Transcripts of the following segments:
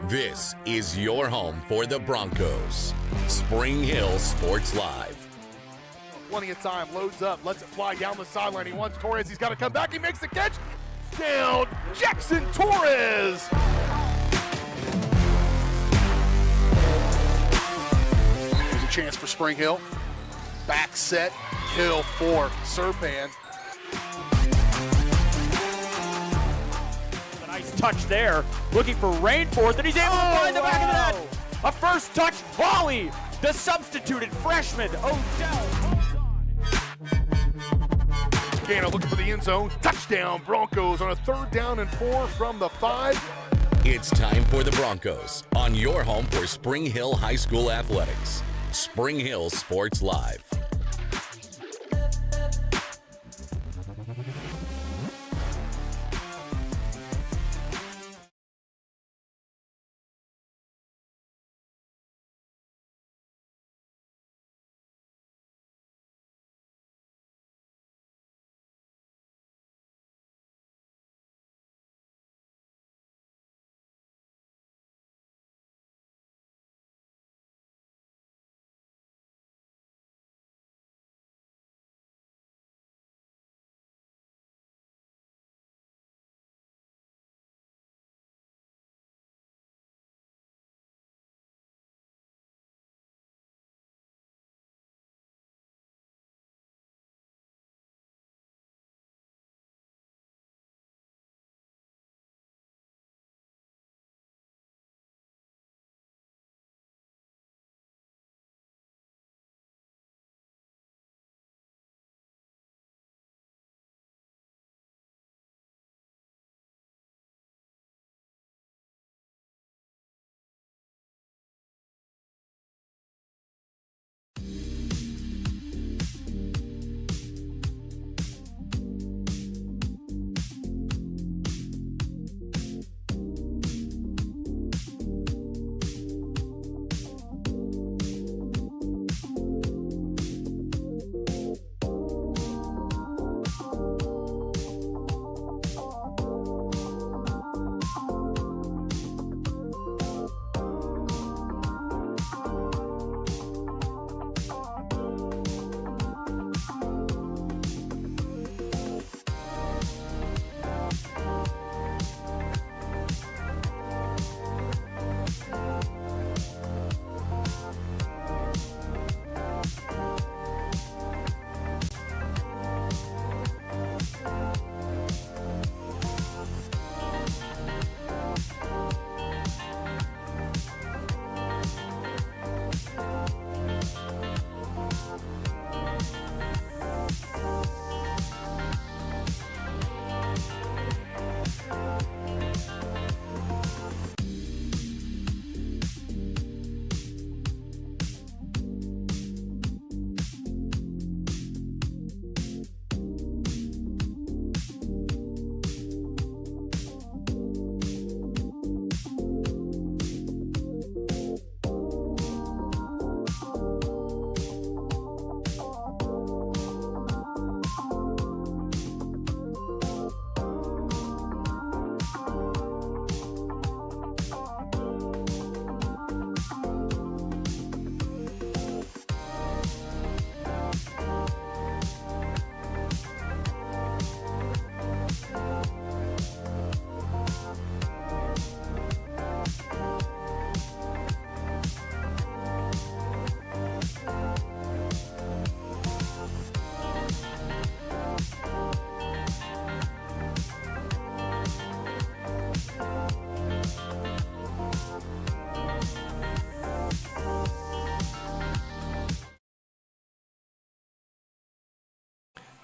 This is your home for the Broncos. Spring Hill Sports Live. Plenty of time, loads up, lets it fly down the sideline. He wants Torres, he's got to come back, he makes the catch. Down, Jackson Torres. There's a chance for Spring Hill. Back set, kill for Serpan. A nice touch there, looking for Rainforth, and he's able to find the back of the net. A first touch volley. The substituted freshman, Odell. Gano looking for the end zone. Touchdown, Broncos on a 3rd down and 4 from the 5. It's time for the Broncos on your home for Spring Hill High School athletics. Spring Hill Sports Live.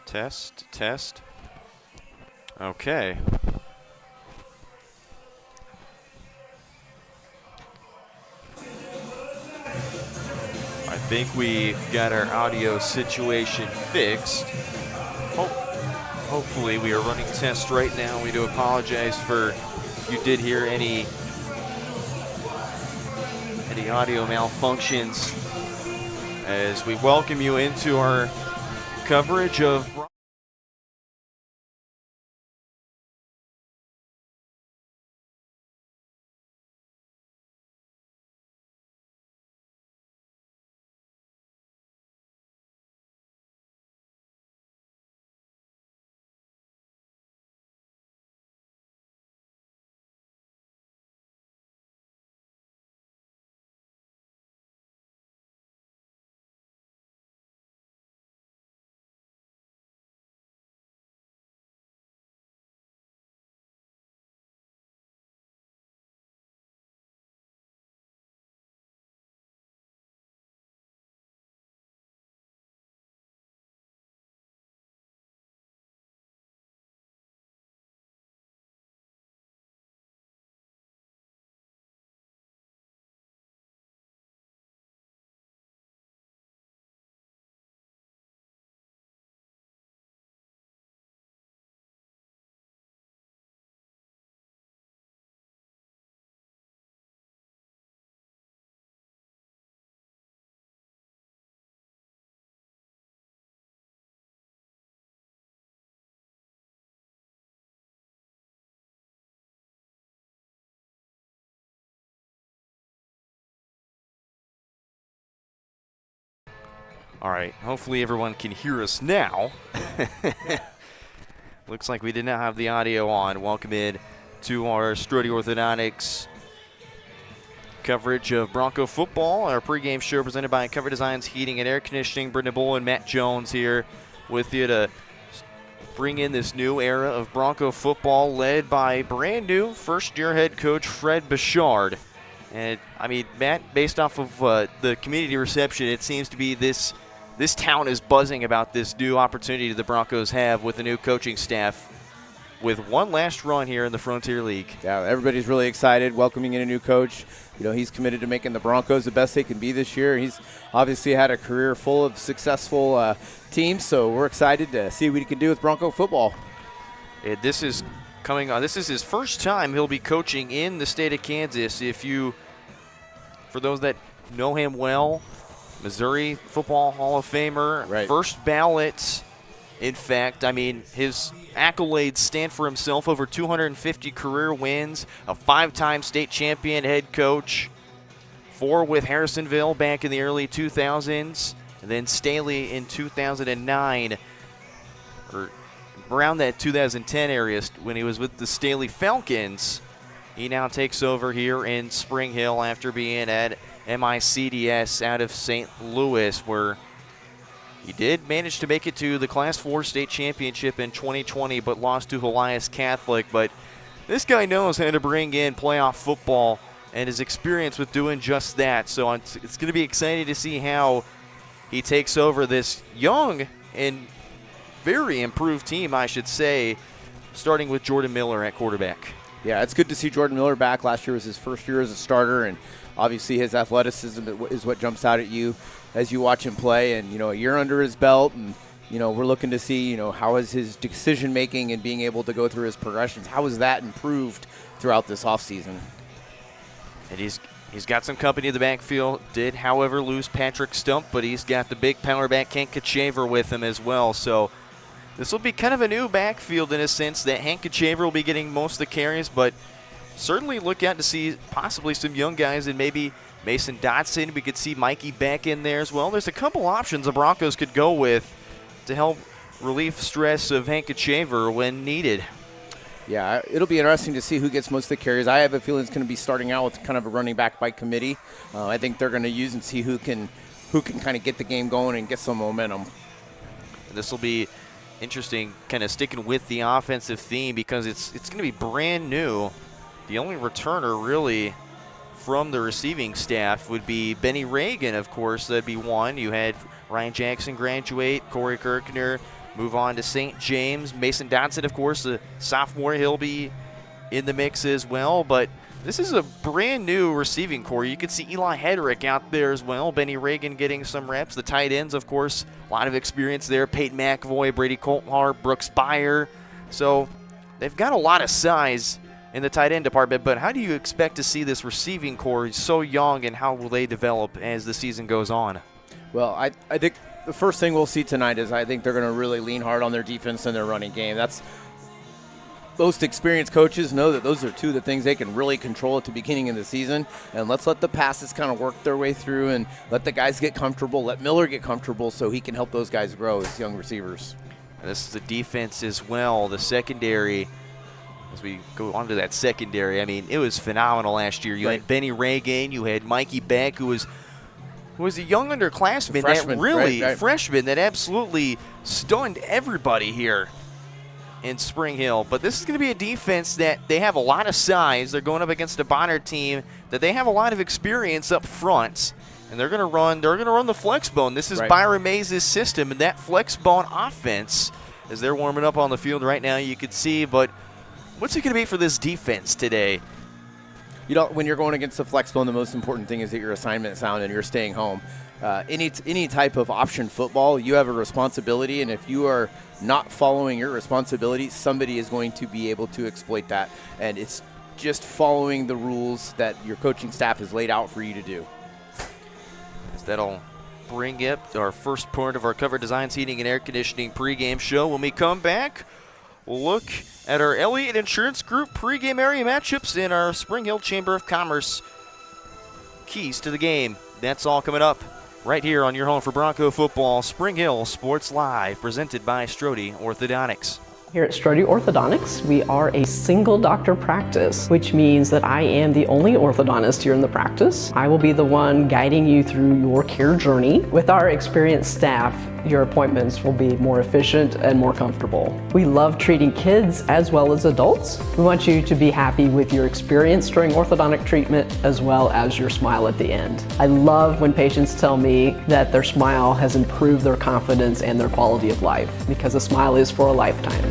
Test, test. Okay. I think we've got our audio situation fixed. Hopefully we are running tests right now. We do apologize for if you did hear any audio malfunctions as we welcome you into our coverage of All right, hopefully everyone can hear us now. Looks like we did not have the audio on. Welcome in to our Strode Orthodontics coverage of Bronco football. Our pregame show presented by Cover Designs Heating and Air Conditioning. Brendan Bull and Matt Jones here with you to bring in this new era of Bronco football led by brand new first-year head coach Fred Bouchard. And, I mean, Matt, based off of the community reception, it seems to be this town is buzzing about this new opportunity the Broncos have with the new coaching staff with one last run here in the Frontier League. Yeah, everybody's really excited, welcoming in a new coach. You know, he's committed to making the Broncos the best they can be this year. He's obviously had a career full of successful teams, so we're excited to see what he can do with Bronco football. This is coming on. This is his first time he'll be coaching in the state of Kansas. For those that know him well, Missouri Football Hall of Famer, right. First ballot. In fact, I mean, his accolades stand for himself. Over 250 career wins, a 5-time state champion head coach, 4 with Harrisonville back in the early 2000s, and then Staley in 2009, or around that 2010 area when he was with the Staley Falcons. He now takes over here in Spring Hill after being at MICDS out of St. Louis, where he did manage to make it to the Class 4 state championship in 2020, but lost to Elias Catholic. But this guy knows how to bring in playoff football and his experience with doing just that. So it's going to be exciting to see how he takes over this young and very improved team, I should say, starting with Jordan Miller at quarterback. Yeah, it's good to see Jordan Miller back. Last year was his first year as a starter, and obviously his athleticism is what jumps out at you as you watch him play. And, you know, a year under his belt, and, you know, we're looking to see, you know, how is his decision-making and being able to go through his progressions. How has that improved throughout this offseason? And he's got some company in the backfield. Did, however, lose Patrick Stump, but he's got the big power back Hank Kachaver with him as well. So this will be kind of a new backfield in a sense that Hank Kachaver will be getting most of the carries, but certainly look out to see possibly some young guys and maybe Mason Dotson. We could see Mikey back in there as well. There's a couple options the Broncos could go with to help relieve stress of Hank Kachaver when needed. Yeah, it'll be interesting to see who gets most of the carries. I have a feeling it's going to be starting out with kind of a running back by committee. I think they're going to use and see who can kind of get the game going and get some momentum. This will be interesting, kind of sticking with the offensive theme because it's going to be brand new. The only returner really from the receiving staff would be Benny Reagan, of course. That'd be one. You had Ryan Jackson graduate, Corey Kirkner move on to St. James. Mason Dotson, of course, the sophomore, he'll be in the mix as well. But this is a brand new receiving core. You could see Eli Hedrick out there as well. Benny Reagan getting some reps. The tight ends, of course, a lot of experience there. Peyton McAvoy, Brady Colthart, Brooks Byer. So they've got a lot of size in the tight end department, but how do you expect to see this receiving core so young, and how will they develop as the season goes on? Well, I think the first thing we'll see tonight is I think they're going to really lean hard on their defense and their running game. That's most experienced coaches know that those are two of the things they can really control at the beginning of the season. And let's let the passes kind of work their way through and let the guys get comfortable. Let Miller get comfortable so he can help those guys grow as young receivers. And this is the defense as well, the secondary. As we go on to that secondary, I mean, it was phenomenal last year. You had Benny Reagan, you had Mikey Beck, who was a young underclassman, freshman that absolutely stunned everybody here in Spring Hill. But this is going to be a defense that they have a lot of size. They're going up against a Bonner team that they have a lot of experience up front, and they're going to run the flex bone. This is Byron Mays' system, and that flex bone offense, as they're warming up on the field right now, you could see. But what's it going to be for this defense today? You know, when you're going against the flex bone, the most important thing is that your assignment is sound and you're staying home. Any type of option football, you have a responsibility, and if you are not following your responsibility, somebody is going to be able to exploit that. And it's just following the rules that your coaching staff has laid out for you to do. That'll bring up our first part of our Cover Designs Heating and Air Conditioning pregame show. When we come back, we'll look at our Elliott Insurance Group pregame area matchups in our Spring Hill Chamber of Commerce keys to the game. That's all coming up right here on your home for Bronco football, Spring Hill Sports Live, presented by Strode Orthodontics. Here at Strode Orthodontics, we are a single doctor practice, which means that I am the only orthodontist here in the practice. I will be the one guiding you through your care journey. With our experienced staff, your appointments will be more efficient and more comfortable. We love treating kids as well as adults. We want you to be happy with your experience during orthodontic treatment as well as your smile at the end. I love when patients tell me that their smile has improved their confidence and their quality of life, because a smile is for a lifetime.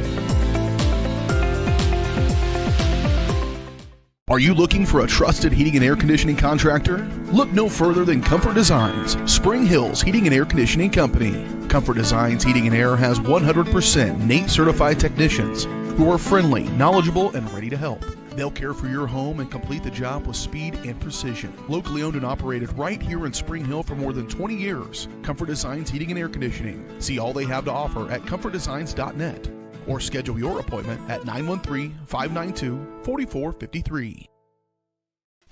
Are you looking for a trusted heating and air conditioning contractor? Look no further than Comfort Designs, Spring Hill's heating and air conditioning company. Comfort Designs Heating and Air has 100% NATE certified technicians who are friendly, knowledgeable, and ready to help. They'll care for your home and complete the job with speed and precision. Locally owned and operated right here in Spring Hill for more than 20 years. Comfort Designs Heating and Air Conditioning. See all they have to offer at comfortdesigns.net. Or schedule your appointment at 913-592-4453.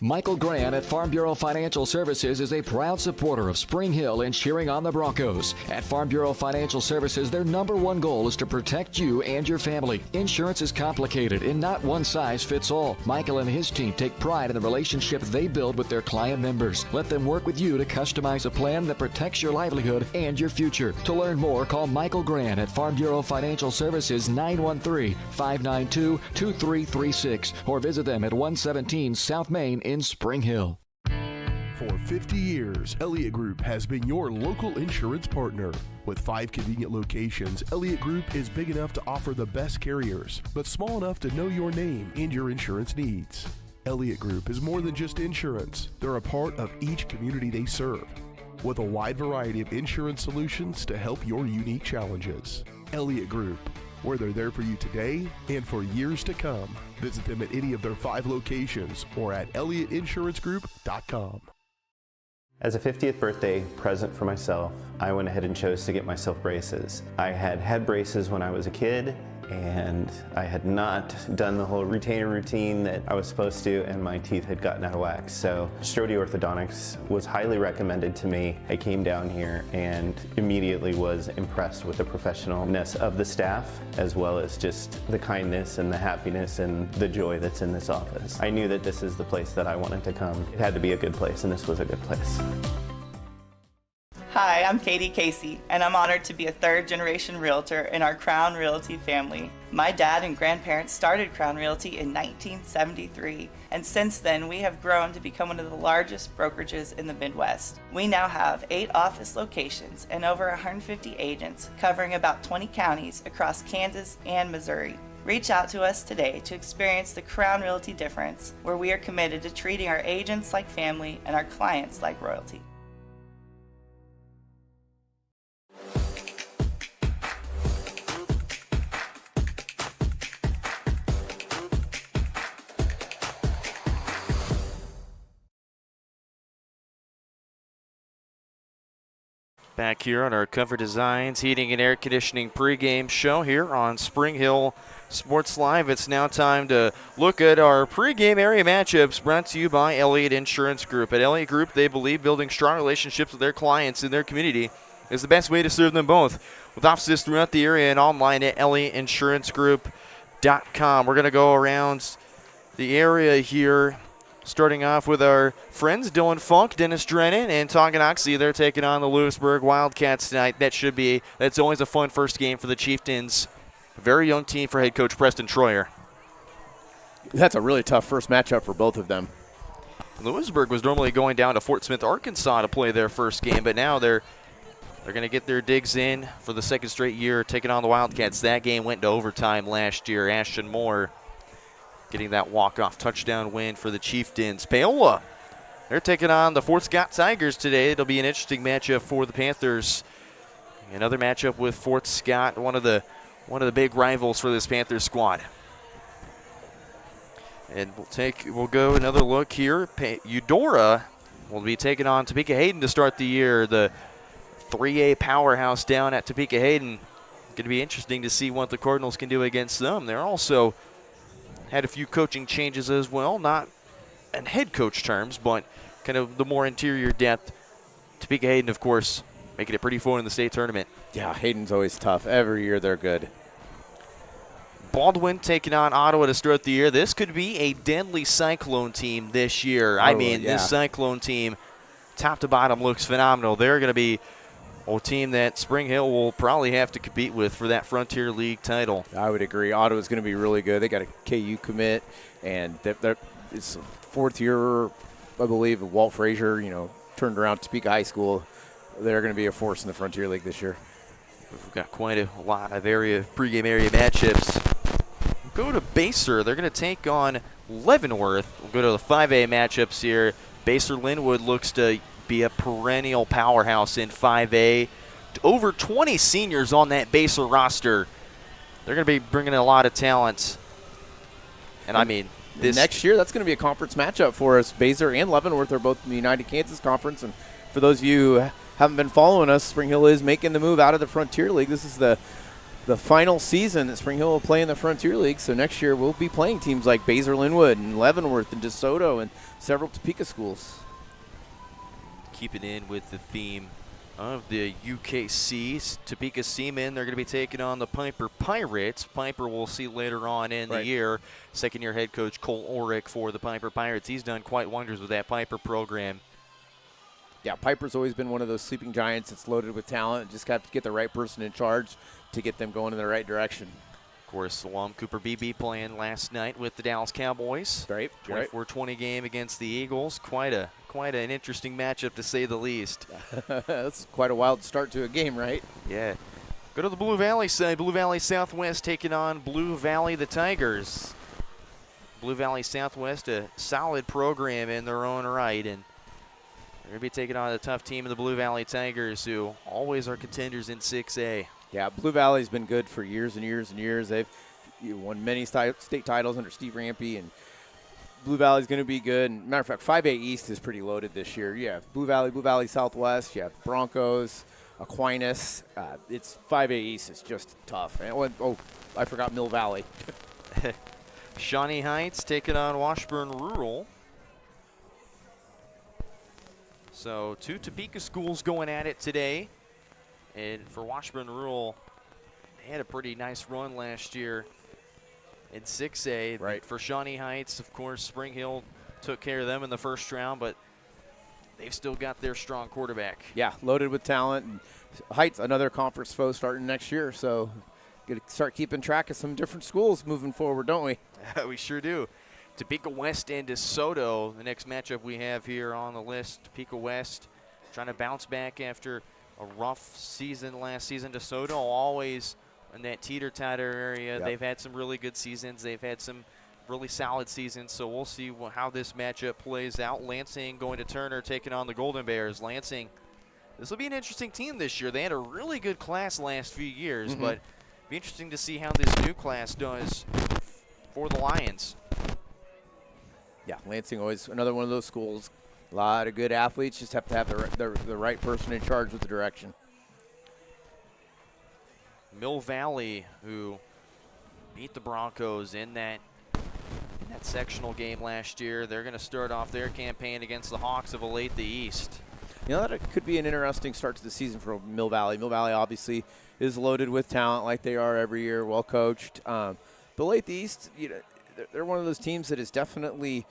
Michael Grant at Farm Bureau Financial Services is a proud supporter of Spring Hill and cheering on the Broncos. At Farm Bureau Financial Services, their number one goal is to protect you and your family. Insurance is complicated and not one size fits all. Michael and his team take pride in the relationship they build with their client members. Let them work with you to customize a plan that protects your livelihood and your future. To learn more, call Michael Grant at Farm Bureau Financial Services 913-592-2336 or visit them at 117 South Main in Spring Hill. For 50 years, Elliott Group has been your local insurance partner. With 5 convenient locations, Elliott Group is big enough to offer the best carriers, but small enough to know your name and your insurance needs. Elliott Group is more than just insurance. They're a part of each community they serve, with a wide variety of insurance solutions to help your unique challenges. Elliott Group, where they're there for you today and for years to come. Visit them at any of their 5 locations or at ElliottInsuranceGroup.com. As a 50th birthday present for myself, I went ahead and chose to get myself braces. I had braces when I was a kid, and I had not done the whole retainer routine that I was supposed to, and my teeth had gotten out of whack. So Strode Orthodontics was highly recommended to me. I came down here and immediately was impressed with the professionalness of the staff, as well as just the kindness and the happiness and the joy that's in this office. I knew that this is the place that I wanted to come. It had to be a good place, and this was a good place. Hi, I'm Katie Casey, and I'm honored to be a third-generation realtor in our Crown Realty family. My dad and grandparents started Crown Realty in 1973, and since then we have grown to become one of the largest brokerages in the Midwest. We now have 8 office locations and over 150 agents covering about 20 counties across Kansas and Missouri. Reach out to us today to experience the Crown Realty difference, where we are committed to treating our agents like family and our clients like royalty. Back here on our Comfort Designs Heating and Air Conditioning pregame show here on Spring Hill Sports Live. It's now time to look at our pregame area matchups brought to you by Elliott Insurance Group. At Elliott Group, they believe building strong relationships with their clients in their community is the best way to serve them both. With offices throughout the area and online at ElliottInsuranceGroup.com. We're going to go around the area here, starting off with our friends Dylan Funk, Dennis Drennan, and Tonganoxie. They're taking on the Lewisburg Wildcats tonight. That's always a fun first game for the Chieftains. A very young team for head coach Preston Troyer. That's a really tough first matchup for both of them. Lewisburg was normally going down to Fort Smith, Arkansas to play their first game, but now they're going to get their digs in for the second straight year, taking on the Wildcats. That game went to overtime last year. Ashton Moore getting that walk-off touchdown win for the Chieftains. Paola, they're taking on the Fort Scott Tigers today. It'll be an interesting matchup for the Panthers. Another matchup with Fort Scott, one of the big rivals for this Panthers squad. And we'll go another look here. Eudora will be taking on Topeka Hayden to start the year. The 3A powerhouse down at Topeka Hayden. Going to be interesting to see what the Cardinals can do against them. They're also had a few coaching changes as well, not in head coach terms, but kind of the more interior depth Topeka Hayden, of course, making it pretty fun in the state tournament. Yeah, Hayden's always tough. Every year they're good. Baldwin taking on Ottawa to start the year. This could be a deadly Cyclone team this year. This Cyclone team, top to bottom, looks phenomenal. They're going to be a team that Spring Hill will probably have to compete with for that Frontier League title. I would agree. Ottawa's going to be really good. They got a KU commit, and it's fourth year, I believe, of Walt Frazier, turned around Topeka High School. They're going to be a force in the Frontier League this year. We've got quite a lot of pregame area matchups. We'll go to Baser. They're going to take on Leavenworth. We'll go to the 5A matchups here. Baser-Linwood looks to be a perennial powerhouse in 5A. Over 20 seniors on that Baser roster. They're going to be bringing a lot of talent. And this next year, that's going to be a conference matchup for us. Baser and Leavenworth are both in the United Kansas Conference. And for those of you who haven't been following us, Spring Hill is making the move out of the Frontier League. This is the final season that Spring Hill will play in the Frontier League. So next year, we'll be playing teams like Baser-Linwood and Leavenworth and DeSoto and several Topeka schools. Keeping in with the theme of the UKC, Topeka Seamen, they're going to be taking on the Piper Pirates. Piper we'll see later on in the year. Second-year head coach Cole Orrick for the Piper Pirates. He's done quite wonders with that Piper program. Yeah, Piper's always been one of those sleeping giants that's loaded with talent. Just got to get the right person in charge to get them going in the right direction. Of course, Salom Cooper BB playing last night with the Dallas Cowboys. Right. 24-20 game against the Eagles. Quite an interesting matchup, to say the least. That's quite a wild start to a game, right? Yeah. Go to the Blue Valley side. Blue Valley Southwest taking on Blue Valley the Tigers. Blue Valley Southwest, a solid program in their own right, and they're going to be taking on a tough team of the Blue Valley Tigers, who always are contenders in 6A. Yeah, Blue Valley's been good for years and years and years. They've won many state titles under Steve Rampy, and Blue Valley's going to be good. And matter of fact, 5A East is pretty loaded this year. You have Blue Valley Southwest, you have Broncos, Aquinas. It's 5A East is just tough. And, I forgot Mill Valley. Shawnee Heights taking on Washburn Rural. So 2 Topeka schools going at it today. And for Washburn Rural, they had a pretty nice run last year in 6A. Right. For Shawnee Heights, of course, Spring Hill took care of them in the first round, but they've still got their strong quarterback. Yeah, loaded with talent. And Heights, another conference foe starting next year, so got to start keeping track of some different schools moving forward, don't we? We sure do. Topeka West and DeSoto, the next matchup we have here on the list. Topeka West trying to bounce back after a rough season last season. DeSoto always in that teeter-totter area. Yep. They've had some really good seasons. They've had some really solid seasons, so we'll see how this matchup plays out. Lansing going to Turner, taking on the Golden Bears. Lansing, this will be an interesting team this year. They had a really good class last few years, but it'll be interesting to see how this new class does for the Lions. Yeah, Lansing always another one of those schools. A lot of good athletes, just have to have the right person in charge with the direction. Mill Valley, who beat the Broncos in that sectional game last year, they're going to start off their campaign against the Hawks of Olathe East. That could be an interesting start to the season for Mill Valley. Mill Valley obviously is loaded with talent like they are every year, well coached. But Olathe East, they're one of those teams that is definitely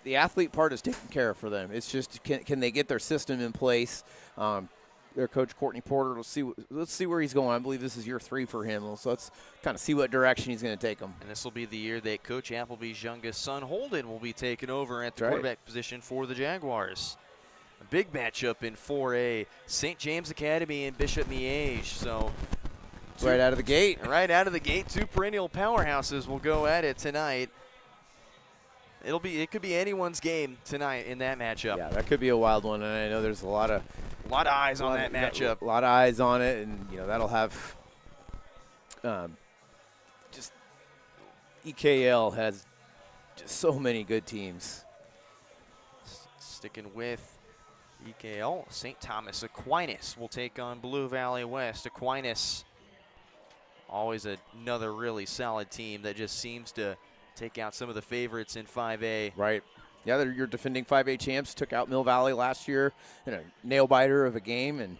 the athlete part is taken care of for them. It's just can they get their system in place? Their coach Courtney Porter, let's see where he's going. I believe this is year 3 for him, so let's kind of see what direction he's going to take them. And this will be the year that Coach Appleby's youngest son Holden will be taking over at the quarterback position for the Jaguars. A big matchup in 4A, St. James Academy and Bishop Miege. So right out of the gate. Right out of the gate, 2 perennial powerhouses will go at it tonight. It could be anyone's game tonight in that matchup. Yeah, that could be a wild one, and I know there's a lot of eyes on that matchup. A lot of eyes on it, and that'll have just EKL has just so many good teams. Sticking with EKL, St. Thomas Aquinas will take on Blue Valley West. Aquinas, always another really solid team that just seems to take out some of the favorites in 5A. Right. Yeah, they're your defending 5A champs. Took out Mill Valley last year in a nail-biter of a game, and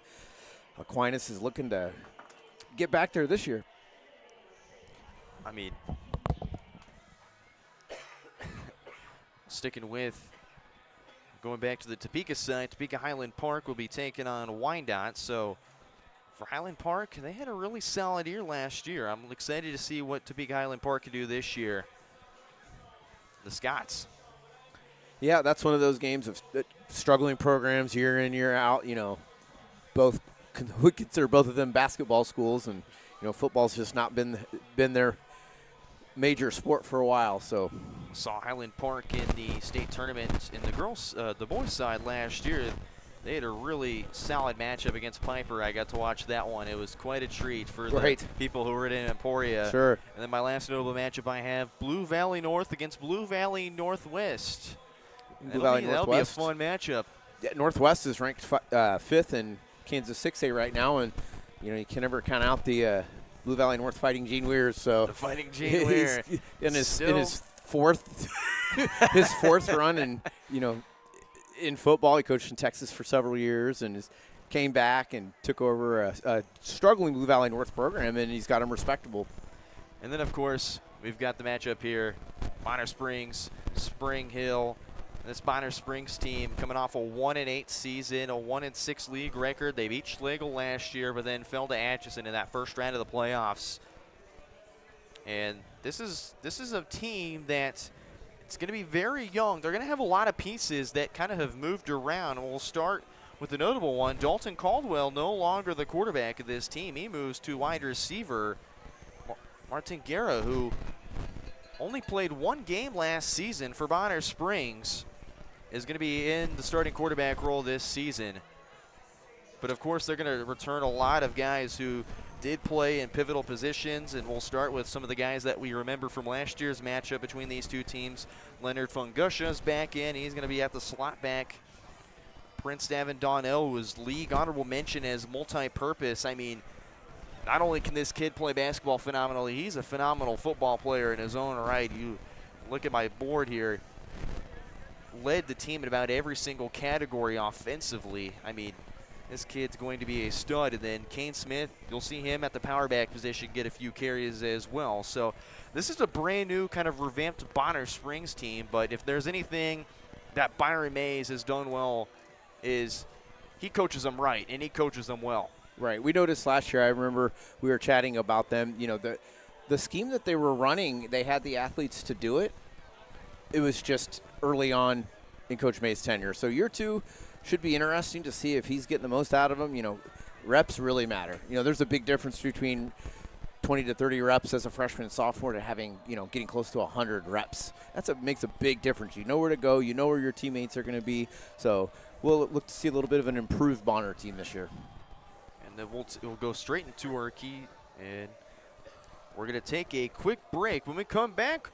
Aquinas is looking to get back there this year. I mean, sticking with going back to the Topeka side, Topeka Highland Park will be taking on Wyandotte. So for Highland Park, they had a really solid year last year. I'm excited to see what Topeka Highland Park can do this year. The Scots. Yeah, that's one of those games of struggling programs year in, year out. You know, both we consider both of them basketball schools, and you know, football's just not been their major sport for a while. So saw Highland Park in the state tournament in the boys side last year. They had a really solid matchup against Piper. I got to watch that one. It was quite a treat for the people who were in Emporia. Sure. And then my last notable matchup, I have Blue Valley North against Blue Valley Northwest. That'll be a fun matchup. Yeah, Northwest is ranked 5th in Kansas 6A right now, and you know, you can never count out the Blue Valley North Fighting Gene Weir. So the Fighting Gene Weir in his fourth his fourth run, and you know, in football, he coached in Texas for several years, and came back and took over a struggling Blue Valley North program, and he's got him respectable. And then, of course, we've got the matchup here: Bonner Springs, Spring Hill. This Bonner Springs team coming off a 1-8 season, a 1-6 league record. They beat Schlegel last year, but then fell to Atchison in that first round of the playoffs. And this is a team that it's going to be very young. They're going to have a lot of pieces that kind of have moved around. And we'll start with the notable one. Dalton Caldwell, no longer the quarterback of this team. He moves to wide receiver. Martin Guerra, who only played one game last season for Bonner Springs, is going to be in the starting quarterback role this season. But, of course, they're going to return a lot of guys who did play in pivotal positions, and we'll start with some of the guys that we remember from last year's matchup between these two teams. Leonard Fungusha is back in. He's going to be at the slot back. Prince Davin Donnell was league honorable mention as multi-purpose. I mean, not only can this kid play basketball phenomenally, he's a phenomenal football player in his own right. You look at my board here. Led the team in about every single category offensively. I mean, this kid's going to be a stud. And then Kane Smith, you'll see him at the power back position get a few carries as well. So this is a brand new kind of revamped Bonner Springs team. But if there's anything that Byron Mays has done well, is he coaches them right, and he coaches them well. Right. We noticed last year, I remember we were chatting about them, you know, the scheme that they were running, they had the athletes to do it. It was just early on in Coach May's tenure. So year 2 should be interesting to see if he's getting the most out of them. You know, reps really matter. You know, there's a big difference between 20 to 30 reps as a freshman and sophomore to having, you know, getting close to 100 reps. Makes a big difference. You know where to go. You know where your teammates are going to be. So we'll look to see a little bit of an improved Bonner team this year. And then we'll go straight into our key, and we're going to take a quick break. When we come back,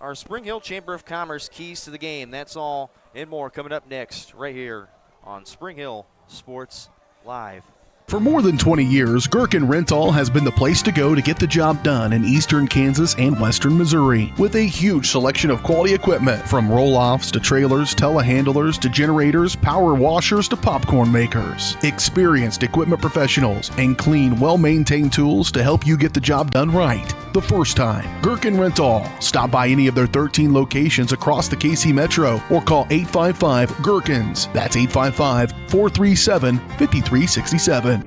our Spring Hill Chamber of Commerce keys to the game. That's all and more coming up next right here on Spring Hill Sports Live. For more than 20 years, Gherkin Rental has been the place to go to get the job done in eastern Kansas and western Missouri. With a huge selection of quality equipment, from roll-offs to trailers, telehandlers to generators, power washers to popcorn makers. Experienced equipment professionals and clean, well-maintained tools to help you get the job done right the first time. Gherkin Rental. Stop by any of their 13 locations across the KC Metro or call 855-GHERKINS. That's 855-437-5367.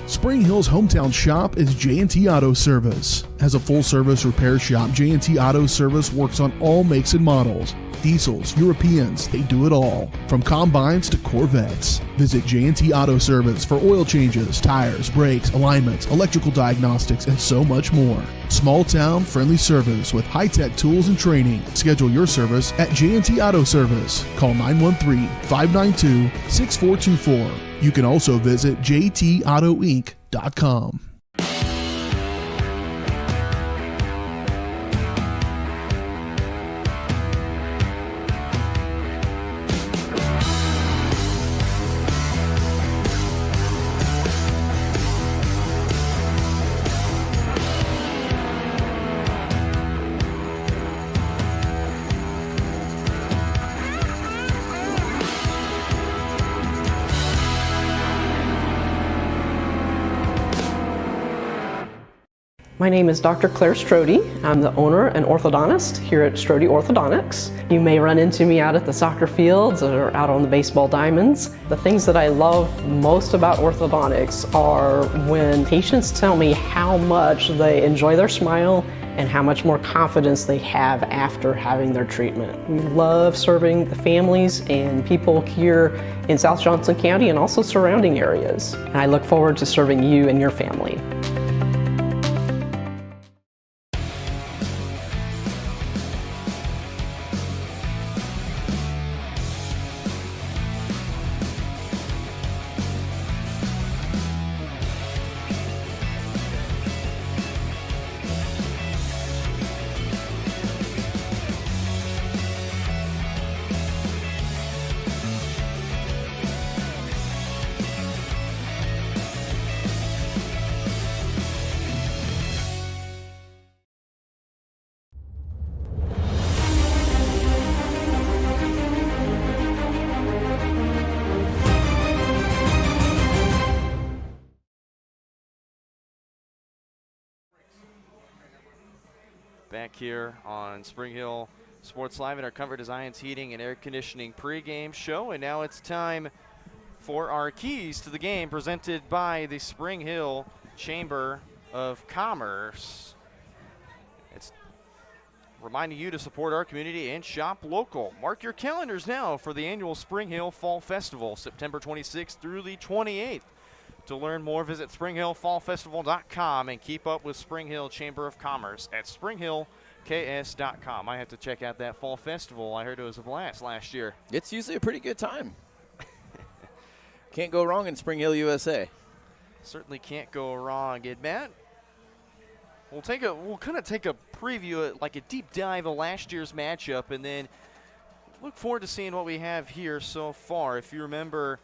Spring Hill's hometown shop is J&T Auto Service. As a full-service repair shop, J&T Auto Service works on all makes and models. Diesels, Europeans, they do it all. From combines to Corvettes. Visit J&T Auto Service for oil changes, tires, brakes, alignments, electrical diagnostics, and so much more. Small town, friendly service with high-tech tools and training. Schedule your service at J&T Auto Service. Call 913-592-6424. You can also visit jtautoinc.com. My name is Dr. Claire Strode. I'm the owner and orthodontist here at Strode Orthodontics. You may run into me out at the soccer fields or out on the baseball diamonds. The things that I love most about orthodontics are when patients tell me how much they enjoy their smile and how much more confidence they have after having their treatment. We love serving the families and people here in South Johnson County and also surrounding areas. And I look forward to serving you and your family. Back here on Spring Hill Sports Live in our Comfort Designs Heating and Air Conditioning pregame show. And now it's time for our keys to the game presented by the Spring Hill Chamber of Commerce. It's reminding you to support our community and shop local. Mark your calendars now for the annual Spring Hill Fall Festival, September 26th through the 28th. To learn more, visit SpringHillFallFestival.com and keep up with Spring Hill Chamber of Commerce at SpringHillKS.com. I have to check out that Fall Festival. I heard it was a blast last year. It's usually a pretty good time. Can't go wrong in Spring Hill, USA. Certainly can't go wrong. And Matt, we'll kind of take a preview, like a deep dive of last year's matchup, and then look forward to seeing what we have here so far. If you remember,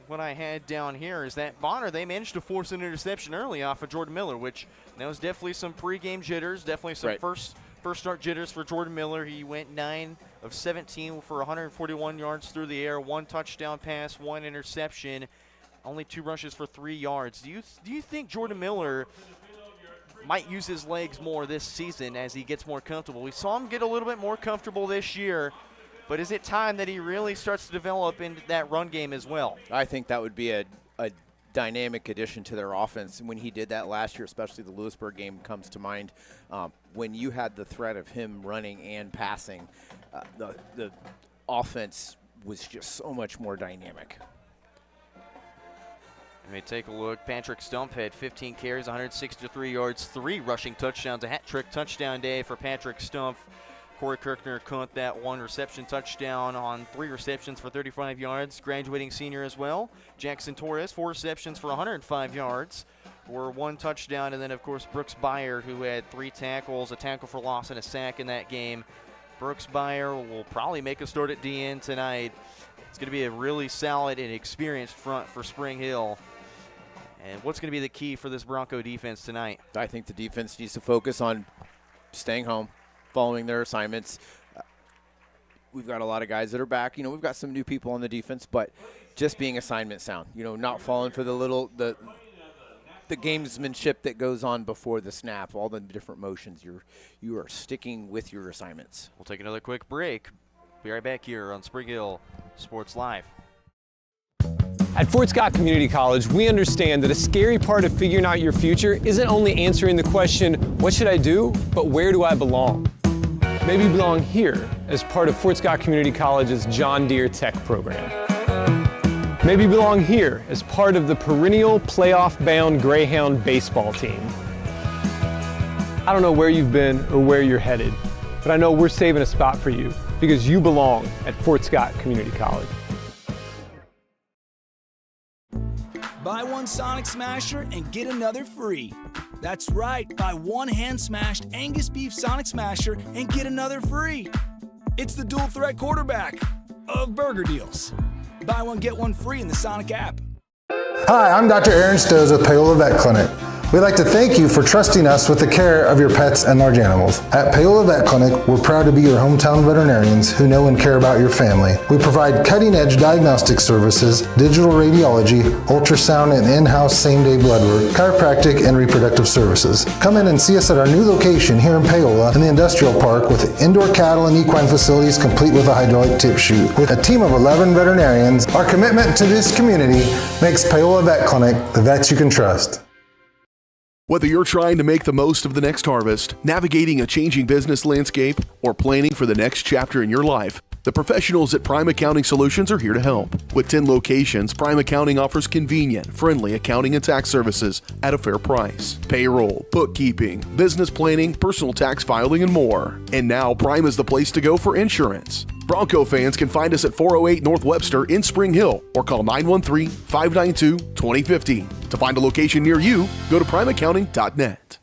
what I had down here is that Bonner, they managed to force an interception early off of Jordan Miller, which that was definitely some pregame jitters, definitely some first start jitters for Jordan Miller. He went 9 of 17 for 141 yards through the air, 1 touchdown pass, 1 interception, only 2 rushes for 3 yards. Do you think Jordan Miller might use his legs more this season as he gets more comfortable? We saw him get a little bit more comfortable this year, but is it time that he really starts to develop into that run game as well? I think that would be a dynamic addition to their offense. When he did that last year, especially the Lewisburg game comes to mind, when you had the threat of him running and passing, the offense was just so much more dynamic. Let me take a look. Patrick Stump had 15 carries, 163 yards, 3 rushing touchdowns, a hat-trick touchdown day for Patrick Stump. Corey Kirkner caught that 1 reception touchdown on 3 receptions for 35 yards. Graduating senior as well. Jackson Torres, 4 receptions for 105 yards for 1 touchdown. And then, of course, Brooks Byard, who had 3 tackles, a tackle for loss, and a sack in that game. Brooks Byard will probably make a start at DN tonight. It's going to be a really solid and experienced front for Spring Hill. And what's going to be the key for this Bronco defense tonight? I think the defense needs to focus on staying home, following their assignments. We've got a lot of guys that are back. You know, we've got some new people on the defense, but just being assignment sound. You know, not falling for the gamesmanship that goes on before the snap, all the different motions. You are sticking with your assignments. We'll take another quick break. Be right back here on Spring Hill Sports Live. At Fort Scott Community College, we understand that a scary part of figuring out your future isn't only answering the question, what should I do, but where do I belong? Maybe you belong here as part of Fort Scott Community College's John Deere Tech program. Maybe you belong here as part of the perennial playoff-bound Greyhound baseball team. I don't know where you've been or where you're headed, but I know we're saving a spot for you because you belong at Fort Scott Community College. Buy one Sonic Smasher and get another free. That's right, buy one hand-smashed Angus beef Sonic Smasher and get another free. It's the dual threat quarterback of burger deals. Buy one, get one free in the Sonic app. Hi, I'm Dr. Aaron Stos with Payola Vet Clinic. We'd like to thank you for trusting us with the care of your pets and large animals. At Paola Vet Clinic, we're proud to be your hometown veterinarians who know and care about your family. We provide cutting-edge diagnostic services, digital radiology, ultrasound, and in-house same-day blood work, chiropractic, and reproductive services. Come in and see us at our new location here in Paola in the Industrial Park with indoor cattle and equine facilities complete with a hydraulic tip chute. With a team of 11 veterinarians, our commitment to this community makes Paola Vet Clinic the vets you can trust. Whether you're trying to make the most of the next harvest, navigating a changing business landscape, or planning for the next chapter in your life, the professionals at Prime Accounting Solutions are here to help. With 10 locations, Prime Accounting offers convenient, friendly accounting and tax services at a fair price. Payroll, bookkeeping, business planning, personal tax filing, and more. And now Prime is the place to go for insurance. Bronco fans can find us at 408 North Webster in Spring Hill or call 913-592-2015. To find a location near you, go to primeaccounting.net.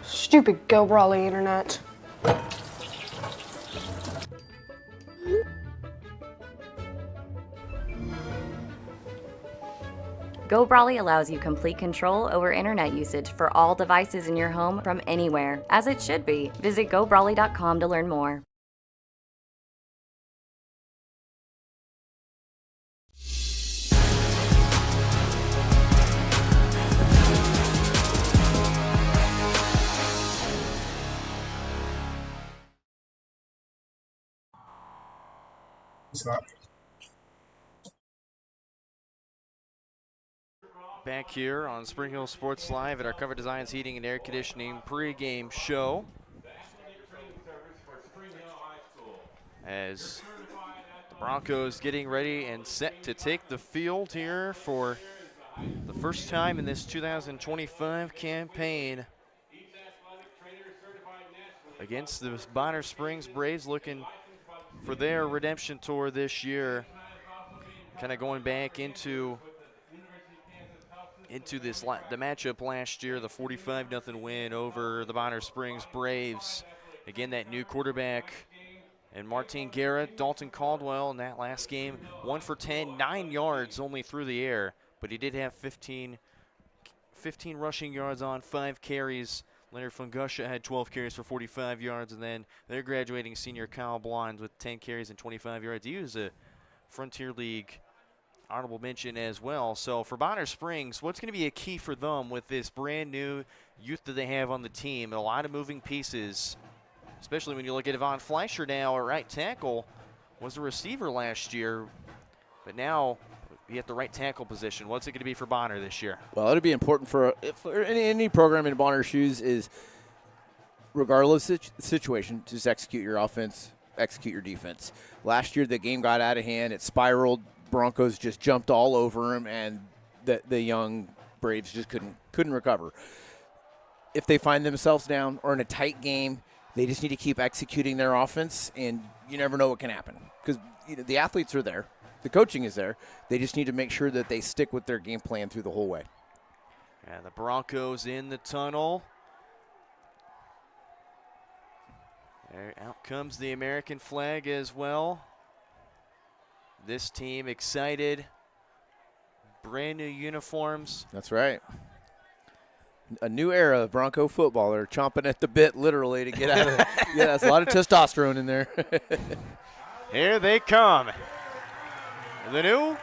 Stupid Go Brawly internet. Go Brawly allows you complete control over internet usage for all devices in your home from anywhere, as it should be. Visit gobrawly.com to learn more. Back here on Spring Hill Sports Live at our Cover Designs Heating and Air Conditioning pregame show. As the Broncos getting ready and set to take the field here for the first time in this 2025 campaign against the Bonner Springs Braves, looking for their redemption tour this year. Kind of going back into the matchup last year, the 45-0 win over the Bonner Springs Braves. Again, that new quarterback and Martin Garrett, Dalton Caldwell in that last game, 1 for 10, 9 yards only through the air, but he did have 15 rushing yards on 5 carries. Leonard Funguscia had 12 carries for 45 yards, and then their graduating senior Kyle Blond with 10 carries and 25 yards. He was a Frontier League honorable mention as well. So for Bonner Springs, what's going to be a key for them with this brand new youth that they have on the team? A lot of moving pieces, especially when you look at Yvonne Fleischer now at right tackle, was a receiver last year, but now you at the right tackle position. What's it going to be for Bonner this year? Well, it'll be important for any program in Bonner's shoes is, regardless of the situation, just execute your offense, execute your defense. Last year, the game got out of hand. It spiraled. Broncos just jumped all over him, and the young Braves just couldn't recover. If they find themselves down or in a tight game, they just need to keep executing their offense, and you never know what can happen because the athletes are there. The coaching is there. They just need to make sure that they stick with their game plan through the whole way. And the Broncos in the tunnel. There, out comes the American flag as well. This team excited. Brand new uniforms. That's right. A new era of Bronco football. They're chomping at the bit, literally, to get out of it. Yeah, that's a lot of testosterone in there. Here they come. The new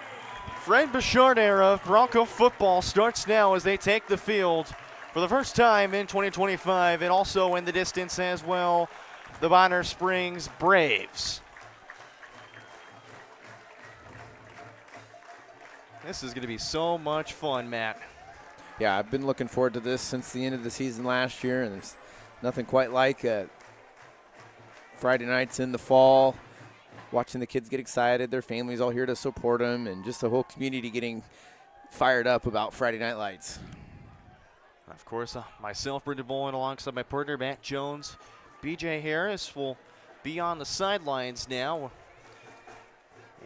Fred Bouchard era of Bronco football starts now as they take the field for the first time in 2025, and also in the distance as well, the Bonner Springs Braves. This is going to be so much fun, Matt. Yeah, I've been looking forward to this since the end of the season last year, and Nothing quite like Friday nights in the fall, watching the kids get excited, their families all here to support them, and just the whole community getting fired up about Friday Night Lights. Of course, myself, Brendan Bowen, alongside my partner, Matt Jones. BJ Harris will be on the sidelines now.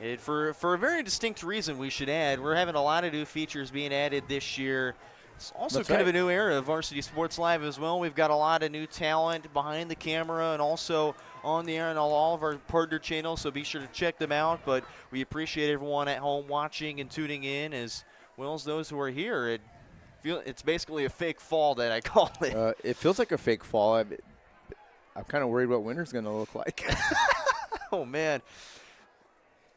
And for a very distinct reason, we should add. We're having a lot of new features being added this year. It's also That's kind of right. a new era of Varsity Sports Live as well. We've got a lot of new talent behind the camera and also on the air and on all of our partner channels, so be sure to check them out. But we appreciate everyone at home watching and tuning in, as well as those who are here. It's basically a fake fall that I call it. It feels like a fake fall. I'm kind of worried what winter's going to look like. Oh, man.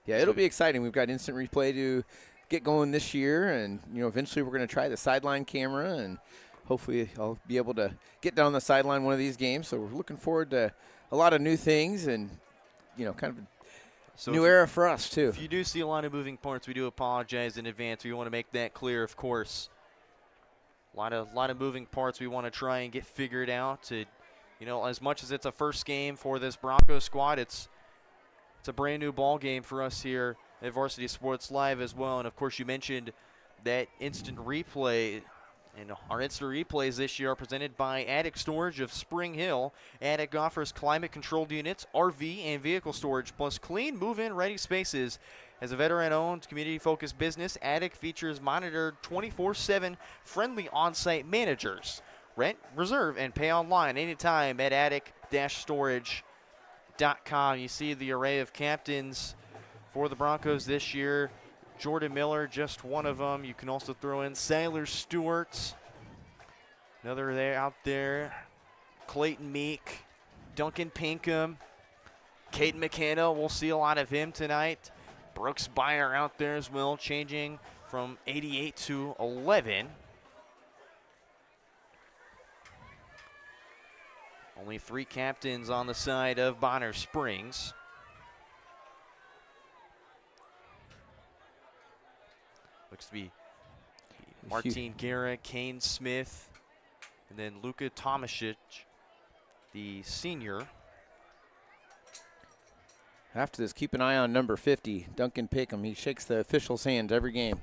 Yeah, it'll be exciting. We've got instant replay to get going this year, and eventually we're going to try the sideline camera, and hopefully I'll be able to get down the sideline one of these games. So we're looking forward to a lot of new things, and kind of new era for us too. If you do see a lot of moving parts, we do apologize in advance. We want to make that clear, of course. A lot of moving parts we want to try and get figured out. As much as it's a first game for this Broncos squad, it's a brand new ball game for us here at Varsity Sports Live as well. And of course, you mentioned that instant replay. And our instant replays this year are presented by Attic Storage of Spring Hill. Attic offers climate-controlled units, RV, and vehicle storage, plus clean, move-in ready spaces. As a veteran-owned, community-focused business, Attic features monitored 24/7 friendly on-site managers. Rent, reserve, and pay online anytime at attic-storage.com. You see the array of captains for the Broncos this year. Jordan Miller, just one of them. You can also throw in Siler Stewart, another there out there. Clayton Meek, Duncan Pinkham, Caden McKenna. We'll see a lot of him tonight. Brooks Byer out there as well, changing from 88 to 11. Only 3 captains on the side of Bonner Springs. Looks to be Martin Guerra, Kane Smith, and then Luka Tomasic, the senior. After this, keep an eye on number 50, Duncan Pinkham. He shakes the officials' hands every game.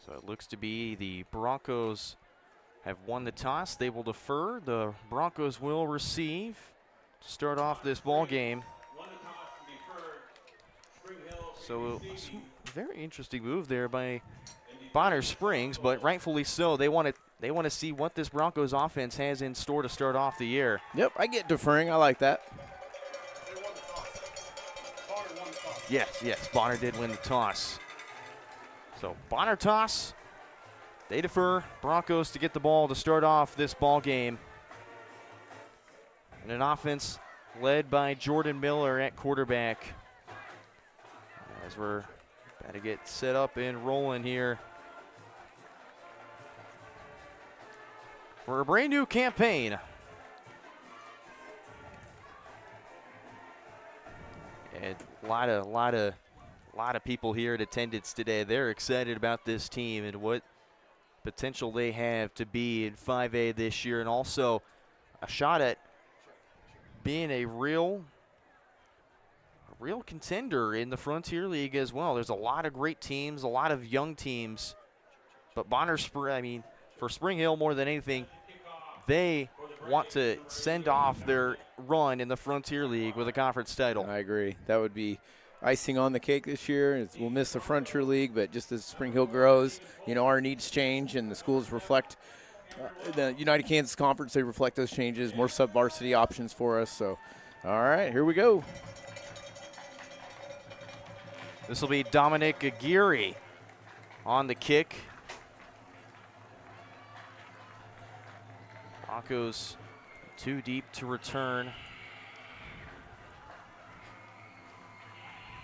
So it looks to be the Broncos have won the toss. They will defer. The Broncos will receive to start off this ball game. So very interesting move there by Bonner Springs, but rightfully so. They want to see what this Broncos offense has in store to start off the year. Yep, I get deferring. I like that. Yes, Bonner did win the toss. So Bonner toss. They defer. Broncos to get the ball to start off this ball game. And an offense led by Jordan Miller at quarterback. As we're about to get set up and rolling here for a brand new campaign. And a lot of people here in attendance today. They're excited about this team and what potential they have to be in 5A this year, and also a shot at being a real contender in the Frontier League as well. There's a lot of great teams, a lot of young teams, but for Spring Hill more than anything, they want to send off their run in the Frontier League with a conference title. I agree. That would be icing on the cake this year. We'll miss the Frontier League, but just as Spring Hill grows, our needs change and the schools reflect the United Kansas Conference. They reflect those changes, more sub-varsity options for us. So, all right, here we go. This will be Dominic Aguirre on the kick. Broncos too deep to return.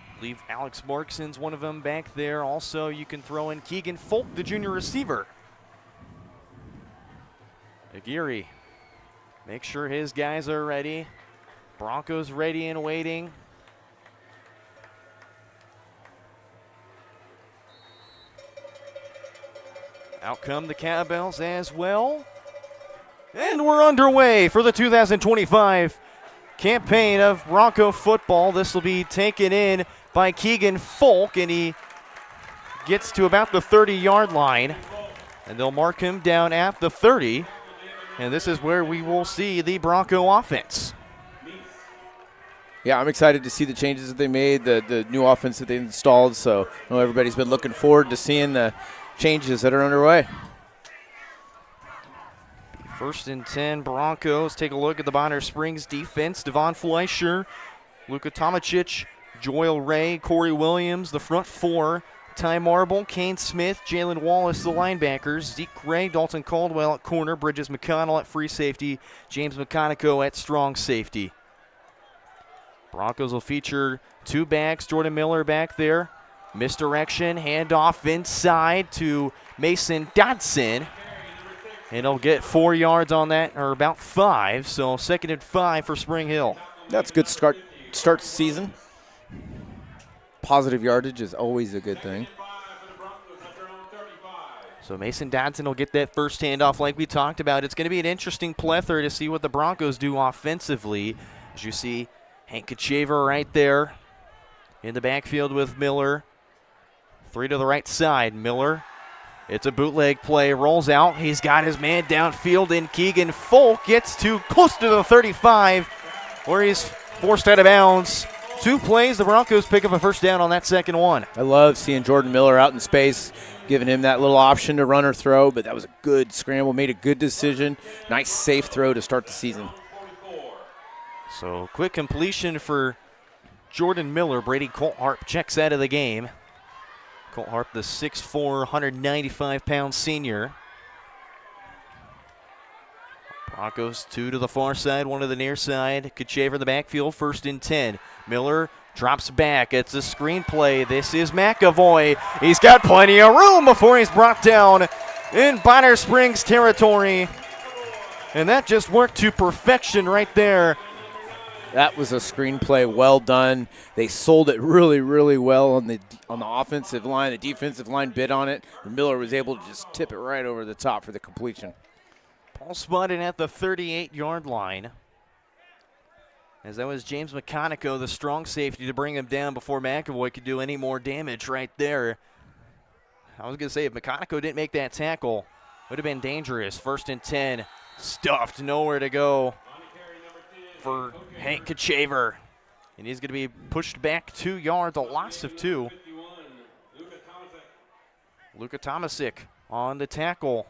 I believe Alex Markson's one of them back there. Also, you can throw in Keegan Folk, the junior receiver. Aguirre, make sure his guys are ready. Broncos ready and waiting. Out come the Cowbells as well. And we're underway for the 2025 campaign of Bronco football. This will be taken in by Keegan Folk, and he gets to about the 30-yard line. And they'll mark him down at the 30. And this is where we will see the Bronco offense. Yeah, I'm excited to see the changes that they made, the new offense that they installed. So I know everybody's been looking forward to seeing the changes that are underway. 1st and 10 Broncos. Take a look at the Bonner Springs defense. Devon Fleischer, Luka Tomacic, Joel Ray, Corey Williams, the front four. Ty Marble, Kane Smith, Jalen Wallace, the linebackers. Zeke Gray, Dalton Caldwell at corner. Bridges McConnell at free safety. James McConico at strong safety. Broncos will feature two backs. Jordan Miller back there. Misdirection, handoff inside to Mason Dodson. And he'll get 4 yards on that, or about 5. So 2nd and 5 for Spring Hill. That's a good start to season. Positive yardage is always a good thing. So Mason Dodson will get that first handoff like we talked about. It's going to be an interesting plethora to see what the Broncos do offensively. As you see, Hank Kachaver right there in the backfield with Miller. 3 to the right side. Miller, it's a bootleg play, rolls out. He's got his man downfield, and Keegan Folk gets to close to the 35 where he's forced out of bounds. 2 plays, the Broncos pick up a first down on that second one. I love seeing Jordan Miller out in space, giving him that little option to run or throw, but that was a good scramble, made a good decision. Nice, safe throw to start the season. So quick completion for Jordan Miller. Brady Coltharp checks out of the game. Coltharp, the 6'4", 195-pound senior. Broncos 2 to the far side, 1 to the near side. Kachaver in the backfield, 1st and 10. Miller drops back. It's a screenplay. This is McAvoy. He's got plenty of room before he's brought down in Bonner Springs territory. And that just worked to perfection right there. That was a screenplay, well done. They sold it really, really well on the offensive line. The defensive line bid on it, and Miller was able to just tip it right over the top for the completion. Ball spotted at the 38-yard line. As that was James McConico, the strong safety, to bring him down before McAvoy could do any more damage right there. I was going to say, if McConico didn't make that tackle, it would have been dangerous. 1st and 10, stuffed, nowhere to go for Hank Kachaver. And he's going to be pushed back 2 yards, a loss of 2. Luka Tomasic on the tackle.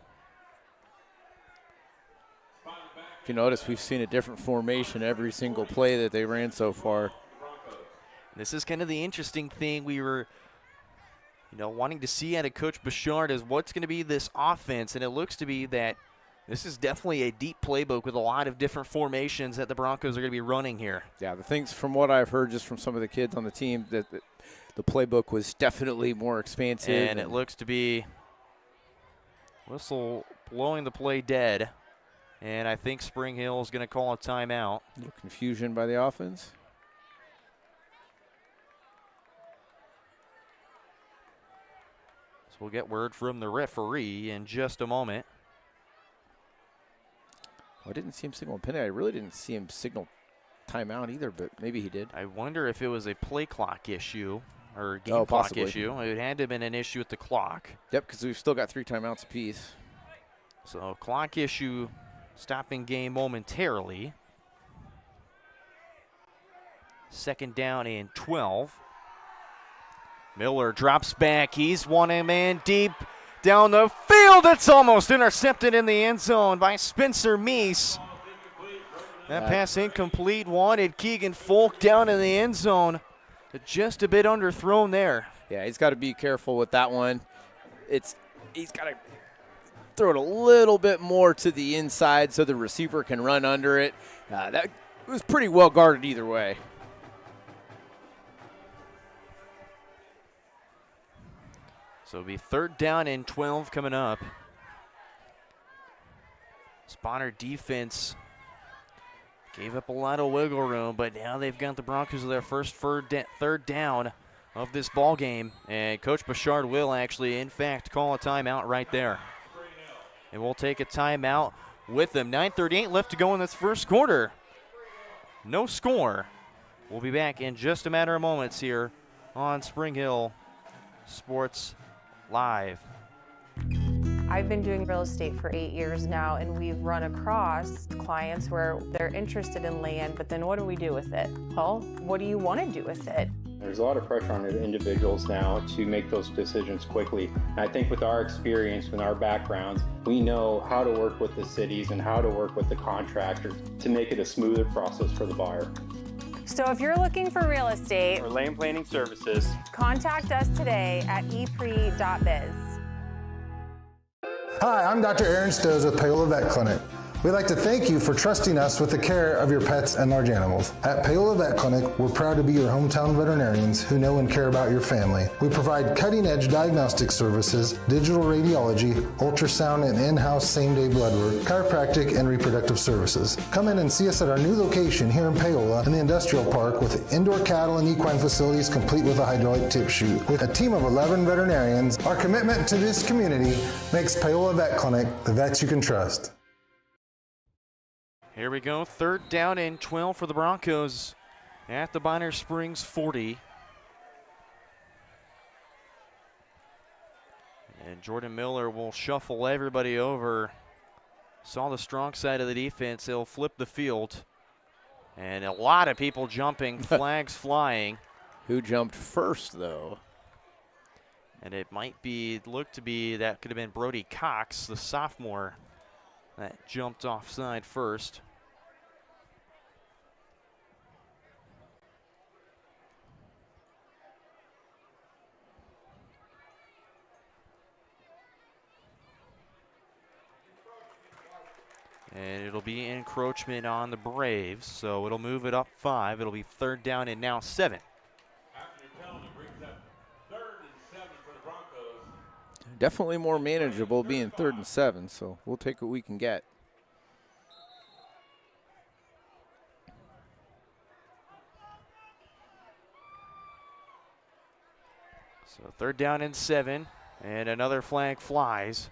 If you notice, we've seen a different formation every single play that they ran so far. This is kind of the interesting thing we were, wanting to see out of Coach Bouchard is what's going to be this offense, and it looks to be that this is definitely a deep playbook with a lot of different formations that the Broncos are going to be running here. Yeah, the things from what I've heard just from some of the kids on the team, that the playbook was definitely more expansive. And it looks to be whistle blowing the play dead. And I think Spring Hill is going to call a timeout. A little confusion by the offense. So we'll get word from the referee in just a moment. I didn't see him signal a penalty. I really didn't see him signal timeout either, but maybe he did. I wonder if it was a play clock issue or game clock possibly. issue. It had to have been an issue with the clock. Yep, because we've still got 3 timeouts apiece. So clock issue, stopping game momentarily. 2nd down and 12. Miller drops back. He's one man deep down the field. It's almost intercepted in the end zone by Spencer Meese. That pass incomplete. Wanted Keegan Folk down in the end zone. Just a bit underthrown there. Yeah, he's got to be careful with that one. He's got to throw it a little bit more to the inside so the receiver can run under it. That was pretty well guarded either way. So it'll be 3rd down and 12 coming up. Bonner defense Gave up a lot of wiggle room, but now they've got the Broncos with their first third down of this ball game. And Coach Bouchard will actually, in fact, call a timeout right there. And we'll take a timeout with them. 9:38 left to go in this first quarter. No score. We'll be back in just a matter of moments here on Spring Hill Sports Live. I've been doing real estate for 8 years now, and we've run across clients where they're interested in land, but then what do we do with it? Well, what do you want to do with it? There's a lot of pressure on individuals now to make those decisions quickly. And I think with our experience, with our backgrounds, we know how to work with the cities and how to work with the contractors to make it a smoother process for the buyer. So if you're looking for real estate or land planning services, contact us today at epre.biz. Hi, I'm Dr. Aaron Stoes with Paola Vet Clinic. We'd like to thank you for trusting us with the care of your pets and large animals. At Paola Vet Clinic, we're proud to be your hometown veterinarians who know and care about your family. We provide cutting-edge diagnostic services, digital radiology, ultrasound, and in-house same-day blood work, chiropractic, and reproductive services. Come in and see us at our new location here in Paola in the Industrial Park with indoor cattle and equine facilities complete with a hydraulic tip chute. With a team of 11 veterinarians, our commitment to this community makes Paola Vet Clinic the vets you can trust. Here we go, 3rd down and 12 for the Broncos at the Bonner Springs 40. And Jordan Miller will shuffle everybody over. Saw the strong side of the defense. He'll flip the field. And a lot of people jumping, flags flying. Who jumped first, though? And it might be, looked to be, that could have been Brody Cox, the sophomore, that jumped offside first. And it'll be encroachment on the Braves, so it'll move it up 5. It'll be 3rd down and now 7. Definitely more manageable being 3rd and 7, so we'll take what we can get. So 3rd down and 7, and another flag flies.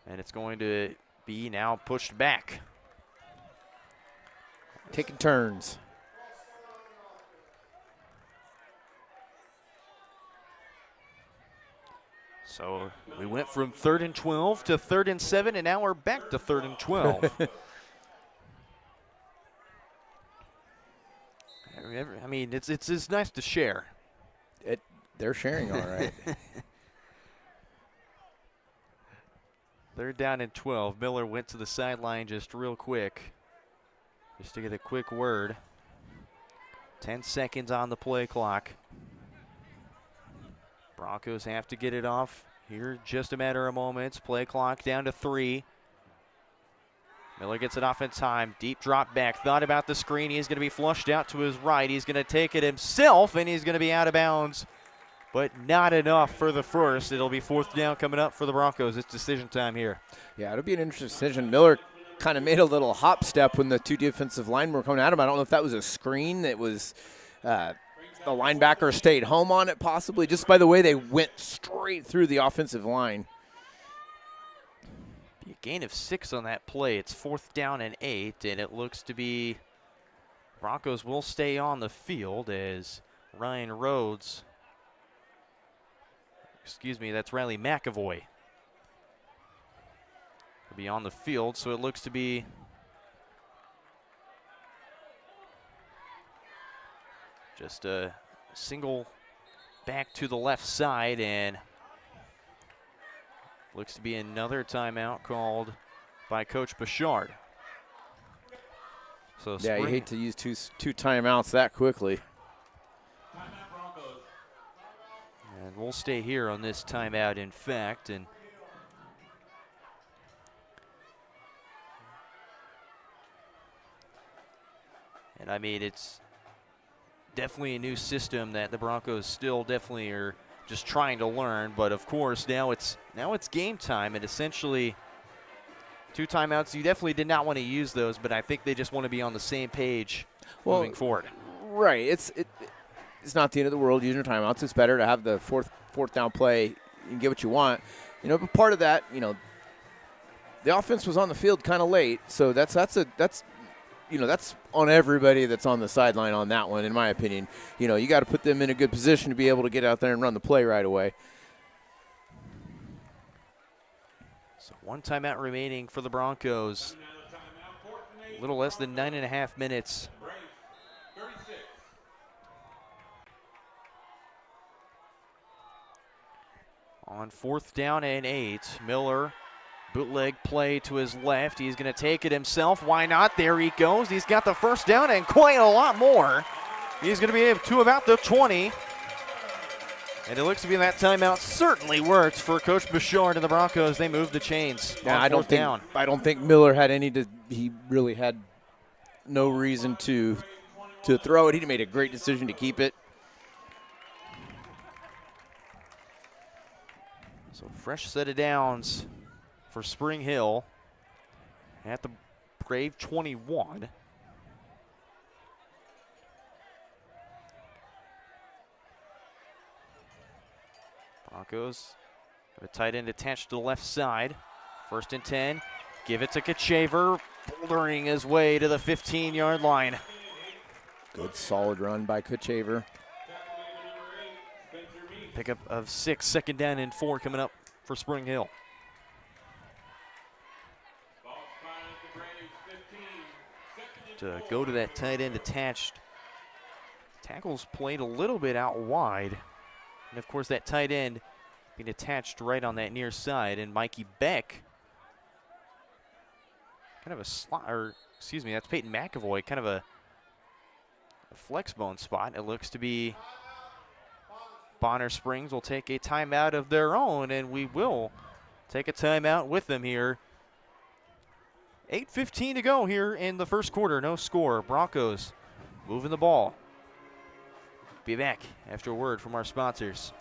And it's going to be now pushed back. Taking turns. So we went from 3rd and 12 to 3rd and 7, and now we're back to 3rd and 12. I mean, it's nice to share. They're sharing all right. 3rd down and 12. Miller went to the sideline just real quick, just to get a quick word. 10 seconds on the play clock. Broncos have to get it off here, just a matter of moments. Play clock down to 3. Miller gets it off in time. Deep drop back. Thought about the screen. He's going to be flushed out to his right. He's going to take it himself, and he's going to be out of bounds. But not enough for the first. It'll be 4th down coming up for the Broncos. It's decision time here. Yeah, it'll be an interesting decision. Miller kind of made a little hop step when the 2 defensive linemen were coming at him. I don't know if that was a screen that was the linebacker stayed home on it possibly, just by the way they went straight through the offensive line. Be a gain of 6 on that play. It's 4th down and 8, and it looks to be Broncos will stay on the field as Ryan Rhodes, excuse me, that's Riley McAvoy, will be on the field. So it looks to be just a single back to the left side, and looks to be another timeout called by Coach Bouchard. So yeah, you hate to use two timeouts that quickly. And we'll stay here on this timeout, in fact. And I mean, it's definitely a new system that the Broncos still definitely are just trying to learn. But of course, now it's game time, and essentially 2 timeouts. You definitely did not want to use those, but I think they just want to be on the same page moving forward. Right. It's not the end of the world using your timeouts. It's better to have the fourth down play and get what you want. But part of that, the offense was on the field kind of late, so that's on everybody that's on the sideline on that one, in my opinion. You got to put them in a good position to be able to get out there and run the play right away. So 1 timeout remaining for the Broncos. A little less than 9.5 minutes. On 4th down and 8, Miller, bootleg play to his left. He's going to take it himself. Why not? There he goes. He's got the first down and quite a lot more. He's going to be able to about the 20. And it looks to be that timeout certainly worked for Coach Bouchard and the Broncos. They moved the chains. Yeah, I don't think Miller had he really had no reason to throw it. He made a great decision to keep it. So fresh set of downs for Spring Hill at the Brave 21. Broncos got a tight end attached to the left side. 1st and 10. Give it to Kachaver, bouldering his way to the 15-yard line. Good solid run by Kachaver. Pickup of 6, 2nd down and 4 coming up for Spring Hill. To go to that tight end attached. Tackles played a little bit out wide. And of course that tight end being attached right on that near side. And Mikey Beck, kind of a slot, or excuse me, that's Peyton McAvoy, kind of a flex bone spot. It looks to be Bonner Springs will take a timeout of their own, and we will take a timeout with them here. 8:15 to go here in the first quarter. No score. Broncos moving the ball. Be back after a word from our sponsors.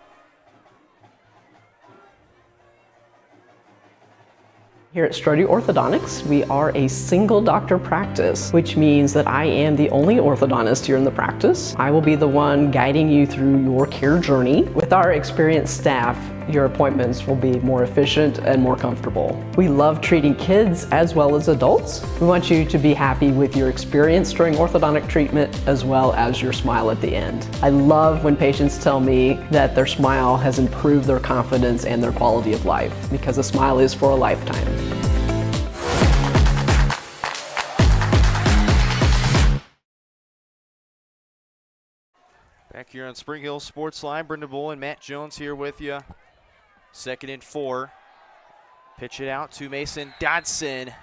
Here at Strody Orthodontics, we are a single doctor practice, which means that I am the only orthodontist here in the practice. I will be the one guiding you through your care journey. With our experienced staff, your appointments will be more efficient and more comfortable. We love treating kids as well as adults. We want you to be happy with your experience during orthodontic treatment as well as your smile at the end. I love when patients tell me that their smile has improved their confidence and their quality of life, because a smile is for a lifetime. Back here on Spring Hill Sports Live, Brendan Bull and Matt Jones here with you. 2nd and 4. Pitch it out to Mason Dodson.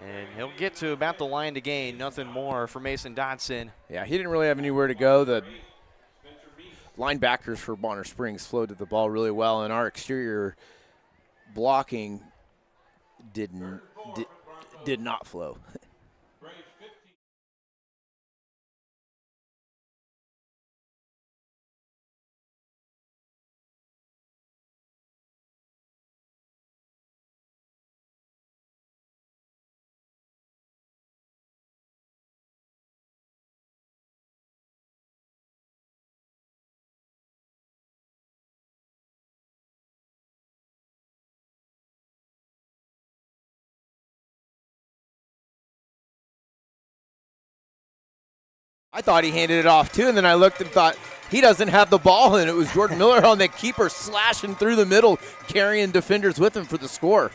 And he'll get to about the line to gain. Nothing more for Mason Dodson. Yeah, he didn't really have anywhere to go. The linebackers for Bonner Springs floated the ball really well, and our exterior blocking did not flow. I thought he handed it off too, and then I looked and thought he doesn't have the ball, and it was Jordan Miller on the keeper slashing through the middle, carrying defenders with him for the score.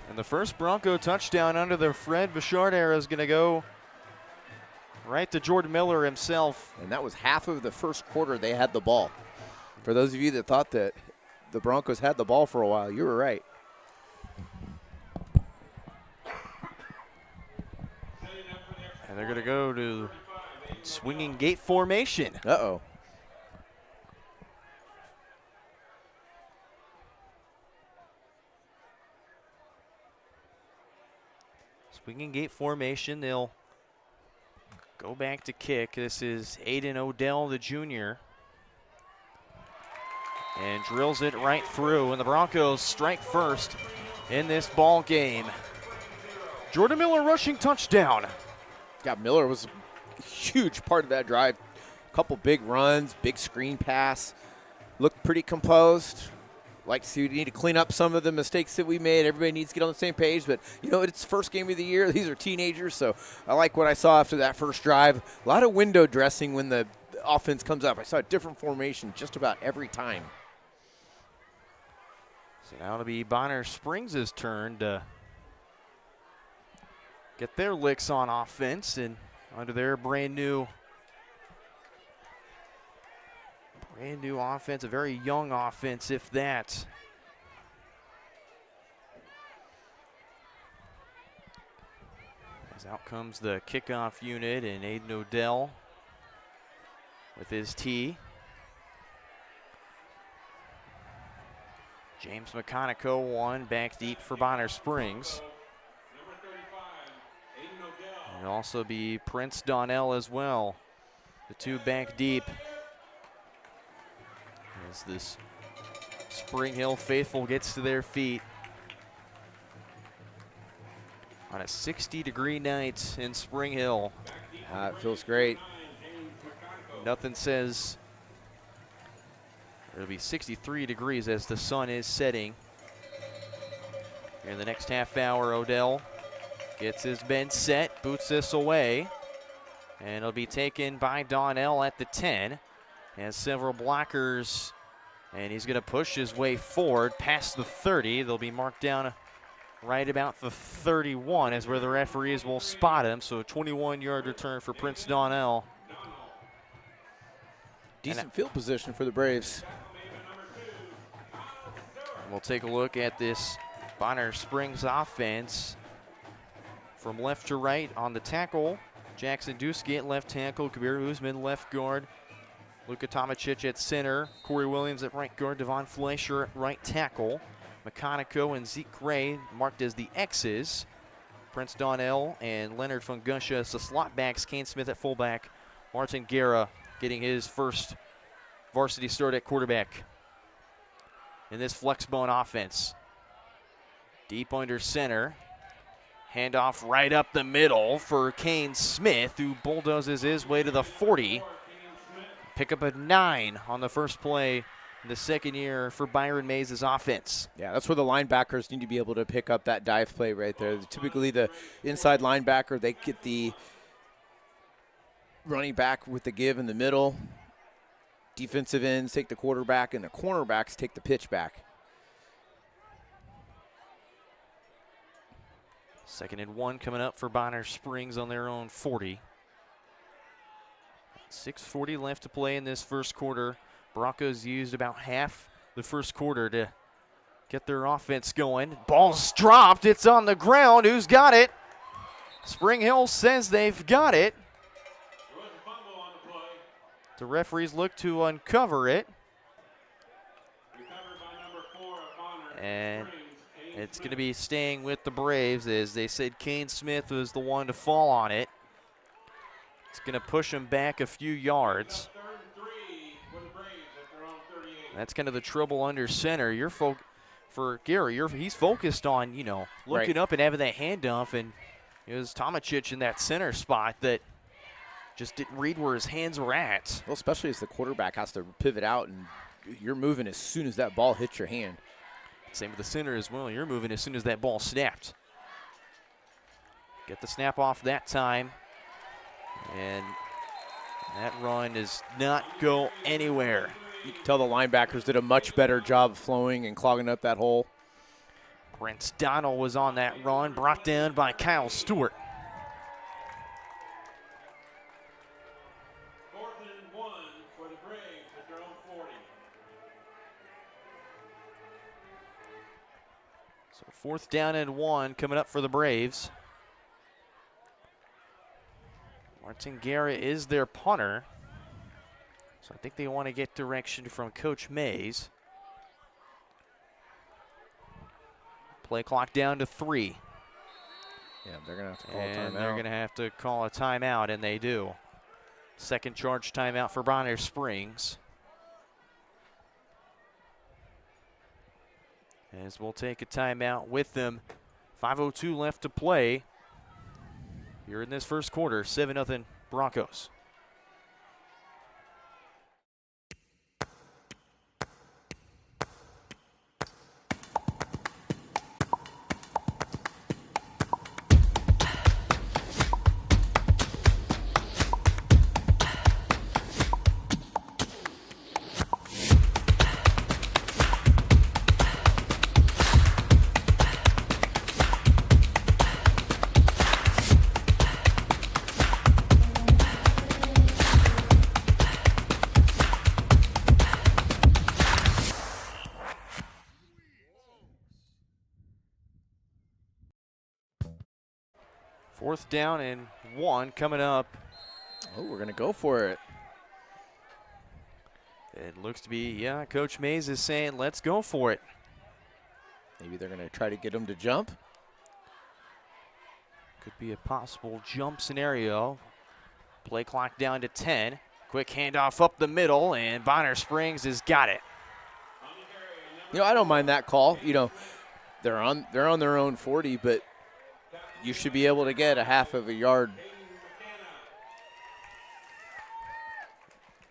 And the first Bronco touchdown under the Fred Bouchard era is going to go right to Jordan Miller himself. And that was half of the first quarter they had the ball. For those of you that thought that the Broncos had the ball for a while, you were right. And they're going to go to swinging gate formation. Uh-oh. Swinging gate formation. They'll go back to kick. This is Aiden Odell, the junior. and drills it right through, and the Broncos strike first in this ball game. Jordan Miller rushing touchdown. Yeah, Miller was a huge part of that drive. A couple big runs, big screen pass. Looked pretty composed. Like to see we need to clean up some of the mistakes that we made. Everybody needs to get on the same page, but you know, it's the first game of the year. These are teenagers, so I like what I saw after that first drive. A lot of window dressing when the offense comes up. I saw a different formation just about every time. So now it'll be Bonner Springs' turn to get their licks on offense and under their brand new offense, a very young offense, if that. As out comes the kickoff unit and Aiden Odell with his tee. James McConico one back deep for Bonner Springs. And also be Prince Donnell as well. The two back deep. As this Spring Hill faithful gets to their feet on a 60-degree night in Spring Hill. It feels great. Nothing says it'll be 63 degrees as the sun is setting. Here in the next half hour, Odell gets his bend set, boots this away, and it'll be taken by Donnell at the 10. Has several blockers, and he's going to push his way forward past the 30. They'll be marked down right about the 31 is where the referees will spot him. So a 21-yard return for Prince Donnell. Decent field position for the Braves. We'll take a look at this Bonner Springs offense. From left to right on the tackle, Jackson Dusky at left tackle, Kabir Usman left guard, Luka Tomacic at center, Corey Williams at right guard, Devon Fleischer at right tackle, McConico and Zeke Gray marked as the X's, Prince Donnell and Leonard Fungusha as the slot backs, Kane Smith at fullback, Martin Guerra getting his first varsity start at quarterback in this flexbone offense. Deep under center. Handoff right up the middle for Kane Smith, who bulldozes his way to the 40. Pick up a 9 on the first play in the second year for Byron Mays' offense. Yeah, that's where the linebackers need to be able to pick up that dive play right there. Typically the inside linebacker, they get the running back with the give in the middle. Defensive ends take the quarterback, and the cornerbacks take the pitch back. 2nd and 1 coming up for Bonner Springs on their own 40. 6:40 left to play in this first quarter. Broncos used about half the first quarter to get their offense going. Ball's dropped. It's on the ground. Who's got it? Spring Hill says they've got it. The referees look to uncover it. And it's going to be staying with the Braves, as they said Kane Smith was the one to fall on it. It's going to push him back a few yards. That's kind of the trouble under center. For Gary, he's focused on, looking up and having that handoff, and it was Tomacic in that center spot that just didn't read where his hands were at. Well, especially as the quarterback has to pivot out, and you're moving as soon as that ball hits your hand. Same with the center as well. You're moving as soon as that ball snapped. Get the snap off that time. And that run does not go anywhere. You can tell the linebackers did a much better job of flowing and clogging up that hole. Prince Donnell was on that run, brought down by Kyle Stewart. 4th and 1 for the Braves at their own 40. So 4th down and 1 coming up for the Braves. Martin Guerra is their punter. So I think they want to get direction from Coach Mays. Play clock down to 3. Yeah, they're going to have to call a timeout. And they're going to have to call a timeout, and they do. Second charge timeout for Bonner Springs. as we'll take a timeout with them. 5:02 left to play here in this first quarter. 7-0 Broncos. Fourth down and 1 coming up. Oh, we're going to go for it. It looks to be, yeah, Coach Mays is saying, let's go for it. Maybe they're going to try to get him to jump. Could be a possible jump scenario. Play clock down to 10. Quick handoff up the middle, and Bonner Springs has got it. You know, I don't mind that call. You know, they're on their own 40, but you should be able to get a half of a yard.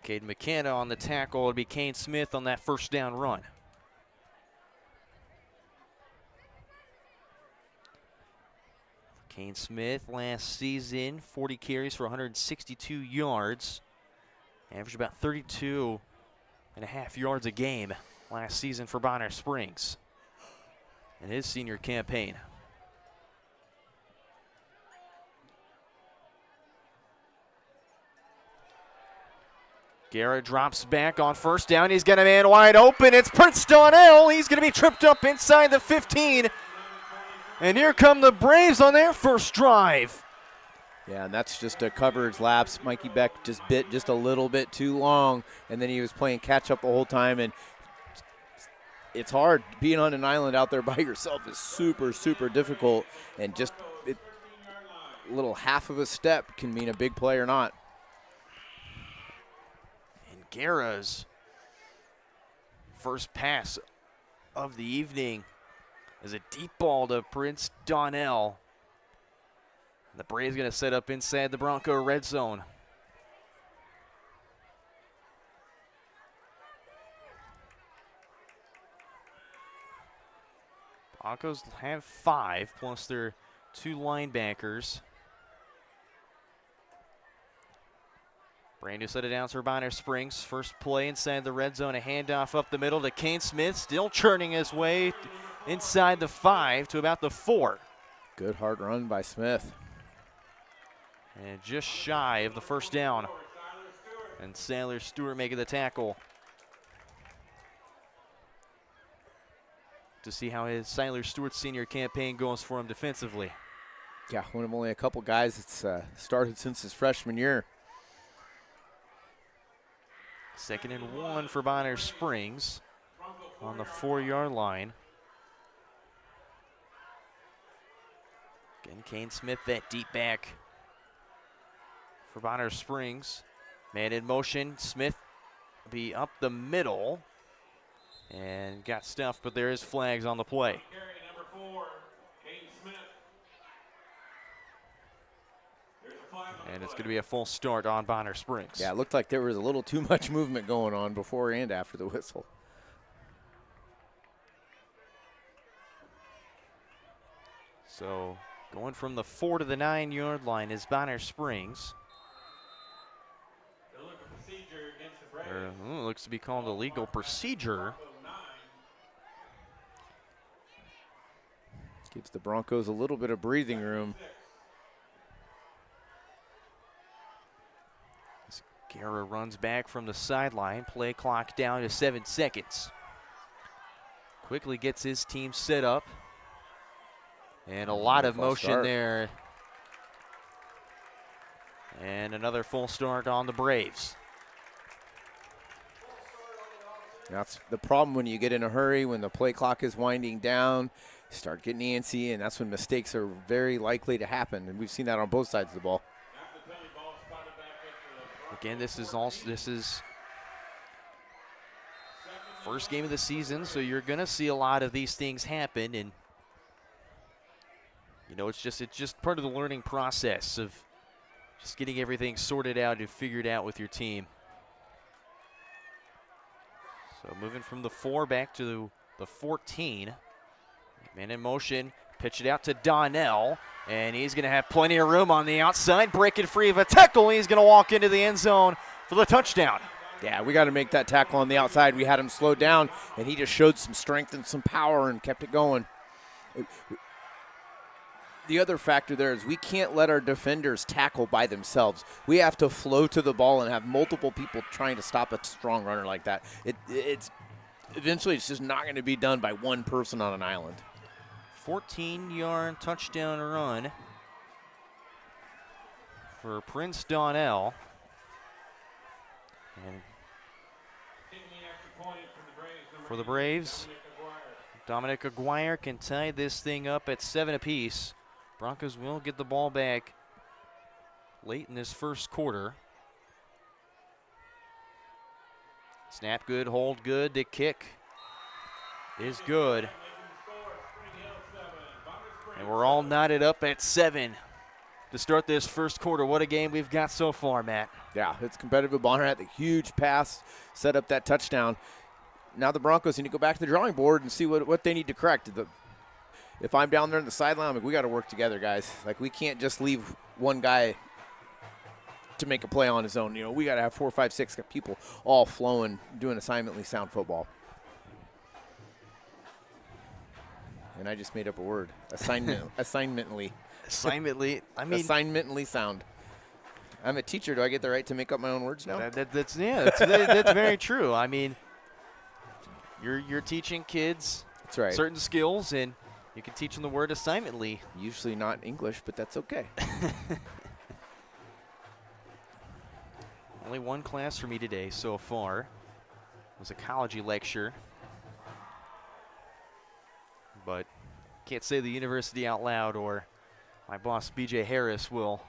Caden McKenna on the tackle. It'll be Kane Smith on that first down run. Kane Smith last season, 40 carries for 162 yards. Averaged about 32.5 yards a game last season for Bonner Springs in his senior campaign. Garrett drops back on first down. He's got a man wide open. It's Prince Donnell. He's going to be tripped up inside the 15. And here come the Braves on their first drive. Yeah, and that's just a coverage lapse. Mikey Beck just bit just a little bit too long, and then he was playing catch up the whole time. And it's hard. Being on an island out there by yourself is super, super difficult. And just a little half of a step can mean a big play or not. Guerra's first pass of the evening is a deep ball to Prince Donnell. The Braves going to set up inside the Bronco red zone. Broncos have 5 plus their 2 linebackers. Brand new set of downs for Bonner Springs. First play inside the red zone. A handoff up the middle to Kane Smith. Still churning his way inside the 5 to about the 4. Good hard run by Smith. And just shy of the first down. And Sailor Stewart making the tackle. To see how his Sailor Stewart's senior campaign goes for him defensively. Yeah, one of only a couple guys that's started since his freshman year. 2nd and 1 for Bonner Springs on the 4-yard line. Again, Kane Smith, that deep back for Bonner Springs. Man in motion, Smith will be up the middle and got stuffed, but there is flags on the play. And it's going to be a full start on Bonner Springs. Yeah, it looked like there was a little too much movement going on before and after the whistle. So going from the 4 to the 9-yard line is Bonner Springs. Looks to be called a legal procedure. Gives the Broncos a little bit of breathing room. Guerra runs back from the sideline. Play clock down to 7 seconds. Quickly gets his team set up. And a lot of motion there. And another full start on the Braves. That's the problem when you get in a hurry, when the play clock is winding down, start getting antsy, and that's when mistakes are very likely to happen. And we've seen that on both sides of the ball. Again, this is First game of the season, so you're going to see a lot of these things happen. And, you know, it's just part of the learning process of just getting everything sorted out and figured out with your team. So moving from the 4 back to the 14. Man in motion, pitch it out to Donnell, and he's going to have plenty of room on the outside, breaking free of a tackle. He's going to walk into the end zone for the touchdown. Yeah, we got to make that tackle on the outside. We had him slowed down, and he just showed some strength and some power and kept it going. The other factor there is we can't let our defenders tackle by themselves. We have to flow to the ball and have multiple people trying to stop a strong runner like that. Eventually it's just not going to be done by one person on an island. 14-yard touchdown run for Prince Donnell. And for the Braves, Dominic Aguirre can tie this thing up at 7 apiece. Broncos will get the ball back late in this first quarter. Snap good, hold good. The kick is good. And we're all knotted up at 7 to start this first quarter. What a game we've got so far, Matt. Yeah, it's competitive. Bonner had the huge pass, set up that touchdown. Now the Broncos need to go back to the drawing board and see what they need to correct. If I'm down there in the sideline, I'm like, we got to work together, guys. Like, we can't just leave one guy to make a play on his own. You know, we got to have 4, 5, 6 people all flowing, doing assignmentally sound football. And I just made up a word. Assignmentally. Assignmentally. I mean, assignmentally sound. I'm a teacher. Do I get the right to make up my own words now? That's very true. I mean, you're teaching kids that's right. certain skills, and you can teach them the word assignmentally. Usually not English, but that's okay. Only one class for me today so far. It was a college lecture. But can't say the university out loud, or my boss, BJ Harris, will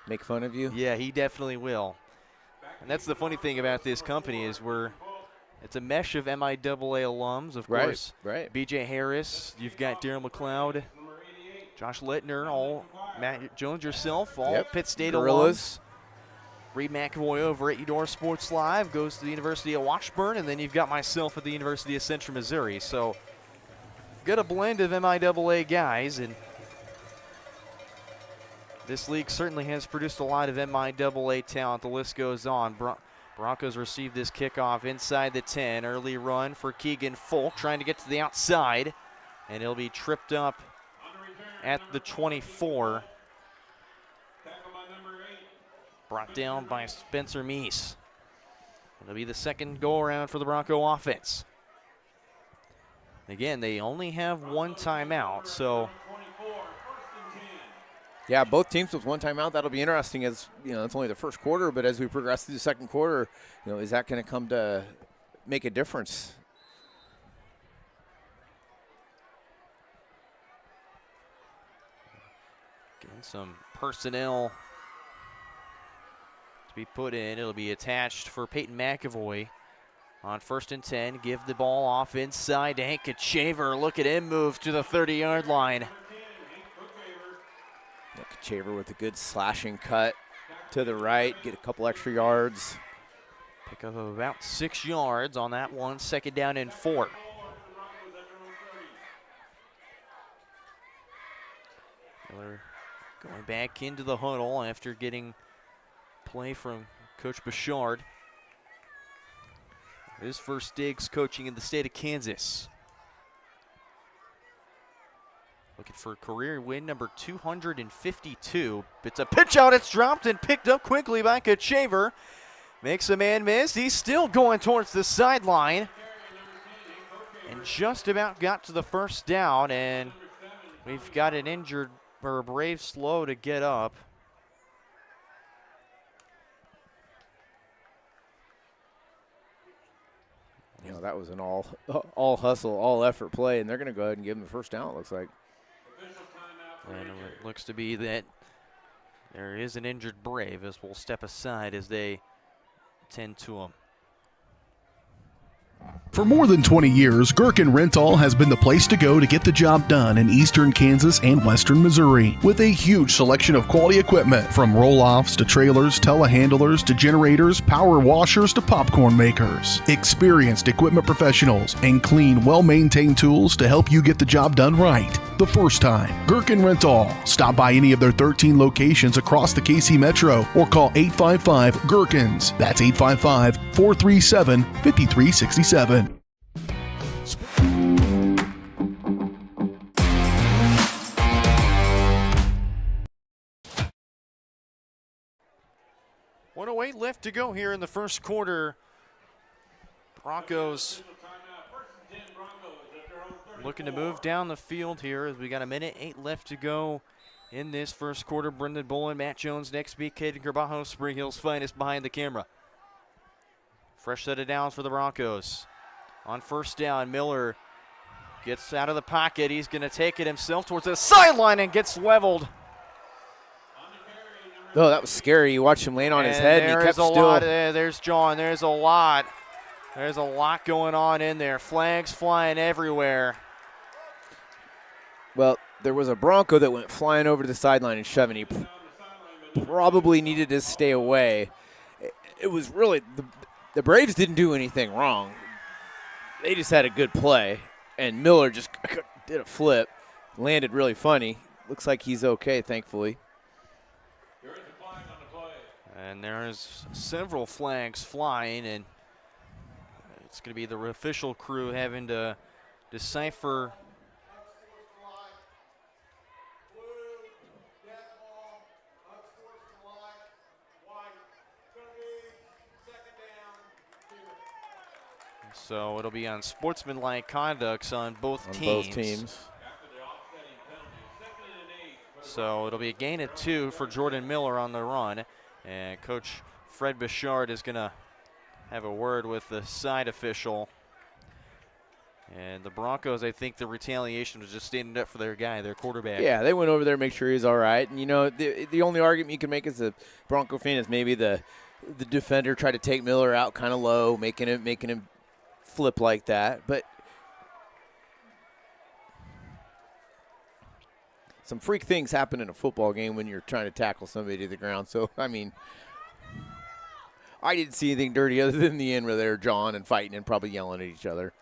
make fun of you. Yeah, he definitely will. And that's the funny thing about this company is it's a mesh of MIAA alums, of course. Right. BJ Harris, you've got Darren McLeod, Josh Littner, Matt Jones, yourself, all Pitt State alums. Reed McAvoy over at Eudora Sports Live goes to the University of Washburn, and then you've got myself at the University of Central Missouri. So got a blend of MIAA guys, and this league certainly has produced a lot of MIAA talent. The list goes on. Broncos receive this kickoff inside the 10. Early run for Keegan Folk, trying to get to the outside, and he'll be tripped up at the 24. Brought down by Spencer Meese. It'll be the second go-around for the Bronco offense. Again, they only have one timeout, so. Yeah, both teams with one timeout. That'll be interesting as, you know, it's only the first quarter, but as we progress through the second quarter, you know, is that going to come to make a difference? Getting some personnel to be put in. It'll be attached for Peyton McAvoy. On 1st and 10, give the ball off inside to Hank Kachaver. Look at him move to the 30-yard line. Kachaver with a good slashing cut to the right, get a couple extra yards. Pick up about 6 yards on that one, 2nd down and 4. Miller going back into the huddle after getting play from Coach Bouchard. His first digs coaching in the state of Kansas. Looking for a career win number 252. It's a pitch out, it's dropped and picked up quickly by Kachaver. Makes a man miss. He's still going towards the sideline. And just about got to the first down, and we've got an injured, or a Brave slow to get up. You know, that was an all hustle, all effort play, and they're going to go ahead and give him the first down, it looks like. And it looks to be that there is an injured Brave, as we'll step aside as they tend to him. For more than 20 years, Gherkin Rental has been the place to go to get the job done in eastern Kansas and western Missouri. With a huge selection of quality equipment, from roll-offs to trailers, telehandlers to generators, power washers to popcorn makers. Experienced equipment professionals and clean, well-maintained tools to help you get the job done right the first time. Gherkin Rental. Stop by any of their 13 locations across the KC Metro or call 855-GHERKINS. That's 855-437-5367. .108 left to go here in the first quarter. Broncos looking to move down the field here as we got 1:08 left to go in this first quarter. Brendan Bolin, Matt Jones, next speed, Caden Garbajo, Spring Hill's finest behind the camera. Fresh set of downs for the Broncos. On first down, Miller gets out of the pocket. He's going to take it himself towards the sideline and gets leveled. Oh, that was scary. You watched him land on his head and he kept still. There's John. There's a lot. There's a lot going on in there. Flags flying everywhere. Well, there was a Bronco that went flying over to the sideline and shoving. He probably needed to stay away. It was really the Braves didn't do anything wrong. They just had a good play, and Miller just did a flip, landed really funny. Looks like he's okay, thankfully. And there's several flags flying, and it's going to be the official crew having to decipher so it'll be on sportsmanlike conducts on both teams. So it'll be a gain of 2 for Jordan Miller on the run. And Coach Fred Bichard is going to have a word with the side official. And the Broncos, I think the retaliation was just standing up for their guy, their quarterback. Yeah, they went over there to make sure he's all right. And, you know, the only argument you can make as a Bronco fan is maybe the defender tried to take Miller out kind of low, making him flip like that. But some freak things happen in a football game when you're trying to tackle somebody to the ground. So, I mean, I didn't see anything dirty other than the end where they're jawing and fighting and probably yelling at each other.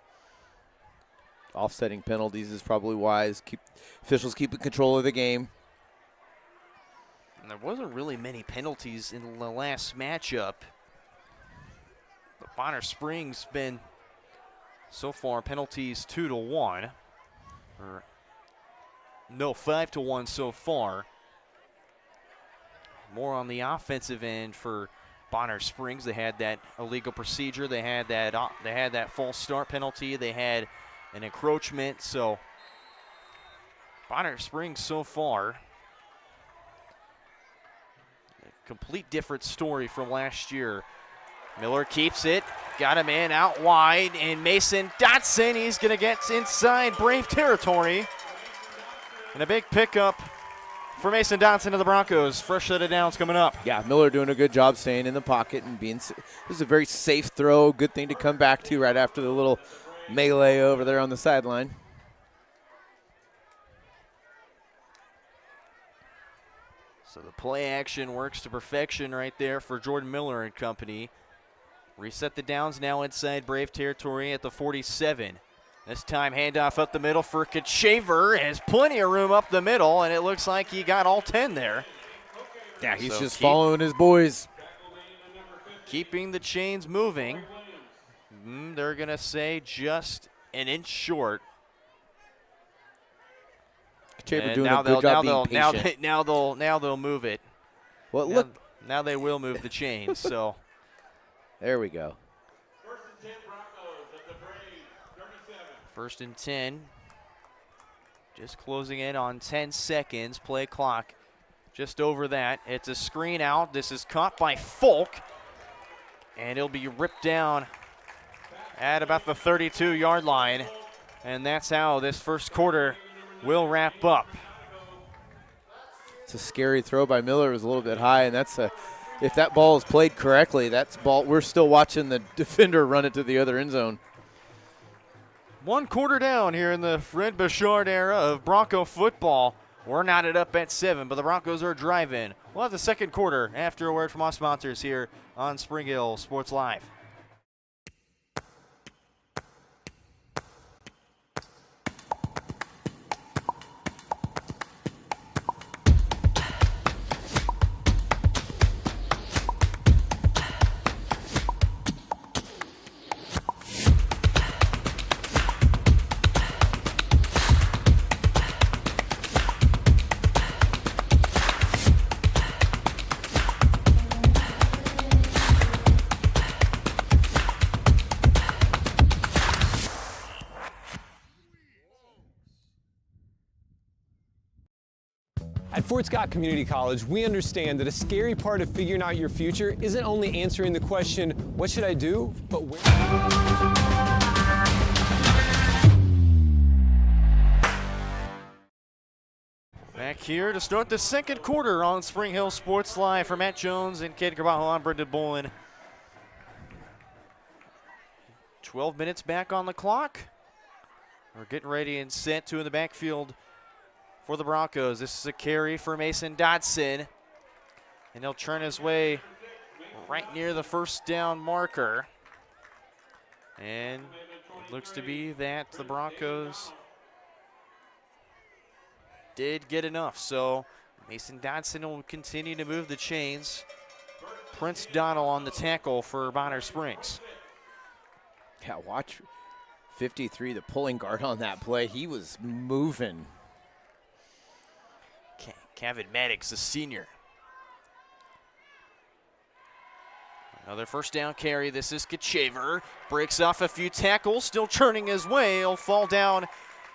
Offsetting penalties is probably wise. Officials keeping control of the game. And there wasn't really many penalties in the last matchup. But Bonner Springs been so far penalties 2-1. Or no, 5-1 so far. More on the offensive end for Bonner Springs. They had that illegal procedure. They had that false start penalty. They had an encroachment. So Bonner Springs so far, a complete different story from last year. Miller keeps it, got a man out wide, and Mason Dotson, he's going to get inside Brave territory. And a big pickup for Mason Dotson of the Broncos. Fresh set of downs coming up. Yeah, Miller doing a good job staying in the pocket and being. This is a very safe throw. Good thing to come back to right after the little melee over there on the sideline. So the play action works to perfection right there for Jordan Miller and company. Reset the downs now inside Brave territory at the 47. This time handoff up the middle for Kachaver. Has plenty of room up the middle, and it looks like he got all 10 there. Yeah, he's just following his boys. Keeping the chains moving. They're going to say just an inch short. Kachaver doing a good job being patient. Now they'll move it. Well, look. Now they will move the chains, so. There we go. First and 10. Just closing in on 10 seconds. Play clock just over that. It's a screen out. This is caught by Folk. And it'll be ripped down at about the 32-yard line. And that's how this first quarter will wrap up. It's a scary throw by Miller. It was a little bit high, and that's if that ball is played correctly, that's ball. We're still watching the defender run it to the other end zone. One quarter down here in the Fred Bouchard era of Bronco football. We're knotted up at 7, but the Broncos are driving. We'll have the second quarter after a word from our sponsors here on Spring Hill Sports Live. At Fort Scott Community College, we understand that a scary part of figuring out your future isn't only answering the question, what should I do, but where. Back here to start the second quarter on Spring Hill Sports Live for Matt Jones and Kate Carvalho. I'm Brendan Bolin. 12 minutes back on the clock. We're getting ready and set to in the backfield for the Broncos. This is a carry for Mason Dotson, and he'll turn his way right near the first down marker. And it looks to be that the Broncos did get enough. So Mason Dotson will continue to move the chains. Prince Donnell on the tackle for Bonner Springs. Yeah, watch 53, the pulling guard on that play. He was moving. Kevin Maddox, the senior. Another first down carry. This is Kachaver. Breaks off a few tackles, still churning his way. He'll fall down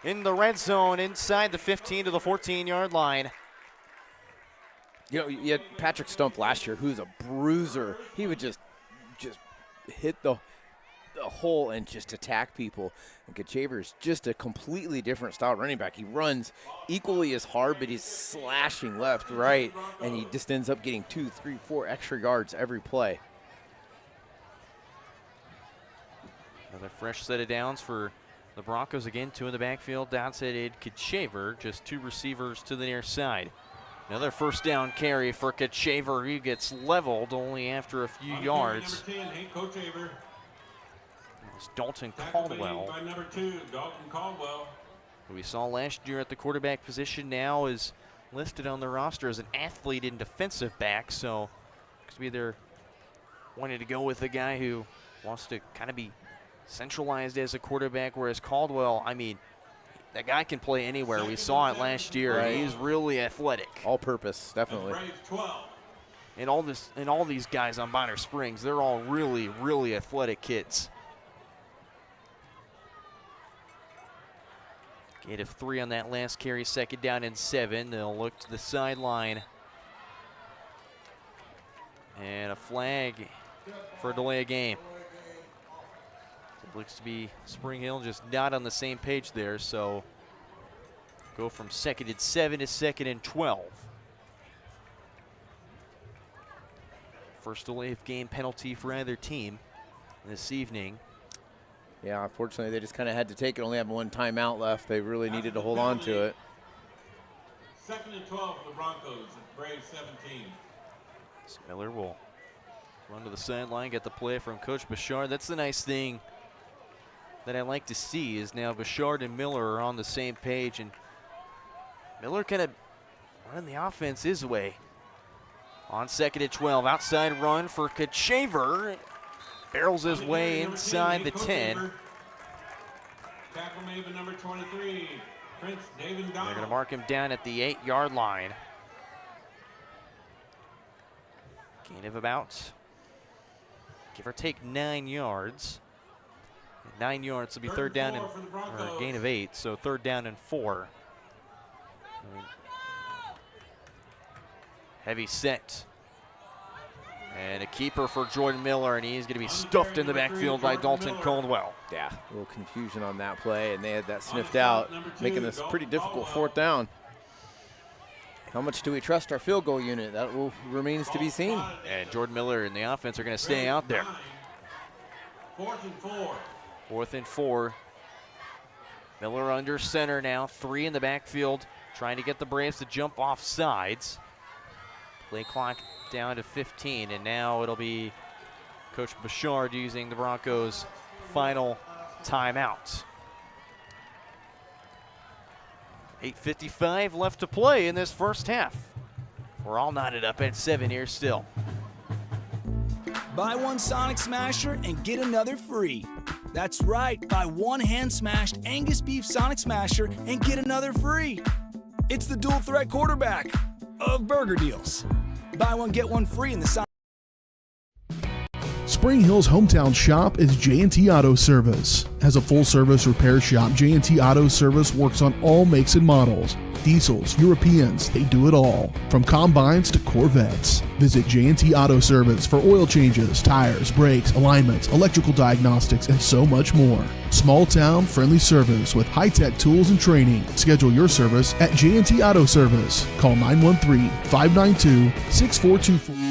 in the red zone inside the 15 to the 14-yard line. You know, you had Patrick Stump last year, who's a bruiser. He would just hit the hole and just attack people. And Kachaver's just a completely different style running back. He runs equally as hard, but he's slashing left, right, and he just ends up getting 2, 3, 4 extra yards every play. Another fresh set of downs for the Broncos. Again, 2 in the backfield. Downside Kachaver, just 2 receivers to the near side. Another first down carry for Kachaver. He gets leveled only after a few yards. Number 10, Hank Kachaver. It's Dalton Caldwell. By number 2, Dalton Caldwell. Who we saw last year at the quarterback position, now is listed on the roster as an athlete and defensive back. So because we either wanted to go with a guy who wants to kind of be centralized as a quarterback, whereas Caldwell, I mean, that guy can play anywhere. We saw it last year. Right. He's really athletic. All purpose, definitely. And all these guys on Bonner Springs, they're all really, really athletic kids. Gain of 3 on that last carry, second down and 7. They'll look to the sideline. And a flag for a delay of game. It looks to be Spring Hill just not on the same page there, so go from 2nd and 7 to 2nd and 12. First delay of game penalty for either team this evening. Yeah, unfortunately, they just kind of had to take it. Only have 1 timeout left. They really needed to hold on to it. 2nd and 12 for the Broncos at Braves 17. So Miller will run to the sideline, get the play from Coach Bouchard. That's the nice thing that I like to see is now Bouchard and Miller are on the same page, and Miller kind of running the offense his way. On 2nd and 12, outside run for Kachaver. Barrels his way inside the 10. Tackle made by number 23, Prince David Donald. They're going to mark him down at the 8-yard line. Gain of about, give or take, 9 yards. 9 yards will be third down and, or gain of 8, so 3rd down and 4. Heavy set. And a keeper for Jordan Miller, and he's going to be stuffed in the backfield by Dalton Caldwell. Yeah, a little confusion on that play, and they had that sniffed out, making this pretty difficult 4th down. How much do we trust our field goal unit? That remains to be seen. And Jordan Miller and the offense are going to stay out there. 4th and 4. 4th and 4. Miller under center now, 3 in the backfield, trying to get the Braves to jump off sides. Play clock down to 15, and now it'll be Coach Bouchard using the Broncos' final timeout. 8:55 left to play in this first half. We're all knotted up at 7 here still. Buy one Sonic Smasher and get another free. That's right, buy one hand-smashed Angus beef Sonic Smasher and get another free. It's the dual threat quarterback of burger deals. Buy one, get one free in the Sonic. Spring Hill's hometown shop is J&T Auto Service. As a full-service repair shop, J&T Auto Service works on all makes and models. Diesels, Europeans, they do it all. From combines to Corvettes. Visit J&T Auto Service for oil changes, tires, brakes, alignments, electrical diagnostics, and so much more. Small town, friendly service with high-tech tools and training. Schedule your service at J&T Auto Service. Call 913-592-6424.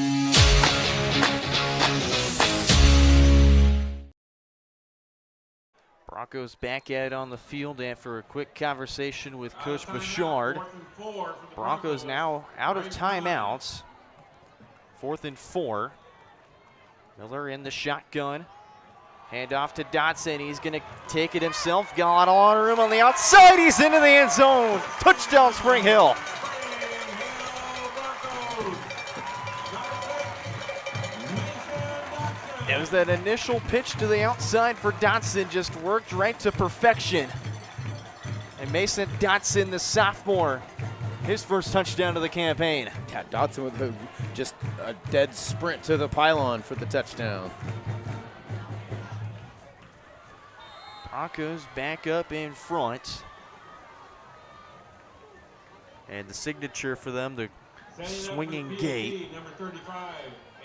Broncos back at it on the field after a quick conversation with Coach Bouchard. Broncos now out of timeouts. 4th and 4. Miller in the shotgun. Hand off to Dotson. He's going to take it himself. Got a lot of room on the outside. He's into the end zone. Touchdown, Spring Hill. It was that initial pitch to the outside for Dotson, just worked right to perfection. And Mason Dotson, the sophomore, his first touchdown of the campaign. Yeah, Dotson with just a dead sprint to the pylon for the touchdown. Broncos back up in front. And the signature for them, the swinging gate. Number 35,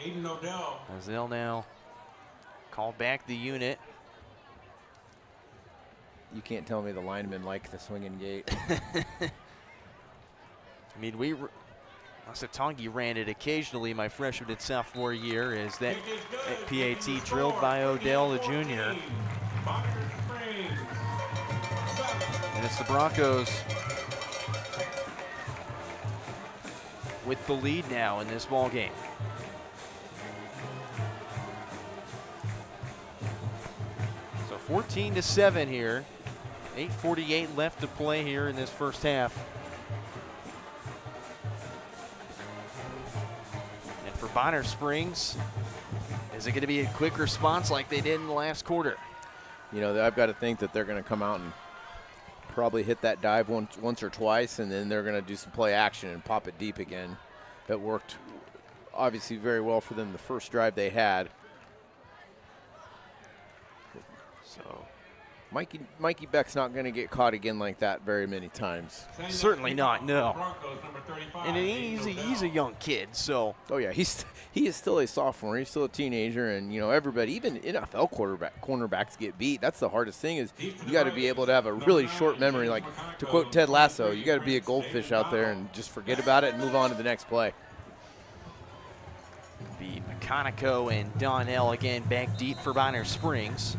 Aiden Odell. As they'll now call back the unit. You can't tell me the linemen like the swinging gate. I mean, Asatongi ran it occasionally my freshman and sophomore year as that PAT drilled by Odell, the junior. And it's the Broncos with the lead now in this ball game. So 14-7 here. 8:48 left to play here in this first half. And for Bonner Springs, is it going to be a quick response like they did in the last quarter? You know, I've got to think that they're going to come out and probably hit that dive once or twice, and then they're going to do some play action and pop it deep again. That worked obviously very well for them the first drive they had. So Mikey Beck's not going to get caught again like that very many times. Certainly not, no. And he's a young kid, so. Oh yeah, he is still a sophomore. He's still a teenager, and you know everybody, even NFL cornerbacks get beat. That's the hardest thing is you got to be able to have a really short memory. Like to quote Ted Lasso, you got to be a goldfish out there and just forget about it and move on to the next play. Be McConico and Donnell again back deep for Bonner Springs.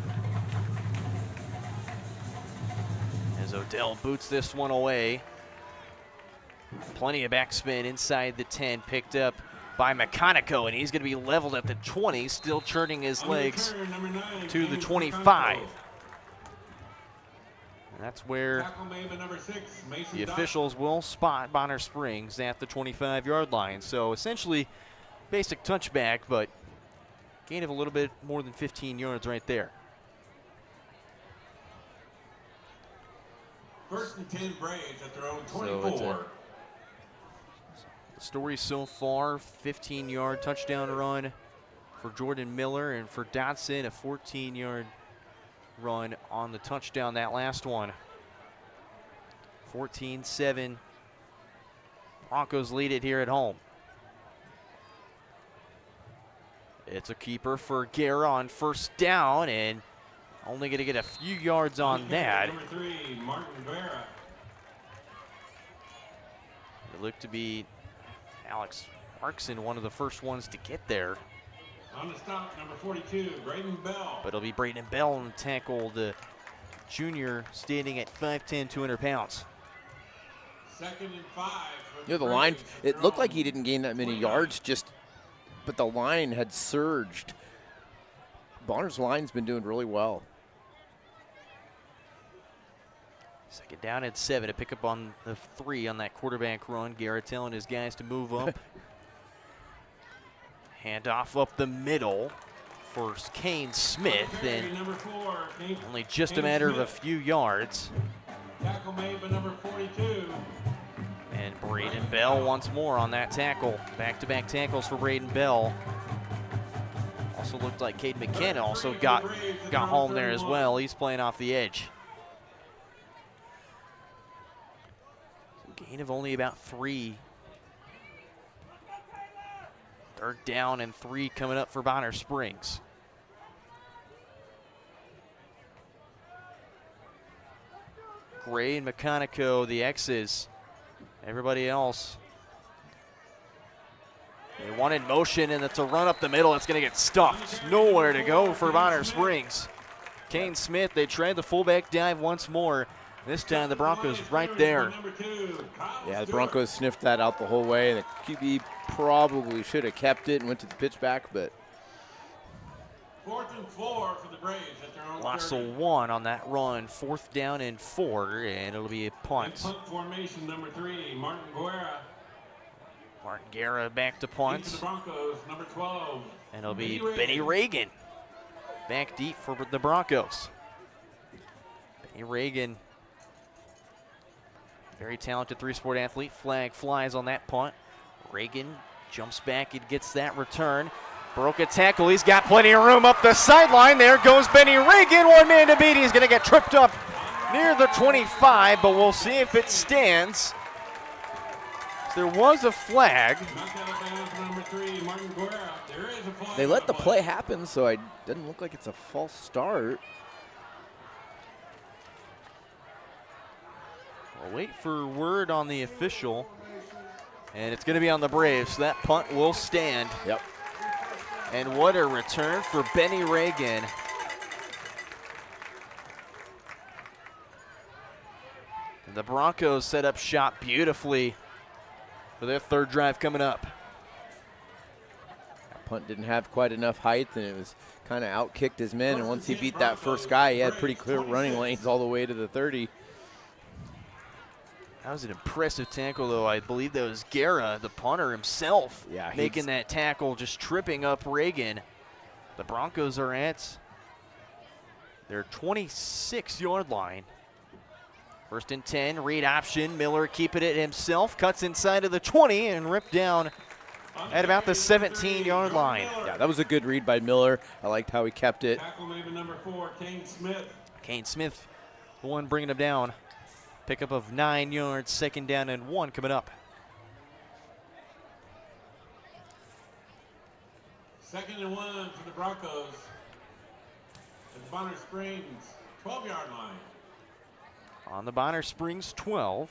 As Odell boots this one away. Plenty of backspin inside the 10, picked up by McConico, and he's going to be leveled at the 20, still churning his legs to the 25. And that's where the officials will spot Bonner Springs at the 25-yard line. So essentially basic touchback, but gain of a little bit more than 15 yards right there. 1st and 10 Braves at their own 24. So the story so far, 15-yard touchdown run for Jordan Miller, and for Dotson, a 14-yard run on the touchdown, that last one. 14-7. Broncos lead it here at home. It's a keeper for Guerra on first down, and only going to get a few yards on that. Number 3, Martin Guerra. It looked to be Alex Markson, one of the first ones to get there. On the stop, number 42, Braden Bell. But it'll be Braden Bell on the tackle to junior standing at 5'10", 200 pounds. 2nd and 5. The line, it looked like he didn't gain that many yards, but the line had surged. Bonner's line's been doing really well. 2nd down and 7 to pick up on the 3 on that quarterback run. Garrett telling his guys to move up. Handoff up the middle for Kane Smith, and only just a matter of a few yards. Tackle made by number 42. And Braden Bell once more on that tackle. Back-to-back tackles for Braden Bell. Also looked like Cade McKenna also got home there as well. He's playing off the edge. So gain of only about 3. 3rd down and 3 coming up for Bonner Springs. Gray and McConico, the X's. Everybody else. They wanted motion, and it's a run up the middle. It's going to get stuffed. Nowhere to go for Bonner Springs. Kane Smith, they tried the fullback dive once more. This time the Broncos right there. Yeah, the Broncos sniffed that out the whole way, and the QB probably should have kept it and went to the pitch back, but 4th and 4 for the Braves at their own Lost 30. 1 on that run. 4th down and 4, and it'll be a punt. And punt formation number 3, Martin Guerra. Martin Guerra back to Into punt. the Broncos, number 12. And it'll be Benny Reagan back deep for the Broncos. Benny Reagan, very talented 3-sport athlete. Flag flies on that punt. Reagan jumps back and gets that return. Broke a tackle. He's got plenty of room up the sideline. There goes Benny Reagan. 1 man to beat. He's going to get tripped up near the 25, but we'll see if it stands. There was a flag. they let the play happen, so it doesn't look like it's a false start. We'll wait for word on the official, and it's going to be on the Braves. So that punt will stand. Yep. And what a return for Benny Reagan. And the Broncos set up shop beautifully for their 3rd drive coming up. That punt didn't have quite enough height, and it was kind of out-kicked his men, and once he beat that first guy, he had pretty clear running lanes all the way to the 30. That was an impressive tackle, though. I believe that was Guerra, the punter himself, making that tackle, just tripping up Reagan. The Broncos are at their 26-yard line. 1st and 10, read option. Miller keeping it himself, cuts inside of the 20 and ripped down at about the 17-yard line. Yeah, that was a good read by Miller. I liked how he kept it. Tackle made number 4, Kane Smith. Kane Smith, the one bringing him down. Pickup of 9 yards, 2nd down and 1 coming up. 2nd and 1 for the Broncos at the Bonner Springs 12-yard line. On the Bonner Springs 12.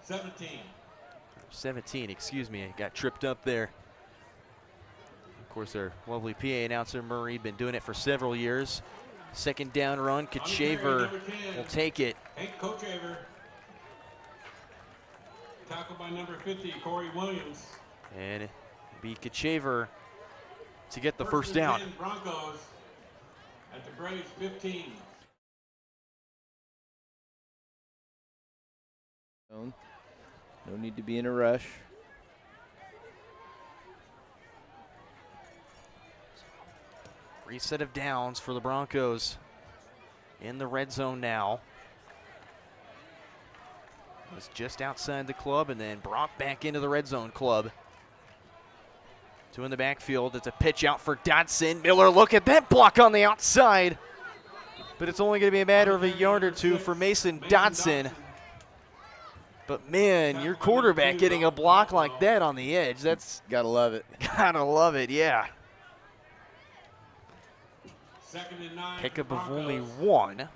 17, excuse me. I got tripped up there. Of course, our lovely PA announcer, Murray, been doing it for several years. 2nd down run, Kachaver will take it. Hank Kochaver. Tackle by number 50, Corey Williams. And it'll be Kachaver to get the 1st and down. 10 Broncos at the Braves 15. No need to be in a rush. Reset of downs for the Broncos in the red zone now. Was just outside the club and then brought back into the red zone club. 2 in the backfield. It's a pitch out for Dodson. Miller, look at that block on the outside. But it's only going to be a matter of a yard or 2 for Mason Dodson. But man, your quarterback getting a block like that on the edge, that's gotta love it. Gotta love it, yeah. 2nd and 9. Pickup of only 1.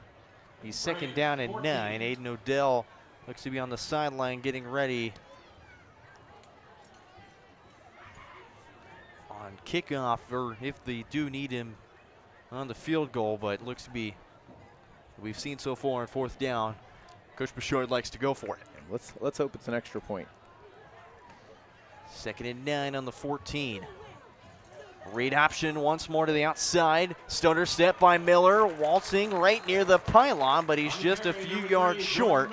He's 2nd down and 9. Aiden Odell looks to be on the sideline getting ready on kickoff, or if they do need him on the field goal, but looks to be we've seen so far on 4th down. Coach Bouchard likes to go for it. Let's hope it's an extra point. 2nd and 9 on the 14. Read option once more to the outside. Stutter step by Miller, waltzing right near the pylon, but he's just a few yards short.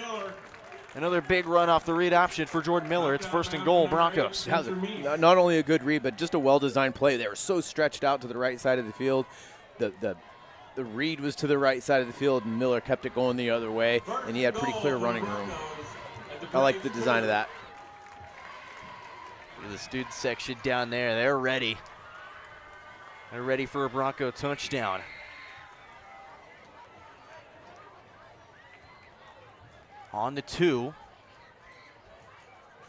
Another big run off the read option for Jordan Miller. It's 1st and goal, Broncos. Not only a good read, but just a well-designed play. They were so stretched out to the right side of the field. The read was to the right side of the field, and Miller kept it going the other way, and he had pretty clear running room. I like the design of that. The student section down there, they're ready. They're ready for a Bronco touchdown. On the 2.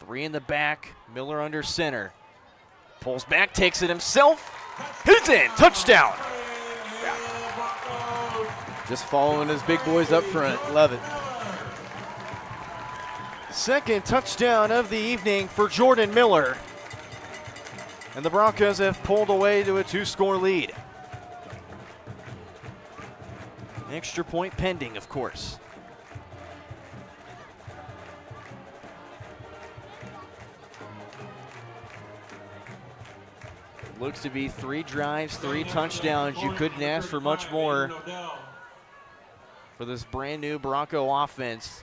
3 in the back. Miller under center. Pulls back, takes it himself. Hits in. Touchdown. Just following his big boys up front. Love it. 2nd touchdown of the evening for Jordan Miller. And the Broncos have pulled away to a 2-score lead. Extra point pending, of course. Looks to be 3 drives, 3 touchdowns. You couldn't ask for much more for this brand new Bronco offense,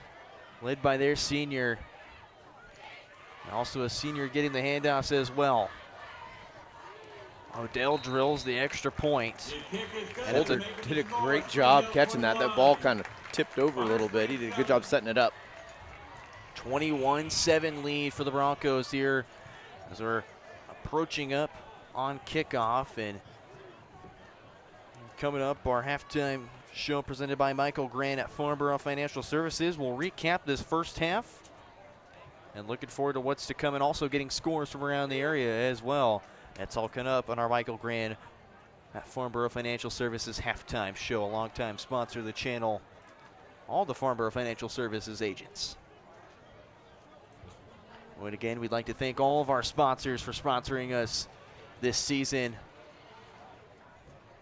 led by their senior. And also a senior getting the handoffs as well. Odell drills the extra point. Holder did a great job catching that. That ball kind of tipped over a little bit. He did a good job setting it up. 21-7 lead for the Broncos here as we're approaching up on kickoff. And coming up, our halftime show presented by Michael Grant at Farnborough Financial Services. We'll recap this first half and looking forward to what's to come, and also getting scores from around the area as well. That's all coming up on our Michael Grant at Farnborough Financial Services halftime show, a longtime sponsor of the channel, all the Farnborough Financial Services agents. And again, we'd like to thank all of our sponsors for sponsoring us this season.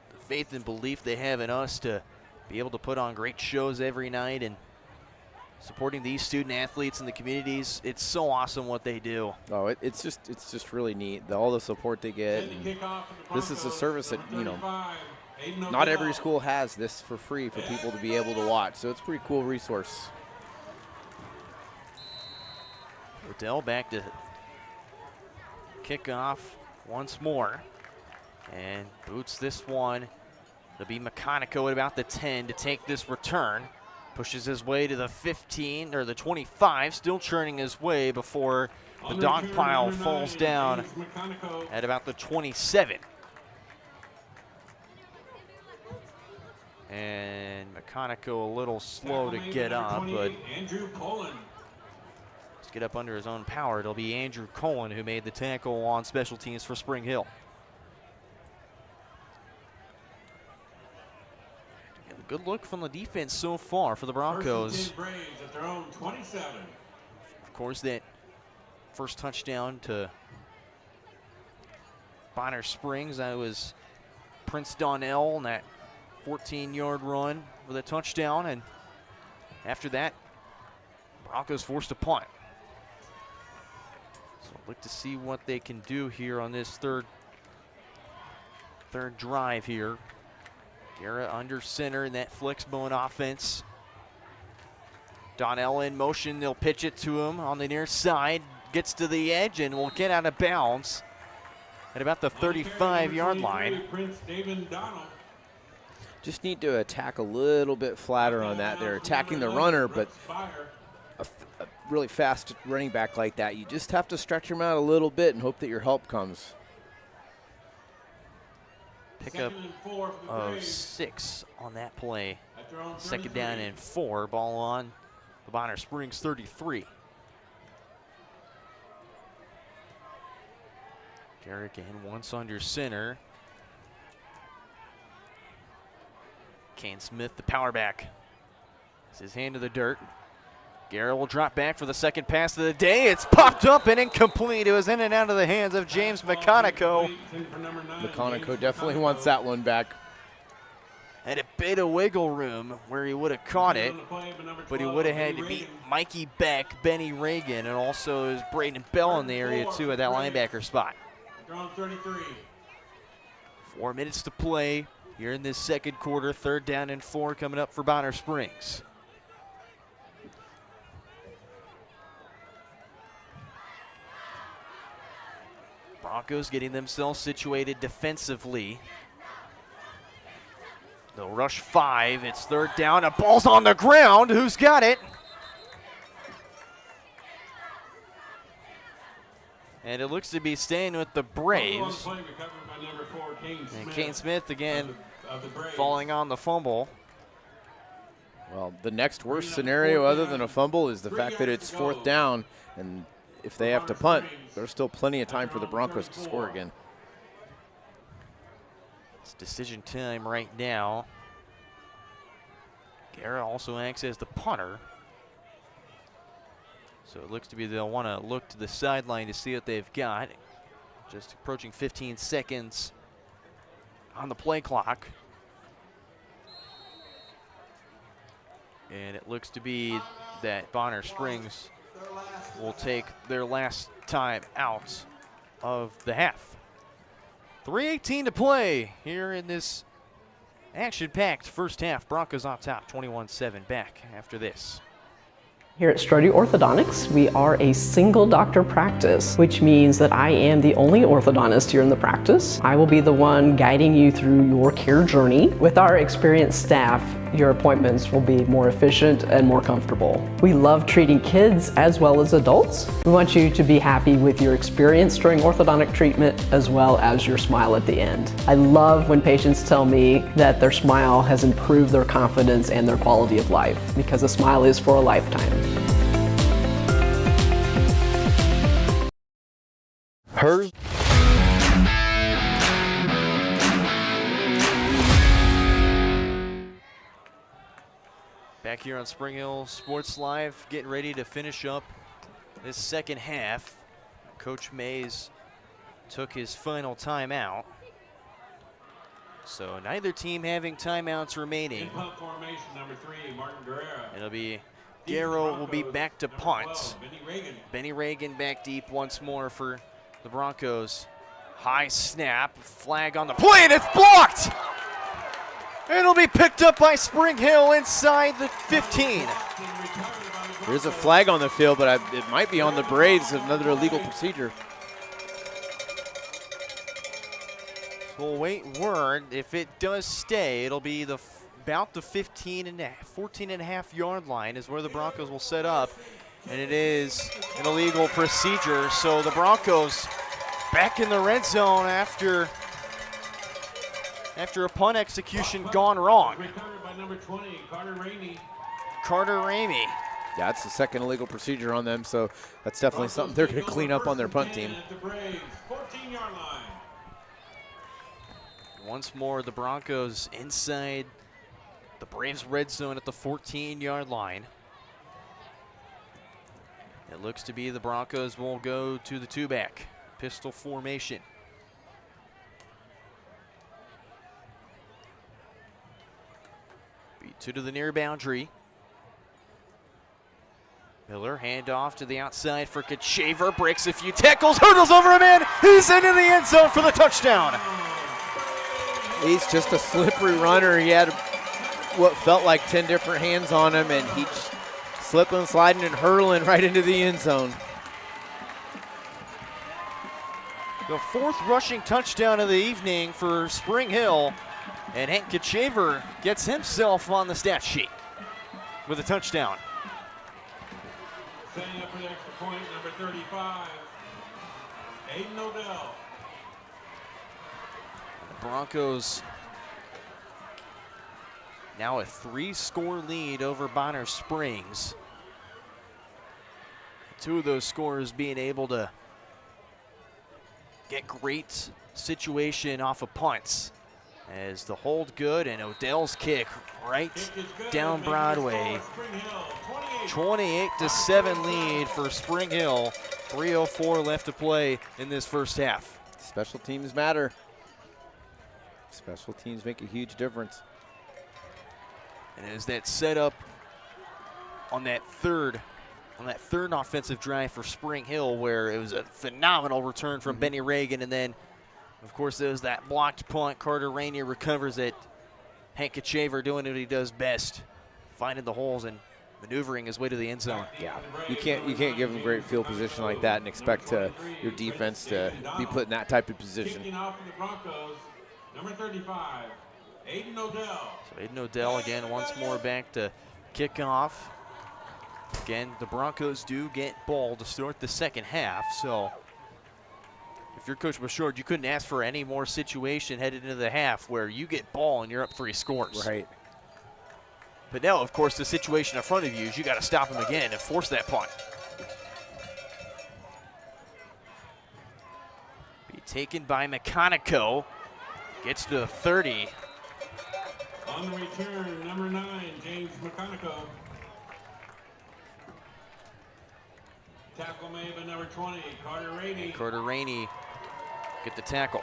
The faith and belief they have in us to be able to put on great shows every night and supporting these student athletes in the communities. It's so awesome what they do. Oh, it's just really neat. All the support they get. This is a service that, you know, not every school has this for free for people to be able to watch. So it's a pretty cool resource. Odell back to kickoff once more. And boots this one. It'll be McConico at about the 10 to take this return. Pushes his way to the 15 or the 25, still churning his way before the dog pile falls down at about the 27. And McConico a little slow to get up, but let's get up under his own power. It'll be Andrew Cullen who made the tackle on special teams for Spring Hill. Good look from the defense so far for the Broncos. Of course, that first touchdown to Bonner Springs, that was Prince Donnell and that 14-yard run for the touchdown. And after that, Broncos forced a punt. So look to see what they can do here on this third drive here. Garrett under center in that flex bone offense. Donnell in motion. They'll pitch it to him on the near side. Gets to the edge and will get out of bounds at about the 35-yard line. Just need to attack a little bit flatter on that. They're attacking the runner, but a really fast running back like that, you just have to stretch him out a little bit and hope that your help comes. Pickup of 6 on that play. 2nd down and 4. Ball on the Bonner Springs 33. Garrick in once under center. Kane Smith, the power back. It's his hand to the dirt. Garrett will drop back for the second pass of the day. It's popped up and incomplete. It was in and out of the hands of James McConico. McConico definitely wants that one back. had a bit of wiggle room where he would have caught it, but he would have had to beat Mikey Beck, Benny Reagan, and also is Braden Bell in the area too at that linebacker spot. 4 minutes to play here in this second quarter. 3rd down and 4 coming up for Bonner Springs. Broncos getting themselves situated defensively. They'll rush 5. It's 3rd down. A ball's on the ground. Who's got it? And it looks to be staying with the Braves. And Kane Smith again falling on the fumble. Well, the next worst scenario other than a fumble is the fact that it's 4th down, and if they have to punt, there's still plenty of time for the Broncos to score again. It's decision time right now. Guerra also acts as the punter. So it looks to be they'll want to look to the sideline to see what they've got. Just approaching 15 seconds on the play clock. And it looks to be that Bonner Springs will take their last time out of the half. 3:18 to play here in this action-packed first half. Broncos on top, 21-7 back after this. Here at Strody Orthodontics, we are a single doctor practice, which means that I am the only orthodontist here in the practice. I will be the one guiding you through your care journey. With our experienced staff, your appointments will be more efficient and more comfortable. We love treating kids as well as adults. We want you to be happy with your experience during orthodontic treatment as well as your smile at the end. I love when patients tell me that their smile has improved their confidence and their quality of life, because a smile is for a lifetime. Hers. Back here on Spring Hill Sports Live, getting ready to finish up this second half. Coach Mays took his final timeout. So neither team having timeouts remaining. Formation number 3, Martin Guerrera. It'll be Guerrero will be back to punt. Benny Reagan back deep once more for the Broncos. High snap, flag on the play, and it's blocked! It'll be picked up by Spring Hill inside the 15. There's a flag on the field, but it might be on the Braves, another illegal procedure. We'll wait word. If it does stay, it'll be about the 14 and a half yard line is where the Broncos will set up. And it is an illegal procedure. So the Broncos back in the red zone after a punt execution gone wrong. Recovered by number 20, Carter Ramey. Yeah, that's the second illegal procedure on them, so that's definitely something they're going to clean up on their punt team. Once more, the Broncos inside the Braves red zone at the 14-yard line. It looks to be the Broncos will go to the two-back pistol formation. Beat 2 to the near boundary. Miller, handoff to the outside for Kachaver, breaks a few tackles, hurdles over a man, he's into the end zone for the touchdown. He's just a slippery runner. He had what felt like 10 different hands on him, and he just slipping, sliding, and hurling right into the end zone. The 4th rushing touchdown of the evening for Spring Hill, and Hank Kachaver gets himself on the stat sheet with a touchdown. Setting up for the extra point, number 35, Aiden Odell. The Broncos now a 3-score lead over Bonner Springs. 2 of those scores being able to get great situation off of punts. As the hold good and Odell's kick right down Broadway. 28-7 lead for Spring Hill. 3:04 left to play in this first half. Special teams matter. Special teams make a huge difference. And as that setup on that third offensive drive for Spring Hill, where it was a phenomenal return from Benny Reagan, and then, of course, there was that blocked punt. Carter Rainier recovers it. Hank Kachaver doing what he does best, finding the holes and maneuvering his way to the end zone. Yeah, you can't give him great field position like that and expect your defense to be put in that type of position. Kicking off for the Broncos, number 35, Aiden Odell. So Aiden Odell again once more back to kick off. Again, the Broncos do get ball to start the second half, so if you're Coach Bouchard, you couldn't ask for any more situation headed into the half where you get ball and you're up 3 scores. Right. But now, of course, the situation in front of you is you got to stop him again and force that punt. Be taken by Meconico. Gets to the 30. On the return, number 9, James Meconico. Tackle made by number 20, Carter Rainey. And Carter Rainey get the tackle.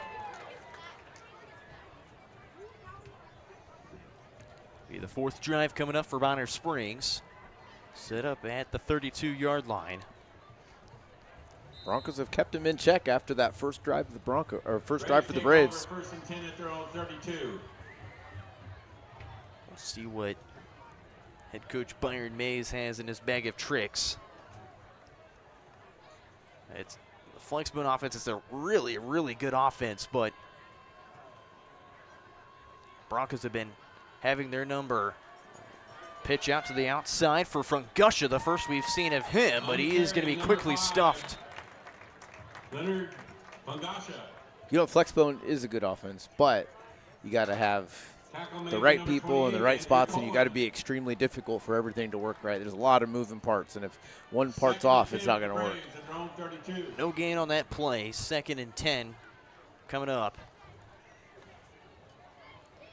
Be the 4th drive coming up for Bonner Springs. Set up at the 32-yard line. Broncos have kept him in check after that first drive of the first drive for the Braves. First and 10 at their own 32. We'll see what head coach Byron Mays has in his bag of tricks. It's the Flexbone offense. It's a really, really good offense, but Broncos have been having their number. Pitch out to the outside for Frunguscia, the first we've seen of him, but he is going to be quickly stuffed. Leonard Frunguscia. You know, Flexbone is a good offense, but you got to have the right people in the right spots, and you got to be extremely difficult for everything to work right. There's a lot of moving parts, and if one part's off, it's not going to work. No gain on that play. 2nd and 10 coming up.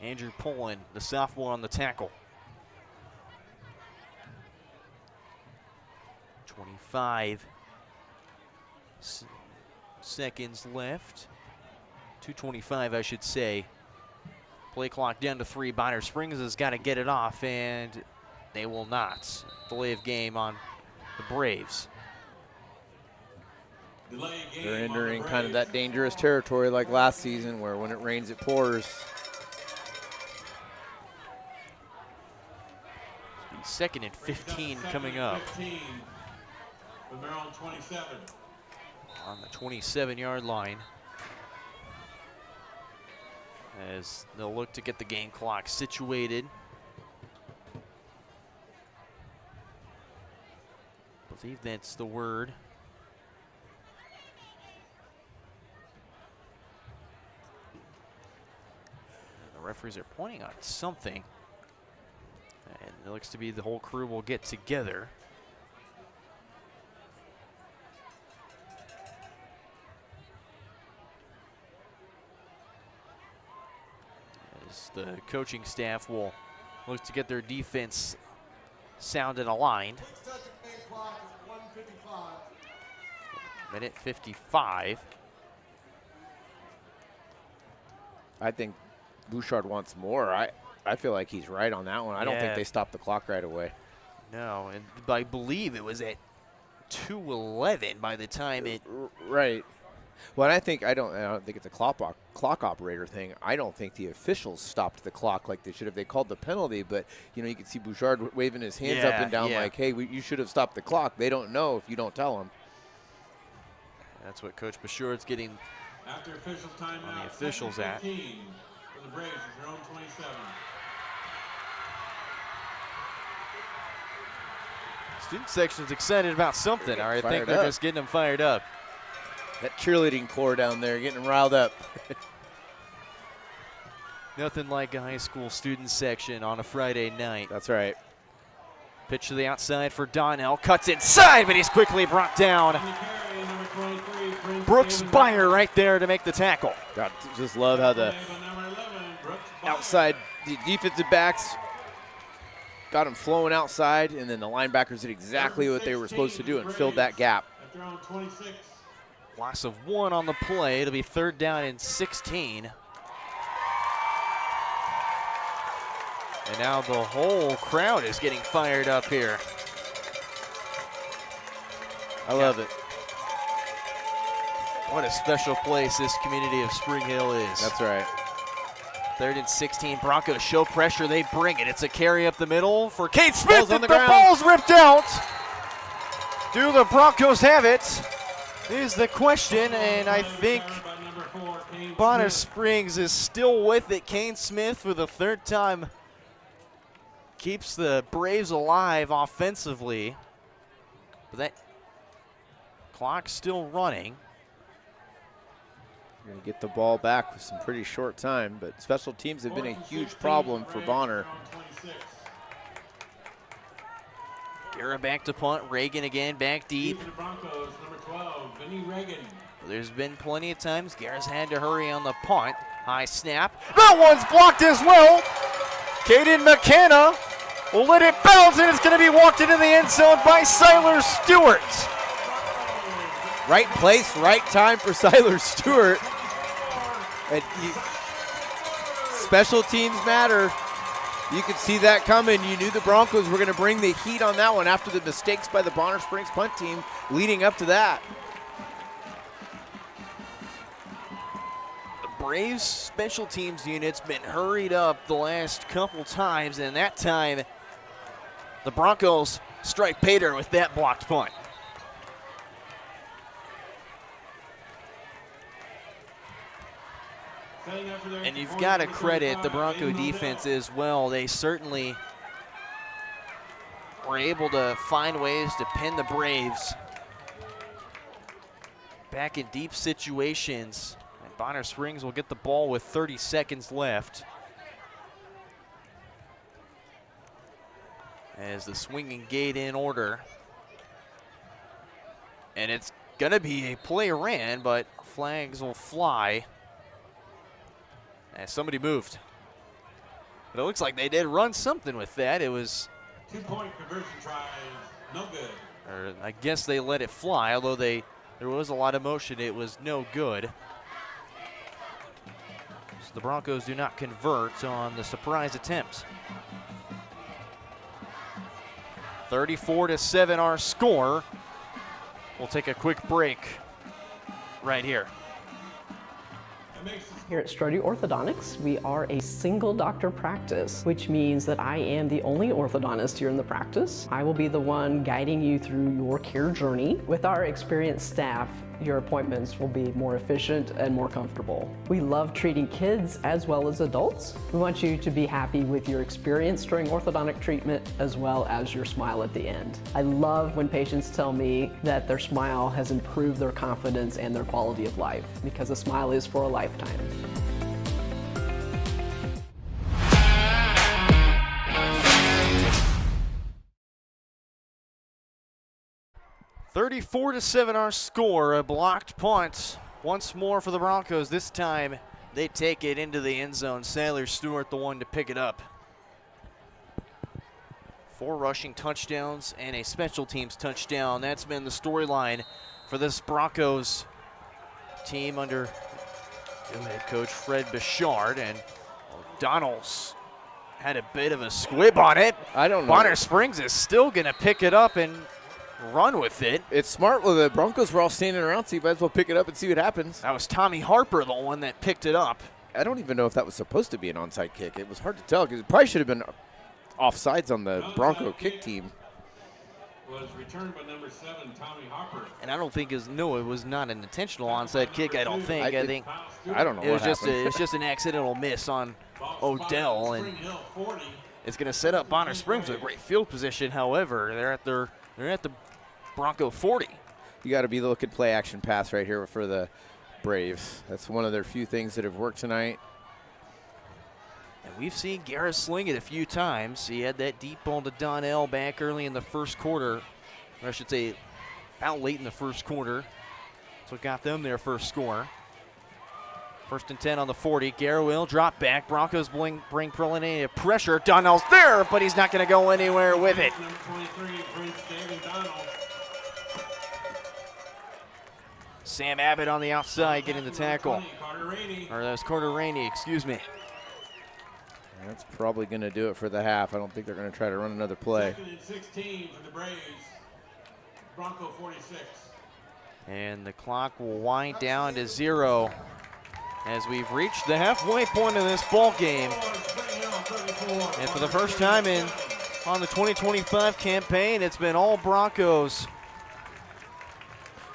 Andrew Pullen, the sophomore, on the tackle. 25 seconds left. 2:25, I should say. Play clock down to 3. Bonner Springs has got to get it off, and they will not. Delay of game on the Braves. They're entering kind of that dangerous territory like last season, where when it rains, it pours. 2nd and 15 coming up. 15 from their own 27. On the 27-yard line, as they'll look to get the game clock situated. I believe that's the word. And the referees are pointing out something, and it looks to be the whole crew will get together. The coaching staff will look to get their defense sound and aligned. Minute 55. I think Bouchard wants more. I feel like he's right on that one. I don't think they stopped the clock right away. No, and I believe it was at 2:11 by the time it. Right. Well, I don't think it's a clock operator thing. I don't think the officials stopped the clock like they should have. They called the penalty, but you know, you could see Bouchard waving his hands up and down like, "Hey, you should have stopped the clock." They don't know if you don't tell them. That's what Coach Bouchard's getting after official timeout on the officials at. For the Braves, it's their own 27. Student section's excited about something. I think they're just getting them fired up. That cheerleading corps down there getting them riled up. Nothing like a high school student section on a Friday night. That's right. Pitch to the outside for Donnell. Cuts inside, but he's quickly brought down. Brooks Byer right there to make the tackle. God, just love how the outside the defensive backs got him flowing outside, and then the linebackers did exactly what they were supposed to do and filled that gap. Loss of 1 on the play. It'll be 3rd down and 16. And now the whole crowd is getting fired up here. I love it. What a special place this community of Spring Hill is. That's right. 3rd and 16. Broncos show pressure. They bring it. It's a carry up the middle for Kate Smith. On the ball's ripped out. Do the Broncos have it? Is the question, and I think Bonner Springs is still with it. Kane Smith for the 3rd time keeps the Braves alive offensively. But that clock's still running. Going to get the ball back with some pretty short time, but special teams have been a huge problem for Bonner. Guerra back to punt. Reagan again back deep. There's been plenty of times Guerra's had to hurry on the punt. High snap. That one's blocked as well. Caden McKenna will let it bounce, and it's going to be walked into the end zone by Siler Stewart. Right place, right time for Siler Stewart. And special teams matter. You could see that coming. You knew the Broncos were going to bring the heat on that one after the mistakes by the Bonner Springs punt team leading up to that. The Braves special teams unit's been hurried up the last couple times, and that time the Broncos strike pay dirt with that blocked punt. And you've got to credit the Bronco defense as well. They certainly were able to find ways to pin the Braves back in deep situations. And Bonner Springs will get the ball with 30 seconds left as the swinging gate in order. And it's going to be a play ran, but flags will fly. As somebody moved. But it looks like they did run something with that. It was 2-point conversion try, no good. Or I guess they let it fly, although there was a lot of motion. It was no good. So the Broncos do not convert on the surprise attempt. 34-7 our score. We'll take a quick break right here. Here at Strode Orthodontics, we are a single doctor practice, which means that I am the only orthodontist here in the practice. I will be the one guiding you through your care journey. With our experienced staff, your appointments will be more efficient and more comfortable. We love treating kids as well as adults. We want you to be happy with your experience during orthodontic treatment as well as your smile at the end. I love when patients tell me that their smile has improved their confidence and their quality of life, because a smile is for a lifetime. (34-7) our score. A blocked punt once more for the Broncos. This time they take it into the end zone. Siler Stewart the one to pick it up. 4 rushing touchdowns and a special teams touchdown. That's been the storyline for this Broncos team under new head coach Fred Bichard. And O'Donnell's had a bit of a squib on it. I don't know. Bonner Springs is still going to pick it up and run with it. It's smart. Well, the Broncos were all standing around, so you might as well pick it up and see what happens. That was Tommy Harper, the one that picked it up. I don't even know if that was supposed to be an onside kick. It was hard to tell because it probably should have been offsides on the Bronco kick team. Was returned by number 7, Tommy Harper. And I don't think it was not an intentional onside kick. I don't think. I think I don't know. It was just an accidental miss on Odell, and it's going to set up Bonner Springs with a great field position. However, they're at the Bronco 40. You got to be looking play action pass right here for the Braves. That's one of their few things that have worked tonight. And we've seen Garrett sling it a few times. He had that deep ball to Donnell back early in the first quarter, or I should say about late in the first quarter. That's what got them their first score. 1st and 10 on the 40. Garrett will drop back. Broncos bring preliminary pressure. Donnell's there, but he's not going to go anywhere with it. Number 23, Prince David Donald. Sam Abbott on the outside getting the tackle. Carter Rainey. Or that was Carter Rainey, excuse me. That's probably going to do it for the half. I don't think they're going to try to run another play. 2nd and 16 for the Braves. Bronco 46. And the clock will wind down to 0 as we've reached the halfway point of this ball game. And for the first time on the 2025 campaign, it's been all Broncos.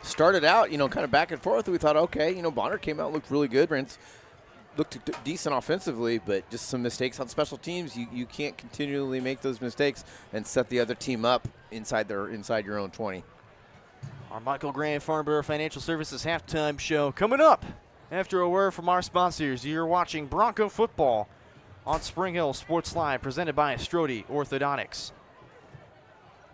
Started out, kind of back and forth. We thought, okay, Bonner came out, looked really good. Looked decent offensively, but just some mistakes on special teams. You can't continually make those mistakes and set the other team up inside your own 20. Our Michael Grant Farm Bureau Financial Services halftime show coming up after a word from our sponsors. You're watching Bronco football on Spring Hill Sports Live, presented by Strode Orthodontics.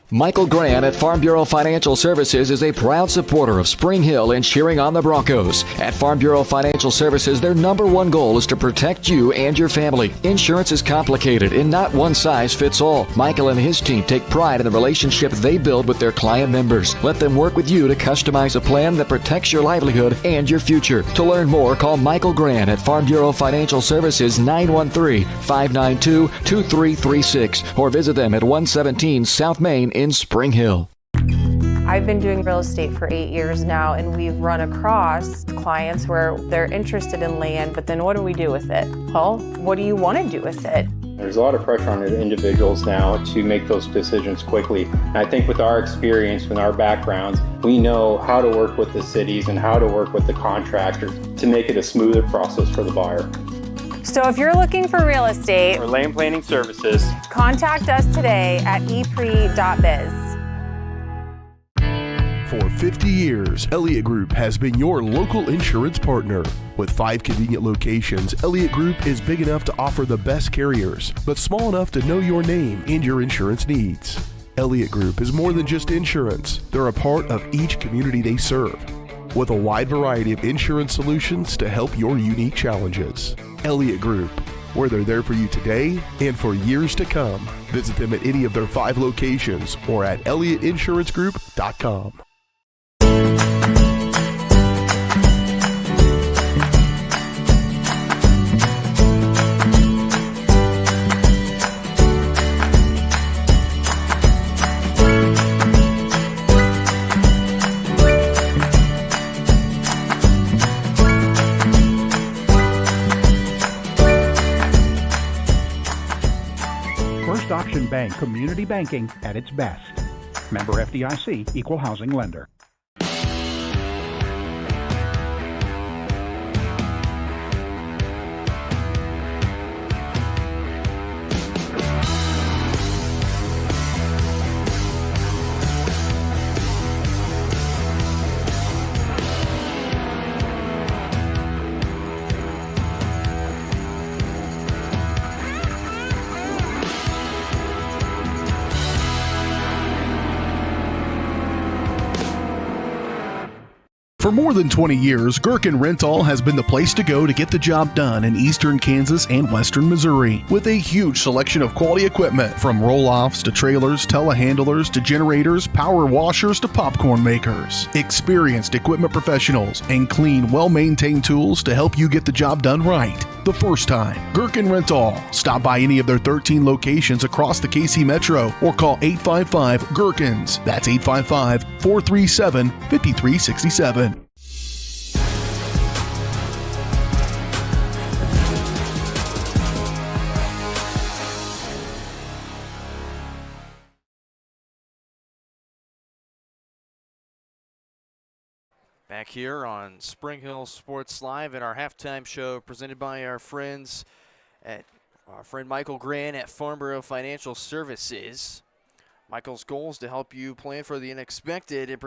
Michael Grant at Farm Bureau Financial Services is a proud supporter of Spring Hill and cheering on the Broncos. At Farm Bureau Financial Services, their #1 goal is to protect you and your family. Insurance is complicated and not one size fits all. Michael and his team take pride in the relationship they build with their client members. Let them work with you to customize a plan that protects your livelihood and your future. To learn more, call Michael Grant at Farm Bureau Financial Services 913-592-2336 or visit them at 117 South Main in Spring Hill. I've been doing real estate for 8 years now, and we've run across clients where they're interested in land, but then what do we do with it? Well, what do you want to do with it? There's a lot of pressure on individuals now to make those decisions quickly. And I think with our experience, with our backgrounds, we know how to work with the cities and how to work with the contractors to make it a smoother process for the buyer. So if you're looking for real estate or land planning services, contact us today at epre.biz. For 50 years, Elliott Group has been your local insurance partner. With 5 convenient locations, Elliott Group is big enough to offer the best carriers, but small enough to know your name and your insurance needs. Elliott Group is more than just insurance. They're a part of each community they serve, with a wide variety of insurance solutions to help your unique challenges. Elliott Group, where they're there for you today and for years to come. Visit them at any of their 5 locations or at ElliottInsuranceGroup.com. First Option Bank, community banking at its best. Member FDIC, equal housing lender. For more than 20 years, Gherkin Rental has been the place to go to get the job done in eastern Kansas and western Missouri. With a huge selection of quality equipment, from roll-offs to trailers, telehandlers to generators, power washers to popcorn makers. Experienced equipment professionals and clean, well-maintained tools to help you get the job done right the first time. Gherkin Rental. Stop by any of their 13 locations across the KC Metro or call 855-GHERKINS. That's 855-437-5367. Back here on Spring Hill Sports Live in our halftime show presented by our friend Michael Grant at Farm Bureau Financial Services. Michael's goal is to help you plan for the unexpected and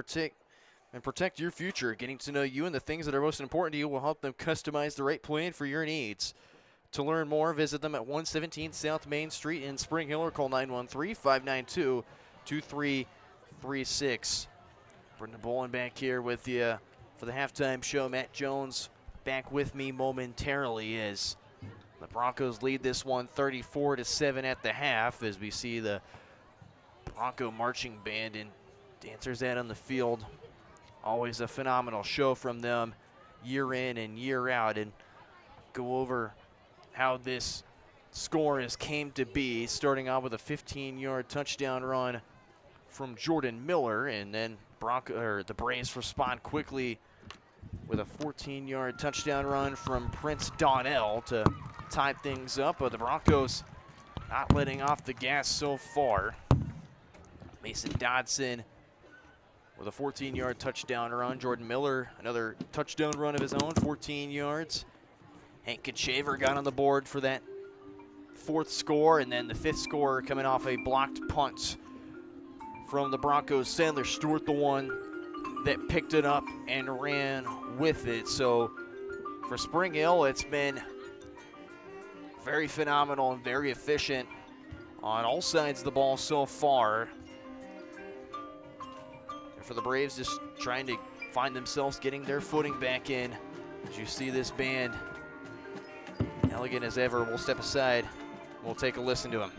protect your future. Getting to know you and the things that are most important to you will help them customize the right plan for your needs. To learn more, visit them at 117 South Main Street in Spring Hill or call 913-592-2336. Brendan Bolin back here with you for the halftime show. Matt Jones back with me momentarily as the Broncos lead this one 34-7 at the half, as we see the Bronco marching band and dancers out on the field. Always a phenomenal show from them year in and year out, and go over how this score as came to be, starting off with a 15-yard touchdown run from Jordan Miller, and then the Braves respond quickly with a 14-yard touchdown run from Prince Donnell to tie things up, but the Broncos not letting off the gas so far. Mason Dodson with a 14-yard touchdown run. Jordan Miller, another touchdown run of his own, 14 yards. Hank Kachaver got on the board for that 4th score, and then the 5th score coming off a blocked punt from the Broncos. Sandler Stewart, the one that picked it up and ran with it. So for Spring Hill, it's been very phenomenal and very efficient on all sides of the ball so far. And for the Braves, just trying to find themselves getting their footing back in. As you see this band, elegant as ever. We'll step aside. We'll take a listen to him.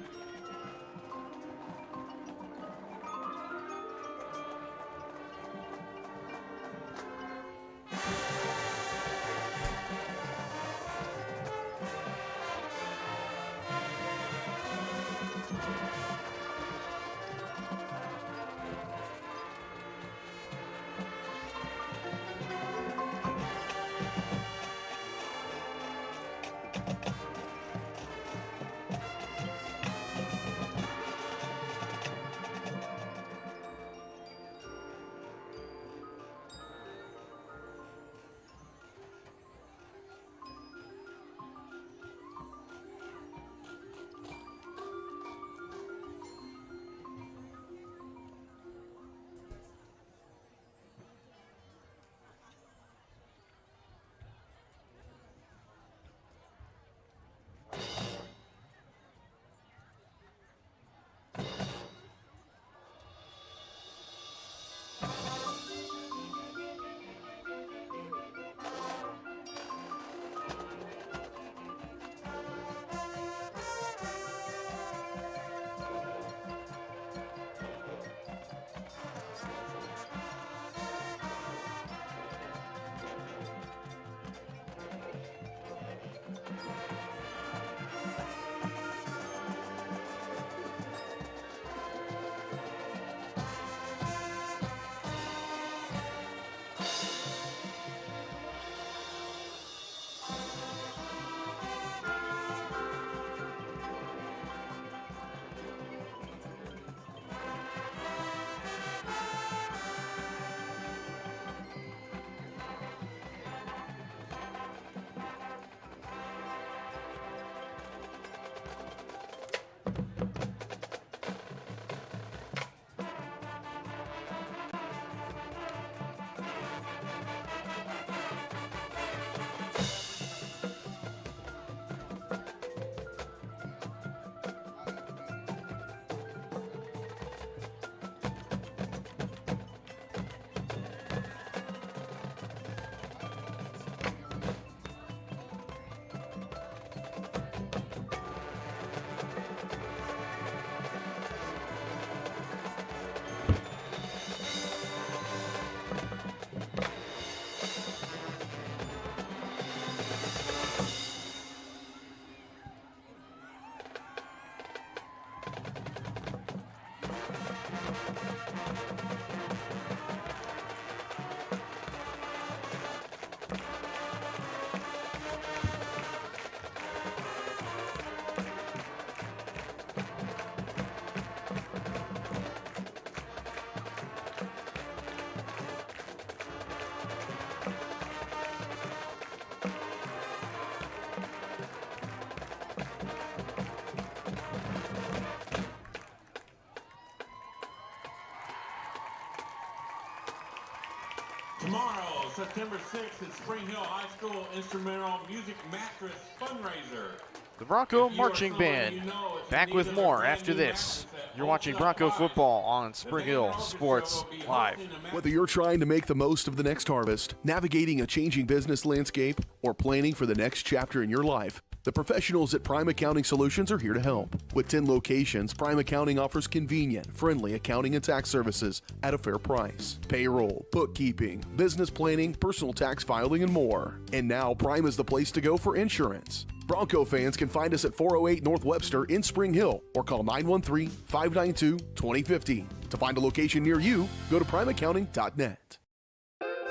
Tomorrow, September 6th, at Spring Hill High School Instrumental Music Mattress Fundraiser. The Bronco Marching Band back with more after this. You're watching Bronco football on Spring Hill Sports Live. Whether you're trying to make the most of the next harvest, navigating a changing business landscape, or planning for the next chapter in your life, the professionals at Prime Accounting Solutions are here to help. With 10 locations, Prime Accounting offers convenient, friendly accounting and tax services at a fair price. Payroll, bookkeeping, business planning, personal tax filing, and more. And now Prime is the place to go for insurance. Bronco fans can find us at 408 North Webster in Spring Hill or call 913-592-2015. To find a location near you, go to primeaccounting.net.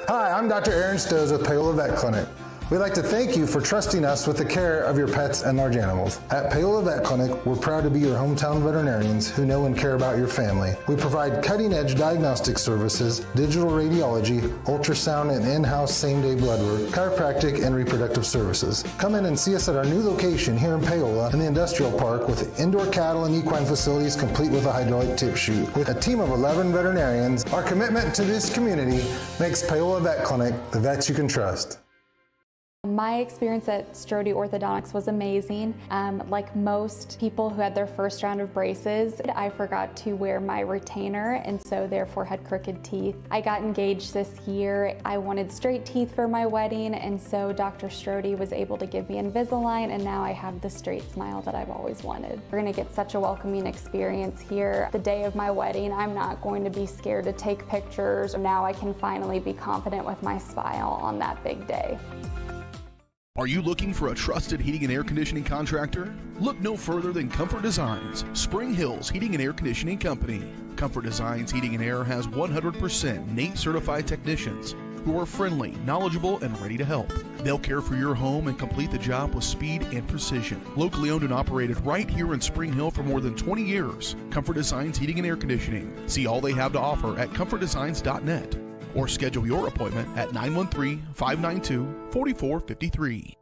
Hi, I'm Dr. Aaron Stowe with Paola Vet Clinic. We'd like to thank you for trusting us with the care of your pets and large animals. At Paola Vet Clinic, we're proud to be your hometown veterinarians who know and care about your family. We provide cutting-edge diagnostic services, digital radiology, ultrasound, and in-house same-day blood work, chiropractic, and reproductive services. Come in and see us at our new location here in Paola in the Industrial Park with indoor cattle and equine facilities complete with a hydraulic tip chute. With a team of 11 veterinarians, our commitment to this community makes Paola Vet Clinic the vets you can trust. My experience at Strode Orthodontics was amazing. Like most people who had their first round of braces, I forgot to wear my retainer and so therefore had crooked teeth. I got engaged this year. I wanted straight teeth for my wedding, and so Dr. Strode was able to give me Invisalign, and now I have the straight smile that I've always wanted. We're gonna get such a welcoming experience here. The day of my wedding, I'm not going to be scared to take pictures. Now I can finally be confident with my smile on that big day. Are you looking for a trusted heating and air conditioning contractor? Look no further than Comfort Designs, Spring Hill's Heating and Air Conditioning Company. Comfort Designs Heating and Air has 100% NATE certified technicians who are friendly, knowledgeable, and ready to help. They'll care for your home and complete the job with speed and precision. Locally owned and operated right here in Spring Hill for more than 20 years. Comfort Designs Heating and Air Conditioning. See all they have to offer at comfortdesigns.net. Or schedule your appointment at 913-592-4453.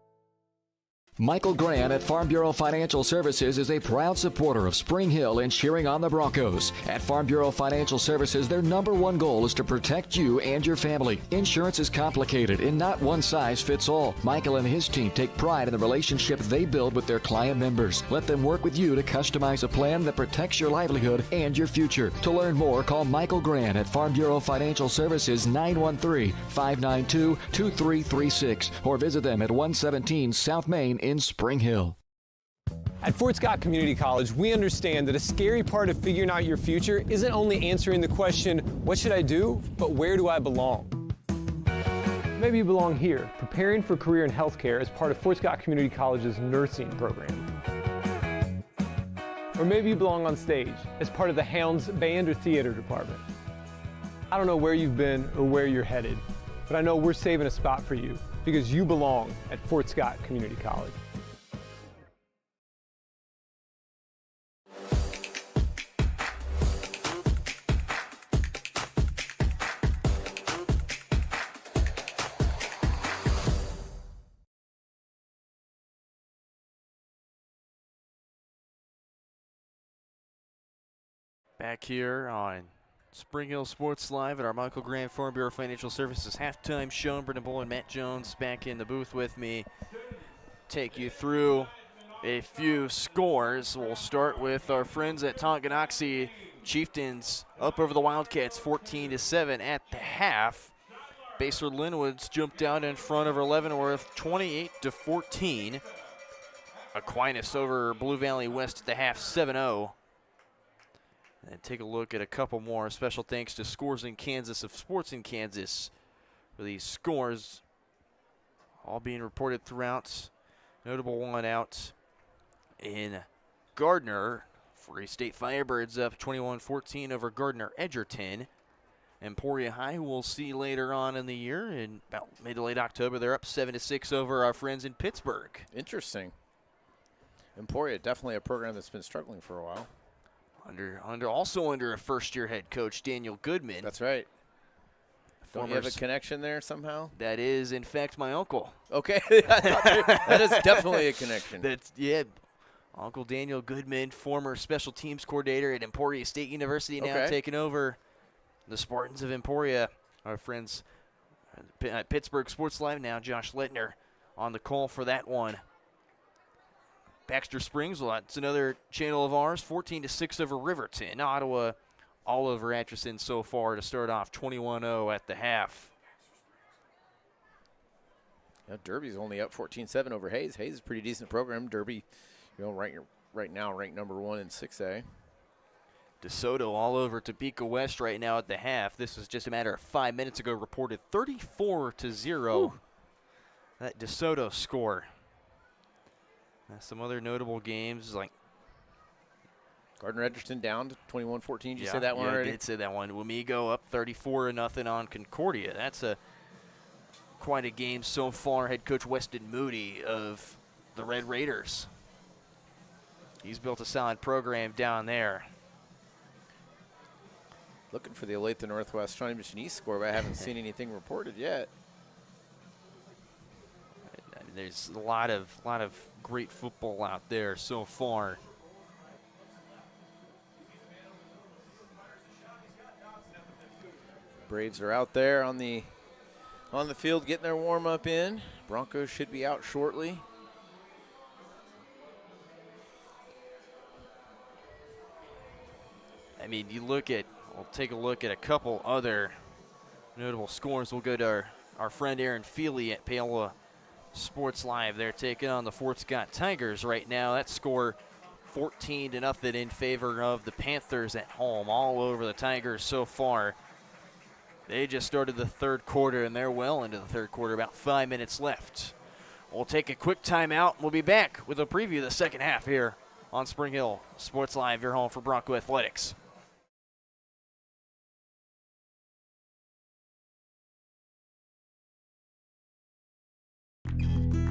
Michael Grant at Farm Bureau Financial Services is a proud supporter of Spring Hill and cheering on the Broncos. At Farm Bureau Financial Services, their number one goal is to protect you and your family. Insurance is complicated and not one size fits all. Michael and his team take pride in the relationship they build with their client members. Let them work with you to customize a plan that protects your livelihood and your future. To learn more, call Michael Grant at Farm Bureau Financial Services 913-592-2336 or visit them at 117 South Main in Spring Hill. At Fort Scott Community College, we understand that a scary part of figuring out your future isn't only answering the question, what should I do, but where do I belong? Maybe you belong here, preparing for a career in healthcare as part of Fort Scott Community College's nursing program. Or maybe you belong on stage as part of the Hounds band or theater department. I don't know where you've been or where you're headed, but I know we're saving a spot for you because you belong at Fort Scott Community College. Back here on Spring Hill Sports Live at our Michael Grant Farm Bureau Financial Services halftime show. Brendan Bull and Matt Jones back in the booth with me. Take you through a few scores. We'll start with our friends at Tonganoxie. Chieftains up over the Wildcats 14-7 at the half. Basler Linwoods jumped out in front over Leavenworth 28-14. Aquinas over Blue Valley West at the half 7-0. And take a look at a couple more. Special thanks to Scores in Kansas of Sports in Kansas for these scores all being reported throughout. Notable one out in Gardner. Free State Firebirds up 21-14 over Gardner Edgerton. Emporia High we'll see later on in the year. In about mid to late October, they're up 7-6 over our friends in Pittsburgh. Interesting. Emporia, definitely a program that's been struggling for a while. Also under a first-year head coach, Daniel Goodman. That's right. Don't you have a connection there somehow? That is, in fact, my uncle. Okay. That is definitely a connection. Yeah. Uncle Daniel Goodman, former special teams coordinator at Emporia State University, now taking over the Spartans of Emporia. Our friends at Pittsburgh Sports Live now, Josh Lettner on the call for that one. Baxter Springs, well, that's another channel of ours, 14-6 over Riverton. Ottawa all over Atchison so far to start off 21-0 at the half. Yeah, Derby's only up 14-7 over Hayes. Hayes is a pretty decent program. Derby, right now ranked number 1 in 6A. DeSoto all over Topeka West right now at the half. This was just a matter of 5 minutes ago, reported 34-0. That DeSoto score. Some other notable games like Gardner Edgerton down to 21-14. Did you say that one already? already? I did say that one. Wamego up 34-0 on Concordia. That's quite a game so far. Head coach Weston Moody of the Red Raiders. He's built a solid program down there. Looking for the Olathe Northwest Shawnee Mission East score, but I haven't seen anything reported yet. There's a lot of great football out there so far. Braves are out there on the field getting their warm-up in. Broncos should be out shortly. I mean, we'll take a look at a couple other notable scores. We'll go to our friend Aaron Feely at Paola Sports Live. They're taking on the Fort Scott Tigers right now. That score 14-0 in favor of the Panthers at home. All over the Tigers so far. They just started the third quarter, and they're well into the third quarter, about 5 minutes left. We'll take a quick timeout. We'll be back with a preview of the second half here on Spring Hill Sports Live, your home for Bronco Athletics.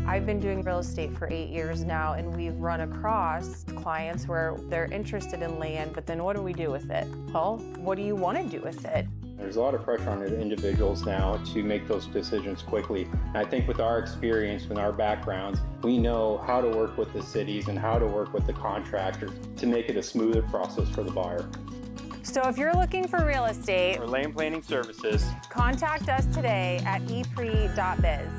I've been doing real estate for 8 years now, and we've run across clients where they're interested in land, but then what do we do with it? Well, what do you want to do with it? There's a lot of pressure on individuals now to make those decisions quickly. And I think with our experience, with our backgrounds, we know how to work with the cities and how to work with the contractors to make it a smoother process for the buyer. So if you're looking for real estate For land planning services, contact us today at epre.biz.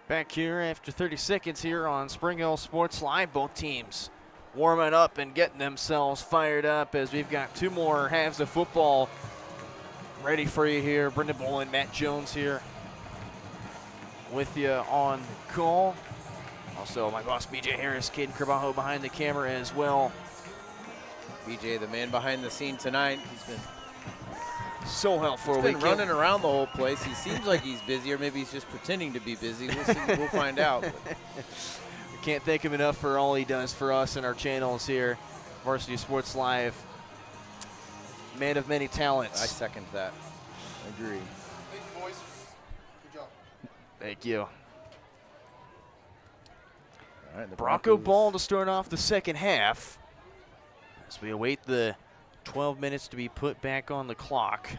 Back here after 30 seconds here on Spring Hill Sports Live. Both teams warming up and getting themselves fired up as we've got two more halves of football ready for you here. Brendan Bolin, Matt Jones here with you on call. Also my boss BJ Harris, Caden Carbajo behind the camera as well. BJ, the man behind the scene tonight, he's been so helpful. He's been running around the whole place. He seems like he's busy, or maybe he's just pretending to be busy. We'll see. We'll find out. We can't thank him enough for all he does for us and our channels here. Varsity Sports Live. Man of many talents. I second that. I agree. Thank you, boys. Good job. Thank you. All right, the Bronco Broncos. ball to start off the second half as we await the 12 minutes to be put back on the clock.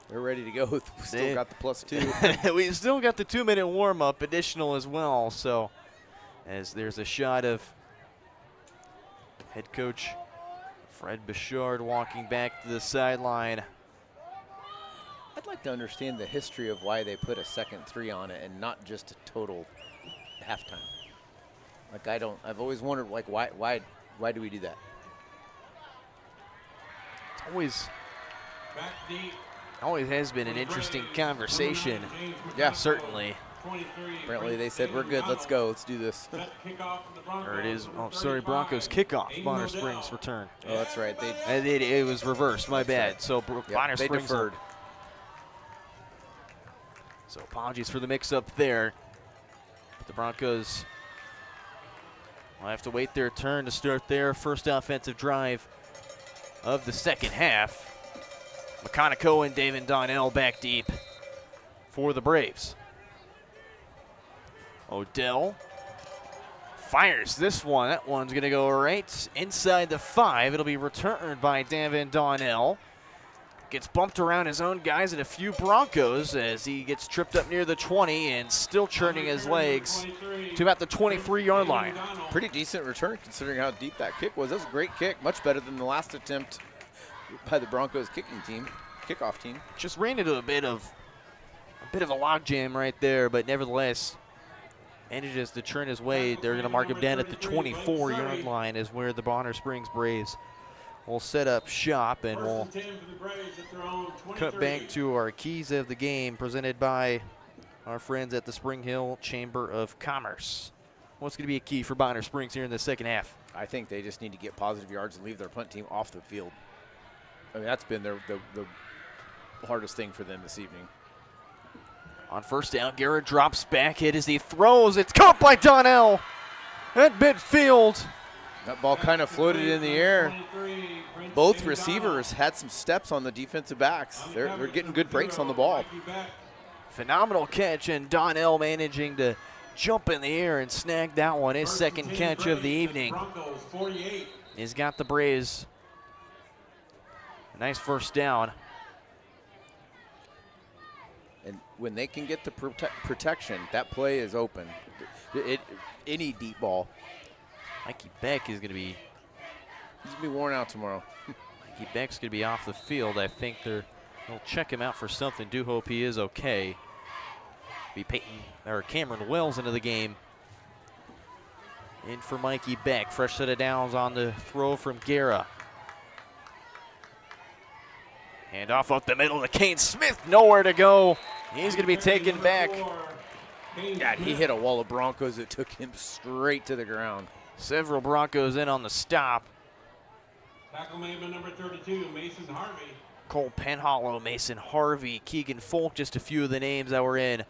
They're ready to go. We still got the +2. We still got the 2-minute warm-up additional as well. So as there's a shot of head coach Fred Bouchard walking back to the sideline. I'd like to understand the history of why they put a second 3 on it and not just a total halftime. Like I've always wondered, like, why do we do that? Always has been an interesting conversation. Yeah, certainly. Apparently they said, we're good, let's go, let's do this. Or it is, Broncos kickoff, Bonner Springs return. Oh, that's right. It was reversed, my bad. Right. So Bonner they Springs deferred. So apologies for the mix-up there. But the Broncos will have to wait their turn to start their first offensive drive of the second half. McConaughey and David Donnell back deep for the Braves. Odell fires this one. That one's going to go right inside the 5. It'll be returned by Davin Donnell. Gets bumped around his own guys and a few Broncos as he gets tripped up near the 20 and still churning his legs to about the 23-yard line. Pretty decent return considering how deep that kick was. That was a great kick, much better than the last attempt by the Broncos kickoff team. Just ran into a bit of a logjam right there, but nevertheless manages to turn his way. They're going to mark him down at the 24-yard line is where the Bonner Springs Braves will set up shop, and we'll cut back to our keys of the game presented by our friends at the Spring Hill Chamber of Commerce. What's going to be a key for Bonner Springs here in the second half? I think they just need to get positive yards and leave their punt team off the field. I mean, that's been the hardest thing for them this evening. On first down, Garrett drops back. It as he throws. It's caught by Donnell at midfield. That ball kind of floated in the air. Both receivers had some steps on the defensive backs. They're getting good breaks on the ball. Phenomenal catch, and Donnell managing to jump in the air and snag that one. His second catch of the evening. He's got the Braves. Nice first down. And when they can get the protection, that play is open. Any deep ball. Mikey Beck is going to be... He's going to be worn out tomorrow. Mikey Beck's going to be off the field. I think they'll check him out for something. Do hope he is okay. Be Cameron Wells into the game. In for Mikey Beck. Fresh set of downs on the throw from Guerra. Hand off up the middle to Kane Smith. Nowhere to go. He's going to be taken back. God, he hit a wall of Broncos that took him straight to the ground. Several Broncos in on the stop. Tackle made by number 32, Mason Harvey. Cole Penhollow, Mason Harvey, Keegan Folk, just a few of the names that were in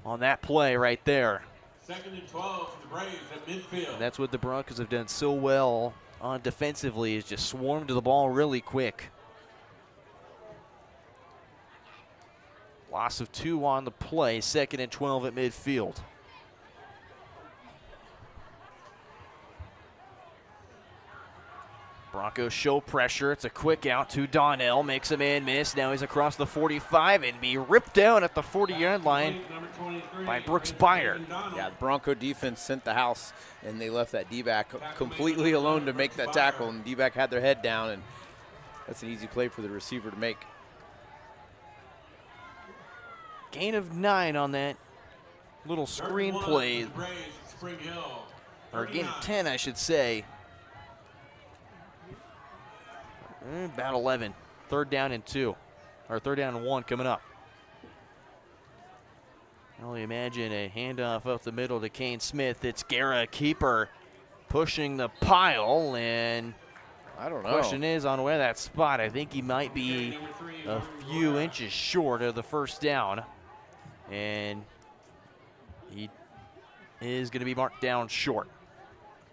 on that play right there. 2nd and 12 for the Braves at midfield. And that's what the Broncos have done so well on defensively, is just swarm to the ball really quick. Loss of 2 on the play, 2nd and 12 at midfield. Broncos show pressure. It's a quick out to Donnell. Makes a man miss. Now he's across the 45 and be ripped down at the 40-yard line by Brooks Byer. Yeah, the Bronco defense sent the house, and they left that D-back completely alone to make that tackle, and D-back had their head down, and that's an easy play for the receiver to make. Gain of 9 on that little screen play. Or gain of 10, I should say. About 11. 3rd down and 2. Or 3rd down and 1 coming up. I only imagine a handoff up the middle to Kane Smith. It's Guerra, keeper, pushing the pile, and I don't know. Question is on where that spot. I think he might be a few inches short of the first down, and he is going to be marked down short.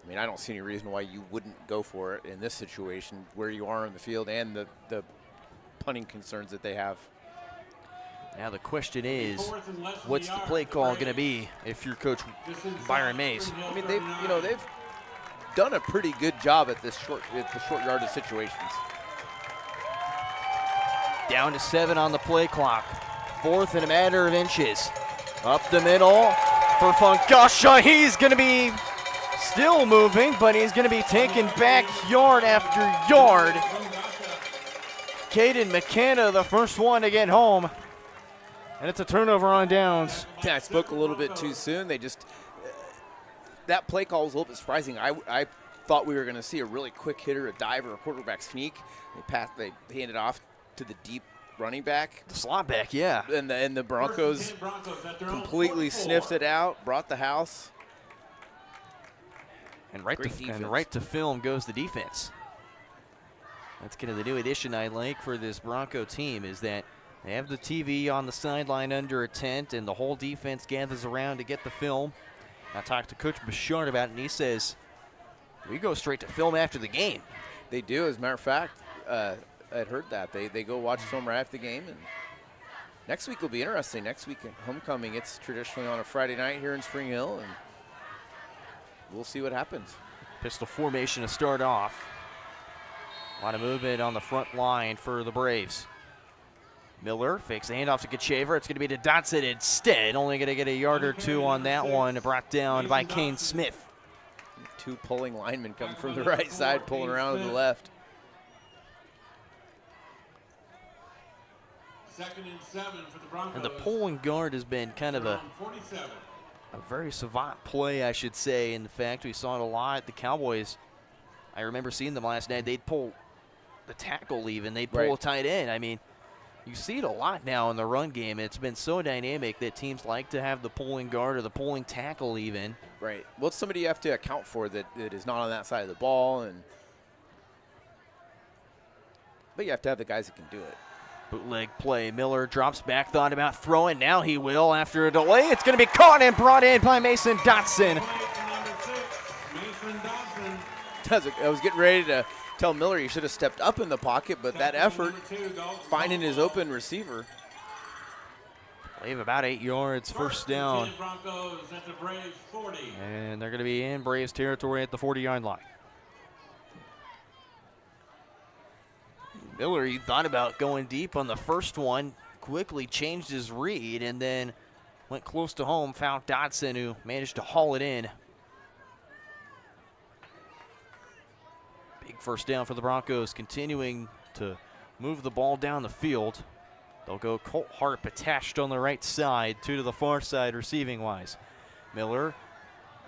I mean, I don't see any reason why you wouldn't go for it in this situation where you are in the field and the punting concerns that they have. Now the question is, what's the play call going to be if you're Coach Byron Mays? I mean, they've done a pretty good job at the short yardage situations. Down to 7 on the play clock. 4th and a matter of inches. Up the middle for Funkasha. He's going to be still moving, but he's going to be taken back yard after yard. Caden McKenna, the first one to get home. And it's a turnover on downs. Yeah, I spoke a little bit too soon. They just, that play call was a little bit surprising. I thought we were going to see a really quick hitter, a diver, a quarterback sneak. They handed off to the deep running back. The slot back, yeah. And the Broncos completely sniffed it out, brought the house. And right to film goes the defense. That's kind of the new addition I like for this Bronco team, is that they have the TV on the sideline under a tent, and the whole defense gathers around to get the film. I talked to Coach Bouchard about it, and he says, we go straight to film after the game. They do. As a matter of fact, I'd heard that. They go watch film right after the game. And next week will be interesting. Next week at homecoming, it's traditionally on a Friday night here in Spring Hill, and we'll see what happens. Pistol formation to start off. A lot of movement on the front line for the Braves. Miller fakes the handoff to Kachaver. It's going to be to Dotson instead. Only going to get a yard or 2 on that one. Brought down by Kane Smith. 2 pulling linemen coming from the right side, pulling around to the left. 2nd and 7 for the Broncos. And the pulling guard has been kind of a very savant play, I should say. In fact, we saw it a lot. The Cowboys, I remember seeing them last night. They'd pull the tackle even. They'd pull a tight end. I mean, you see it a lot now in the run game. It's been so dynamic that teams like to have the pulling guard or the pulling tackle even. Right. Well, it's somebody you have to account for that is not on that side of the ball, but you have to have the guys that can do it. Bootleg play. Miller drops back, thought about throwing. Now he will after a delay. It's going to be caught and brought in by Mason Dotson. I was getting ready to tell Miller he should have stepped up in the pocket, but that effort, finding his open receiver. Leave about 8 yards, first down. And they're going to be in Braves territory at the 40-yard line. Miller, he thought about going deep on the first one, quickly changed his read, and then went close to home, found Dotson, who managed to haul it in. Big first down for the Broncos, continuing to move the ball down the field. They'll go Colt Harp attached on the right side, 2 to the far side receiving-wise. Miller,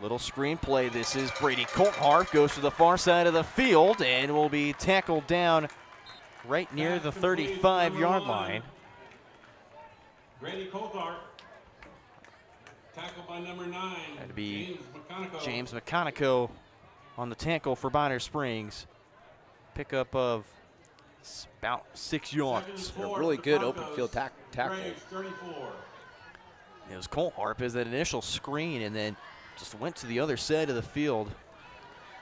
little screen play. This is Brady Colt Harp, goes to the far side of the field and will be tackled down right near the 35-yard line. Brady Colt Harp, tackled by number 9. That'd be James McConico on the tackle for Bonner Springs. Pickup of about 6 yards. A really good open field tackle. It was Colt Harp as that initial screen and then just went to the other side of the field.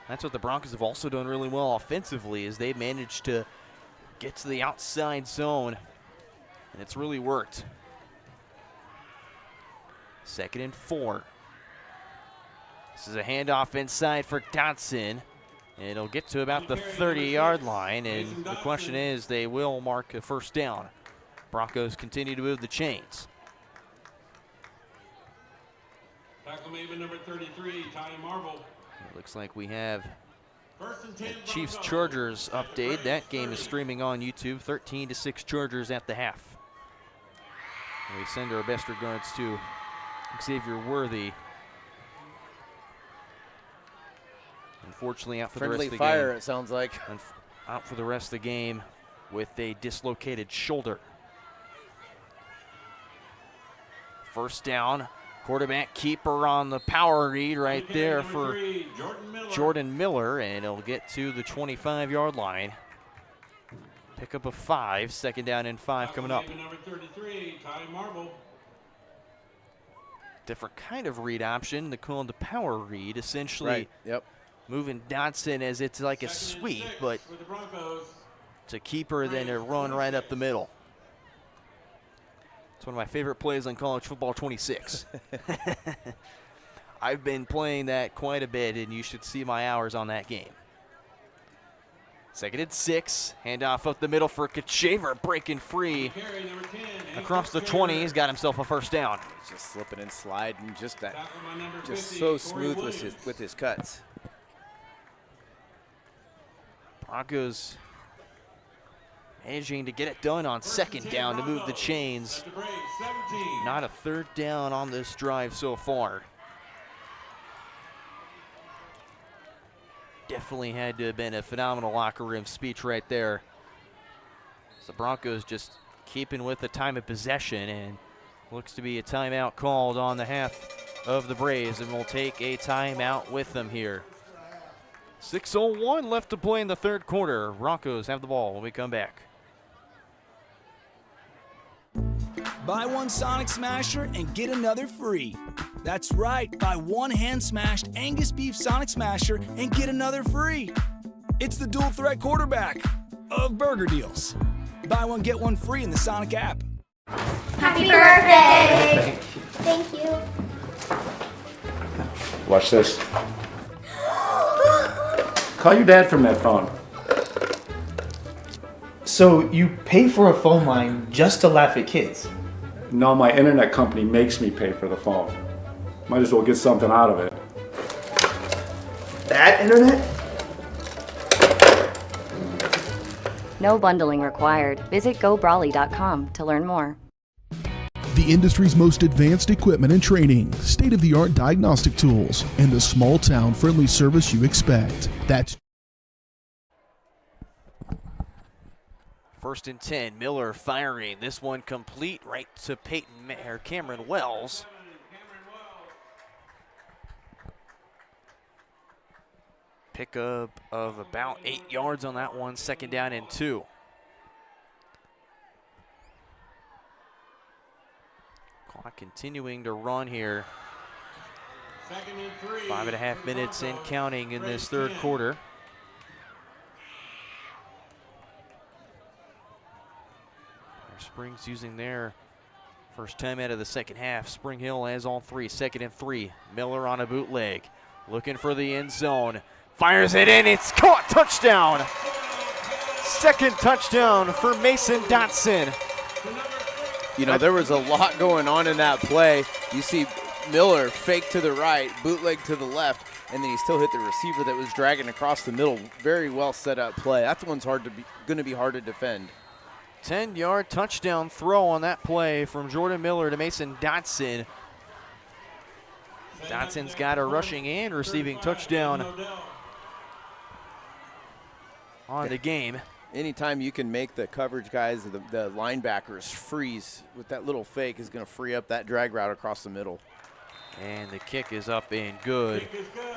That's what the Broncos have also done really well offensively, is they've managed to get to the outside zone, and it's really worked. 2nd and 4. This is a handoff inside for Dotson. It'll get to about the 30-yard line, and the question is, they will mark a first down. Broncos continue to move the chains. Tackle made by number 33, Ty Marble. It looks like we have a Chiefs-Chargers update. That game is streaming on YouTube, 13-6 Chargers at the half. We send our best regards to Xavier Worthy. Unfortunately, out for the rest of the game. Friendly fire, it sounds like. Out for the rest of the game with a dislocated shoulder. First down. Quarterback keeper on the power read right there for Jordan Miller, and it'll get to the 25-yard line. Pickup of 5, 2nd down and 5 coming up. Number 33, Ty Marble. Different kind of read option. They call it the power read, essentially. Right, yep. Moving Dotson as it's like a sweep, but to keeper, then a run right up the middle. It's one of my favorite plays on college football 26. I've been playing that quite a bit, and you should see my hours on that game. 2nd and 6. Handoff up the middle for Kachaver, breaking free. Across the 20, he's got himself a first down. He's just slipping and sliding, just so smooth with his cuts. Broncos managing to get it done on 2nd down to move the chains. Not a 3rd down on this drive so far. Definitely had to have been a phenomenal locker room speech right there. So the Broncos just keeping with the time of possession, and looks to be a timeout called on the half of the Braves, and we'll take a timeout with them here. 6:01 left to play in the 3rd quarter. Broncos have the ball when we come back. Buy one Sonic Smasher and get another free. That's right, buy one hand-smashed Angus beef Sonic Smasher and get another free. It's the dual threat quarterback of burger deals. Buy one, get one free in the Sonic app. Happy birthday! Thank you. Watch this. Call your dad from that phone. So you pay for a phone line just to laugh at kids? No, my internet company makes me pay for the phone. Might as well get something out of it. That internet? No bundling required. Visit GoBrawly.com to learn more. The industry's most advanced equipment and training, state-of-the-art diagnostic tools, and the small-town friendly service you expect. That's 1st and 10, Miller firing. This one complete right to Cameron Wells. Pickup of about 8 yards on that one, 2nd down and 2. continuing to run here. 2nd and 3. 5.5 minutes and counting in this third quarter. Springs using their first time out of the second half. Spring Hill has all three. 2nd and 3. Miller on a bootleg. Looking for the end zone. Fires it in. It's caught. Touchdown. Second touchdown for Mason Dotson. You know, there was a lot going on in that play. You see Miller fake to the right, bootleg to the left, and then he still hit the receiver that was dragging across the middle. Very well set up play. That one's going to be hard to defend. 10-yard touchdown throw on that play from Jordan Miller to Mason Dotson. Dotson's got a rushing and receiving touchdown on the game. Anytime you can make the coverage guys, the linebackers freeze with that little fake is going to free up that drag route across the middle. And the kick is up and good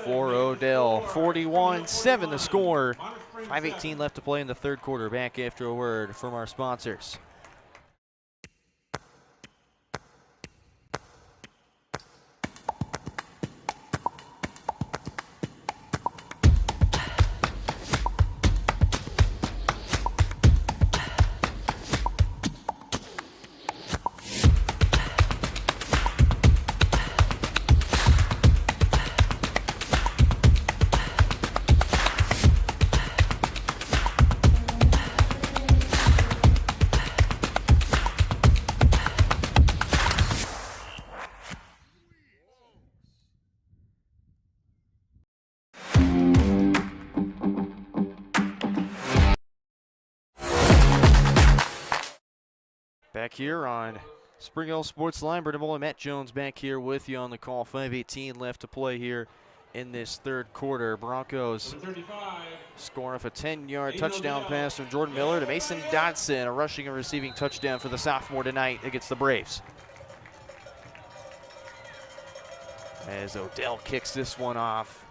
for Odell. 41-7 the score. 5:18 left to play in the third quarter. Back after a word from our sponsors. Back here on Spring Hill Sports Line, Brendan Bowl and Matt Jones back here with you on the call. 5:18 left to play here in this third quarter. Broncos score off a 10-yard touchdown pass from Jordan Miller to Mason Dotson, a rushing and receiving touchdown for the sophomore tonight against the Braves. As Odell kicks this one off.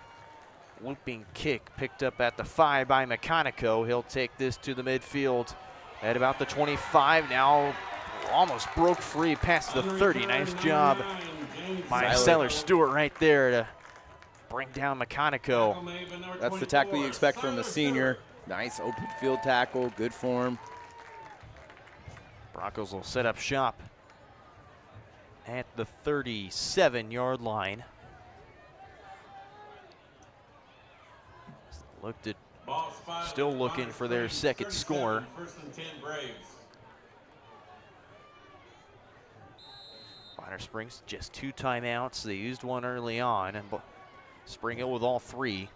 Looping kick picked up at the 5 by Meconico. He'll take this to the midfield at about the 25 now. Almost broke free past the 30. Nice job by Skyler Stewart right there to bring down Meconico. That's the tackle you expect from a senior. Nice open field tackle, good form. Broncos will set up shop at the 37-yard line. Still looking for their second score. Bonner Springs just 2 timeouts. They used one early on, and Spring Hill with all 3.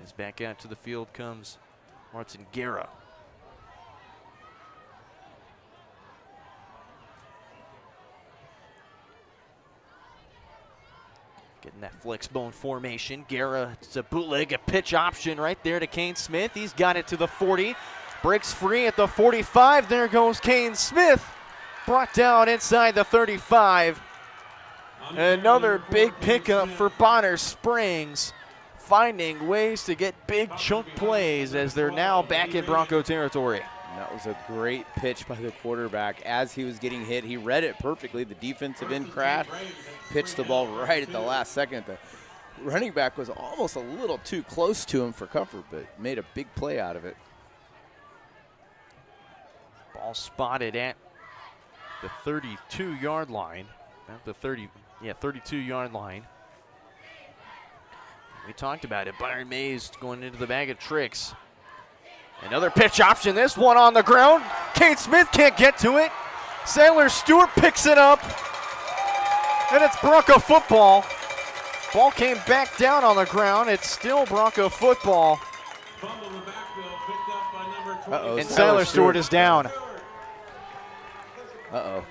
As back out to the field comes Martin Guerra. Getting that flex bone formation. Guerra, it's a bootleg, a pitch option right there to Kane Smith. He's got it to the 40. Breaks free at the 45. There goes Kane Smith. Brought down inside the 35. Another big pickup for Bonner Springs. Finding ways to get big chunk plays as they're now back in Bronco territory. That was a great pitch by the quarterback. As he was getting hit, he read it perfectly. The defensive end crash, pitched the ball right at the last second. The running back was almost a little too close to him for comfort, but made a big play out of it. Ball spotted at the 32-yard line. At the 32-yard line. We talked about it. Byron Mays going into the bag of tricks. Another pitch option, this one on the ground. Kane Smith can't get to it. Sandler Stewart picks it up. And it's Bronco football. Ball came back down on the ground. It's still Bronco football. And Sandler Stewart is down. Uh-oh.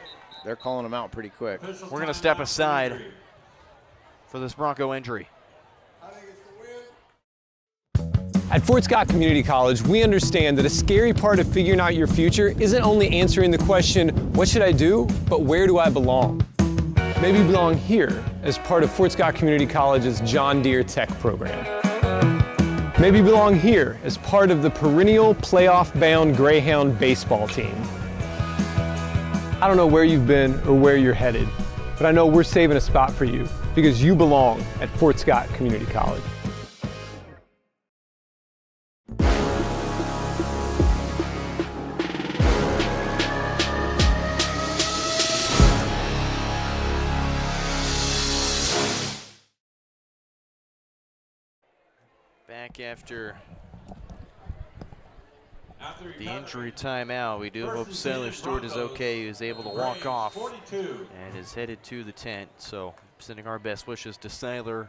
They're calling him out pretty quick. We're going to step aside for this Bronco injury. At Fort Scott Community College, we understand that a scary part of figuring out your future isn't only answering the question, what should I do, but where do I belong? Maybe you belong here as part of Fort Scott Community College's John Deere Tech program. Maybe you belong here as part of the perennial playoff-bound Greyhound baseball team. I don't know where you've been or where you're headed, but I know we're saving a spot for you because you belong at Fort Scott Community College. Back after the injury timeout, we do hope Sailor Stewart is okay. He was able to walk off and is headed to the tent. So sending our best wishes to Sailor.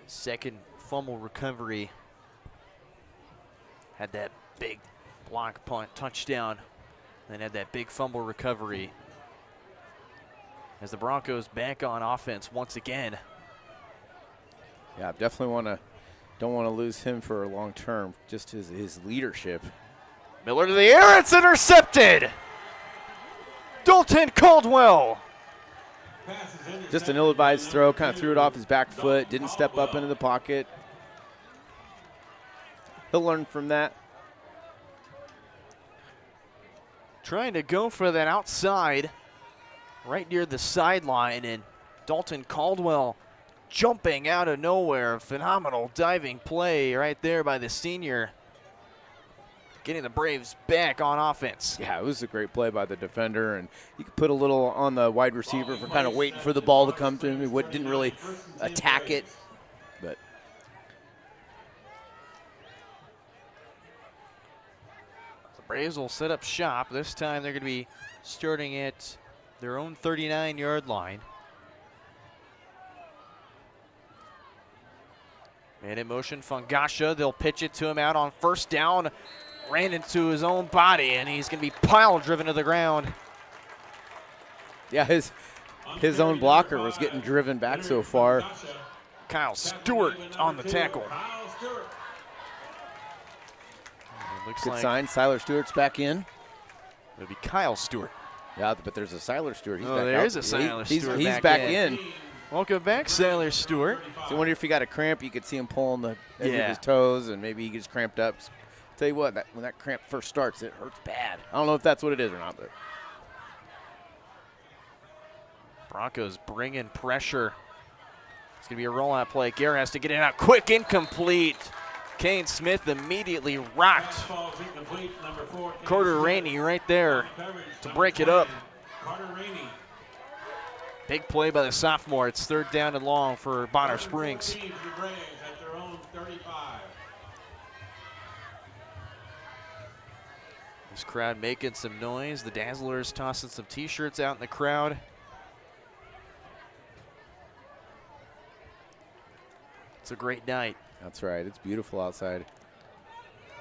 Second fumble recovery. Had that big block punt touchdown. Then had that big fumble recovery. As the Broncos back on offense once again. Yeah, definitely don't want to lose him for a long term. Just his leadership. Miller to the air, it's intercepted. Dalton Caldwell. Just an ill-advised throw, kind of threw it off his back foot, didn't step up into the pocket. He'll learn from that. Trying to go for that outside right near the sideline, and Dalton Caldwell jumping out of nowhere. Phenomenal diving play right there by the senior. Getting the Braves back on offense. Yeah, it was a great play by the defender, and you could put a little on the wide receiver for kind of waiting for the ball to come to him. He didn't really attack it, but the Braves will set up shop. This time they're going to be starting at their own 39-yard line. Man in motion, Fungasha. They'll pitch it to him out on first down. Ran into his own body, and he's going to be pile driven to the ground. Yeah, his own blocker was getting driven back so far. Kyle Stewart on the tackle. Good sign. Siler Stewart's back in. It'll be Kyle Stewart. Yeah, but there's a Siler Stewart. He's back there out. is a Siler Stewart. He's back in. Welcome back, Sailor Stewart. So I wonder if he got a cramp. You could see him pulling the edge of his toes, and maybe he gets cramped up. Tell you what, when that cramp first starts, it hurts bad. I don't know if that's what it is or not, but Broncos bring in pressure. It's going to be a rollout play. Gare has to get it out quick, incomplete. Kane Smith immediately rocked Carter Rainey right there to break it up. Big play by the sophomore. It's third down and long for Bonner Springs. This crowd making some noise. The Dazzlers tossing some t-shirts out in the crowd. It's a great night. That's right. It's beautiful outside.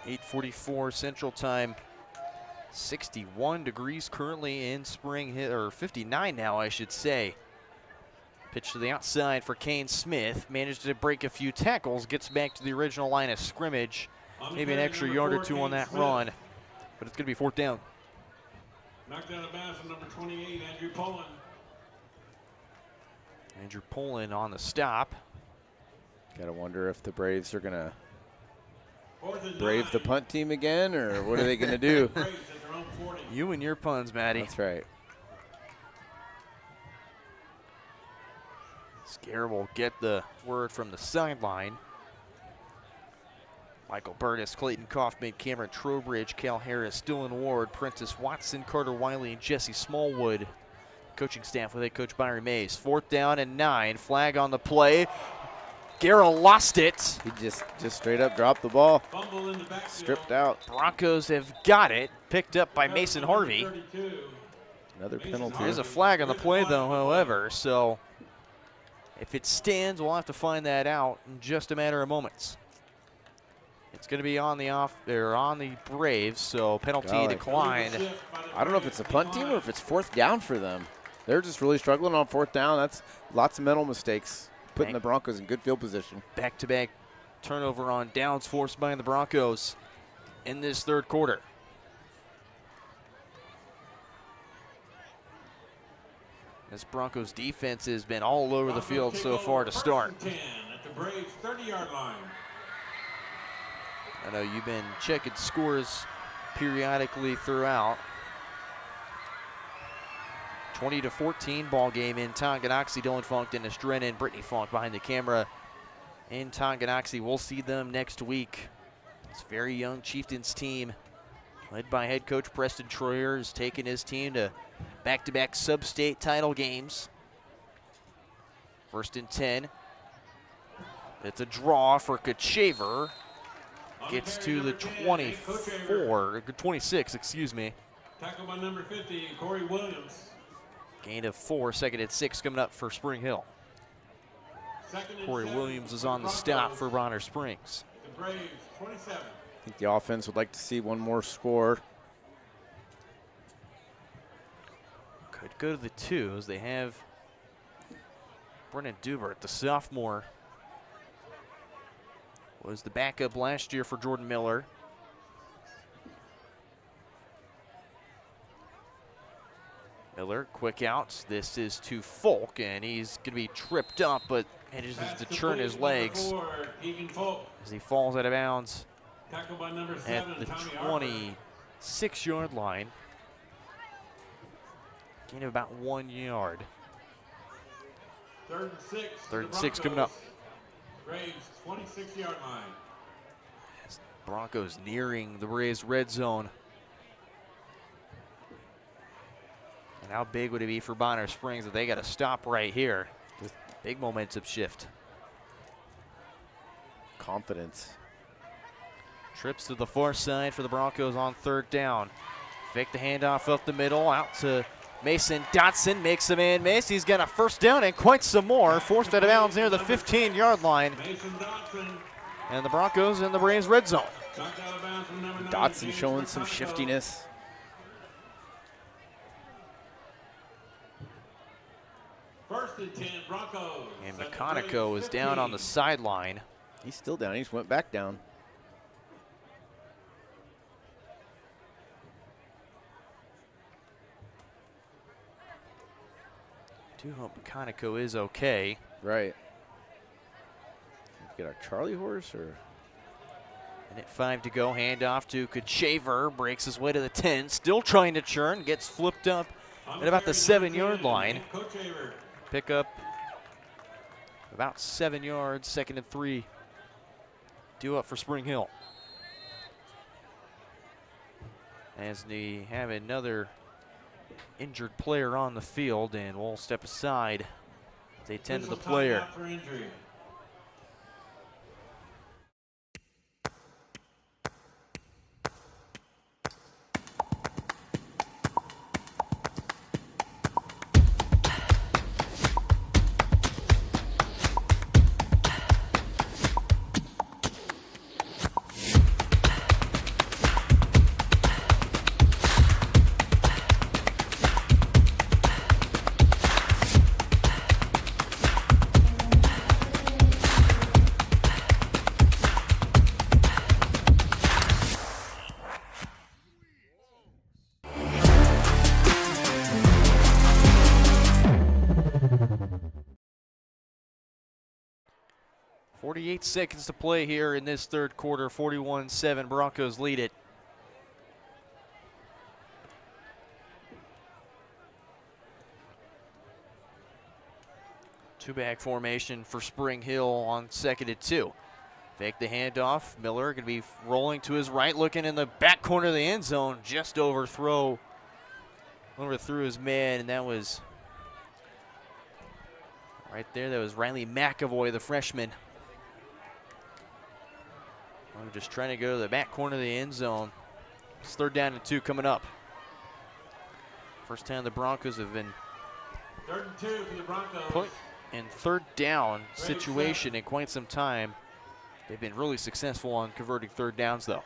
8:44 Central Time. 61 degrees currently in Spring Hill, or 59 now, I should say. Pitch to the outside for Kane Smith. Managed to break a few tackles. Gets back to the original line of scrimmage. Maybe an extra yard or two on that run. But it's going to be fourth down. Knocked out of bounds from number 28, Andrew Poland. Andrew Poland on the stop. Got to wonder if the Braves are going to brave the punt team again, or what are they going to do? You and your puns, Matty. That's right. Scare will get the word from the sideline. Michael Burtis, Clayton Kaufman, Cameron Trowbridge, Cal Harris, Dylan Ward, Prentice Watson, Carter Wiley, and Jesse Smallwood. Coaching staff with head coach Byron Mays. Fourth down and 9. Flag on the play. Guerra lost it. He just straight up dropped the ball. Stripped out. Broncos have got it. Picked up by Mason Harvey. Another penalty. There's a flag on the play, though, however. So if it stands, we'll have to find that out in just a matter of moments. It's going to be on the Braves, so penalty declined. I don't know if it's a punt team or if it's fourth down for them. They're just really struggling on fourth down. That's lots of mental mistakes, putting the Broncos in good field position. Back-to-back turnover on downs forced by the Broncos in this third quarter. This Broncos defense has been all over the field so far to start. 10 at the Braves 30-yard line. I know you've been checking scores periodically throughout. 20-14 ball game in Tonganoxie. Dylan Funk, Dennis Drennan, Brittany Funk behind the camera in Tonganoxie. We'll see them next week. This very young Chieftains team, led by head coach Preston Troyer, has taken his team to back-to-back sub-state title games. 1st and 10. It's a draw for Kachaver. Gets to the 26, excuse me. Tackle by number 50, Corey Williams. Gain of 4, 2nd and 6 coming up for Spring Hill. Corey Williams is on the stop for Bonner Springs. The Braves, 27. I think the offense would like to see one more score. Could go to the 2s. They have Brennan Dubert, the sophomore, was the backup last year for Jordan Miller. Miller, quick outs. This is to Folk, and he's going to be tripped up, but manages to turn his legs as he falls out of bounds at the 26-yard line. Gain of about 1 yard. 3rd and 6. 3rd and 6 coming up. Braves, 26-yard line. Broncos nearing the Braves red zone. And how big would it be for Bonner Springs that they got to stop right here? Big momentum shift. Confidence. Trips to the far side for the Broncos on 3rd down. Fake the handoff up the middle, out to Mason Dotson, makes a man miss. He's got a 1st down and quite some more. Forced out of bounds near the 15-yard line. And the Broncos in the Braves red zone. Dotson showing some shiftiness. First and 10, Broncos. And McConico is down on the sideline. He's still down. He just went back down. Do hope McConico is okay. Right. Get our Charlie horse or? Minute 5 to go. Handoff to Kachaver. Breaks his way to the 10. Still trying to churn. Gets flipped up at about the 7-yard line. Pick up about 7 yards. 2nd and 3. Due up for Spring Hill. As they have another injured player on the field, and we'll step aside as they tend to the player. .48 seconds to play here in this 3rd quarter. 41-7, Broncos lead it. Two-back formation for Spring Hill on 2nd and 2. Fake the handoff. Miller going to be rolling to his right, looking in the back corner of the end zone. Just overthrew his man, and that was right there. That was Riley McAvoy, the freshman. I'm just trying to go to the back corner of the end zone. It's 3rd down and 2 coming up. First time the Broncos have been 3rd and 2 for the Broncos. put in 3rd down situation in quite some time. They've been really successful on converting 3rd downs, though.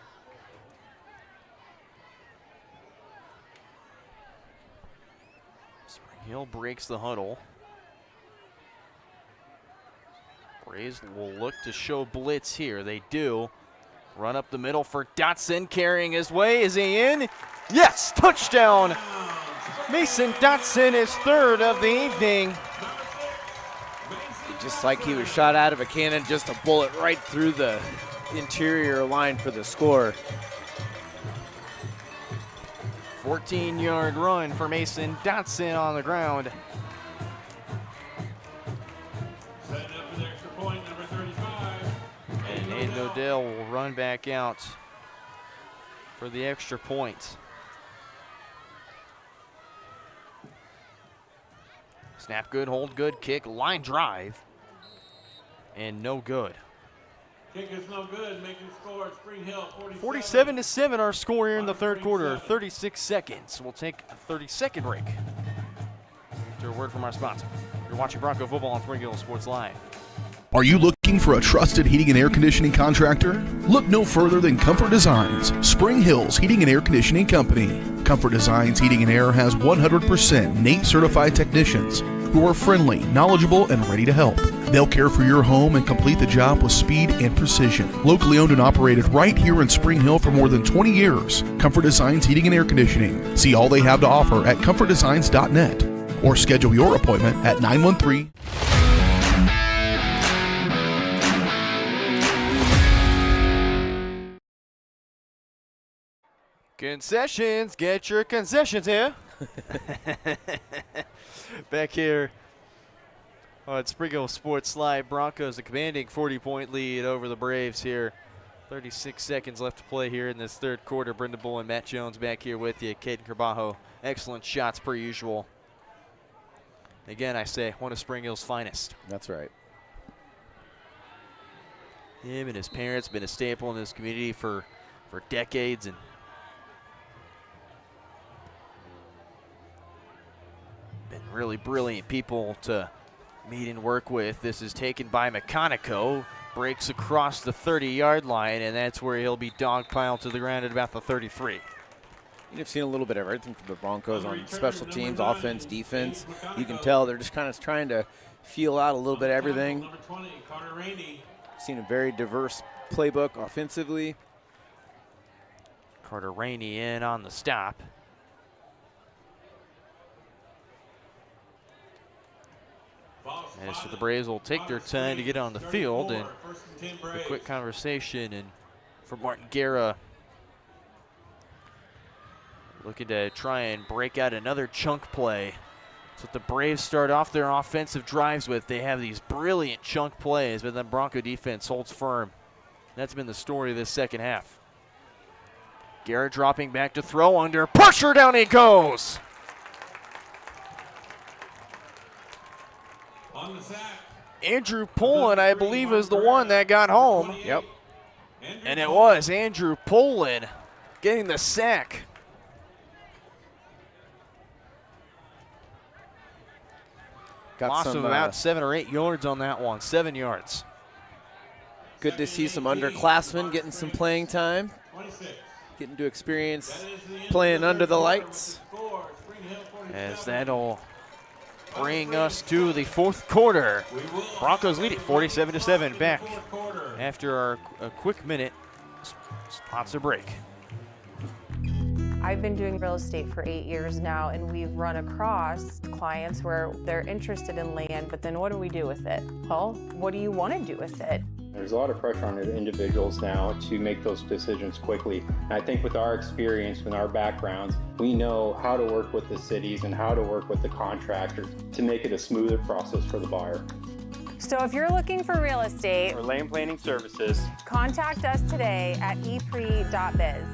Spring Hill breaks the huddle. Braves will look to show blitz here. They do. Run up the middle for Dotson, carrying his way. Is he in? Yes, touchdown. Mason Dotson is 3rd of the evening. Just like he was shot out of a cannon, just a bullet right through the interior line for the score. 14-yard run for Mason Dotson on the ground. Setting up an extra point, number 35. And Aiden Odell will run back out for the extra point. Snap good, hold good, kick, line drive, and no good. Kick is no good, making score at Spring Hill 47-7 our score here in the third quarter, 36 seconds. We'll take a 30-second break. After a word from our sponsor. You're watching Bronco football on Spring Hill Sports Live. Are you looking for a trusted heating and air conditioning contractor? Look no further than Comfort Designs, Spring Hill's Heating and Air Conditioning Company. Comfort Designs Heating and Air has 100% NATE certified technicians who are friendly, knowledgeable, and ready to help. They'll care for your home and complete the job with speed and precision. Locally owned and operated right here in Spring Hill for more than 20 years. Comfort Designs Heating and Air Conditioning. See all they have to offer at comfortdesigns.net or schedule your appointment at 913. Concessions, get your concessions here. Back here on Spring Hill Sports Live, Broncos a commanding 40-point lead over the Braves here. 36 seconds left to play here in this third quarter. Brenda Bull and Matt Jones back here with you. Caden Carbajo, excellent shots per usual. Again, I say, one of Spring Hill's finest. That's right. Him and his parents been a staple in this community for decades, and been really brilliant people to meet and work with. This is taken by McConico, breaks across the 30-yard line, and that's where he'll be dogpiled to the ground at about the 33. You've seen a little bit of everything from the Broncos on special teams, offense, defense. You can tell they're just kind of trying to feel out a little bit of everything. Seen a very diverse playbook offensively. Carter Rainey in on the stop. As for the Braves, will take their time to get on the field, and a quick conversation. And for Martin Guerra, looking to try and break out another chunk play. That's what the Braves start off their offensive drives with. They have these brilliant chunk plays, but then Bronco defense holds firm. That's been the story of this second half. Guerra dropping back to throw, under pressure, down he goes. On the sack. Andrew Pullen, I believe, is the one that got home. Yep. And it was Andrew Pullen getting the sack. Got Loss some, of about 7 or 8 yards on that one, 7 yards. Good to see some underclassmen getting some playing time, getting to experience playing under the lights. As that'll bring us to the fourth quarter. Broncos lead it 47-7 back after a quick minute sponsor break. I've been doing real estate for 8 years now, and we've run across clients where they're interested in land, but then what do we do with it? Well, what do you want to do with it? There's a lot of pressure on individuals now to make those decisions quickly. And I think with our experience, with our backgrounds, we know how to work with the cities and how to work with the contractors to make it a smoother process for the buyer. So if you're looking for real estate or land planning services, contact us today at epre.biz.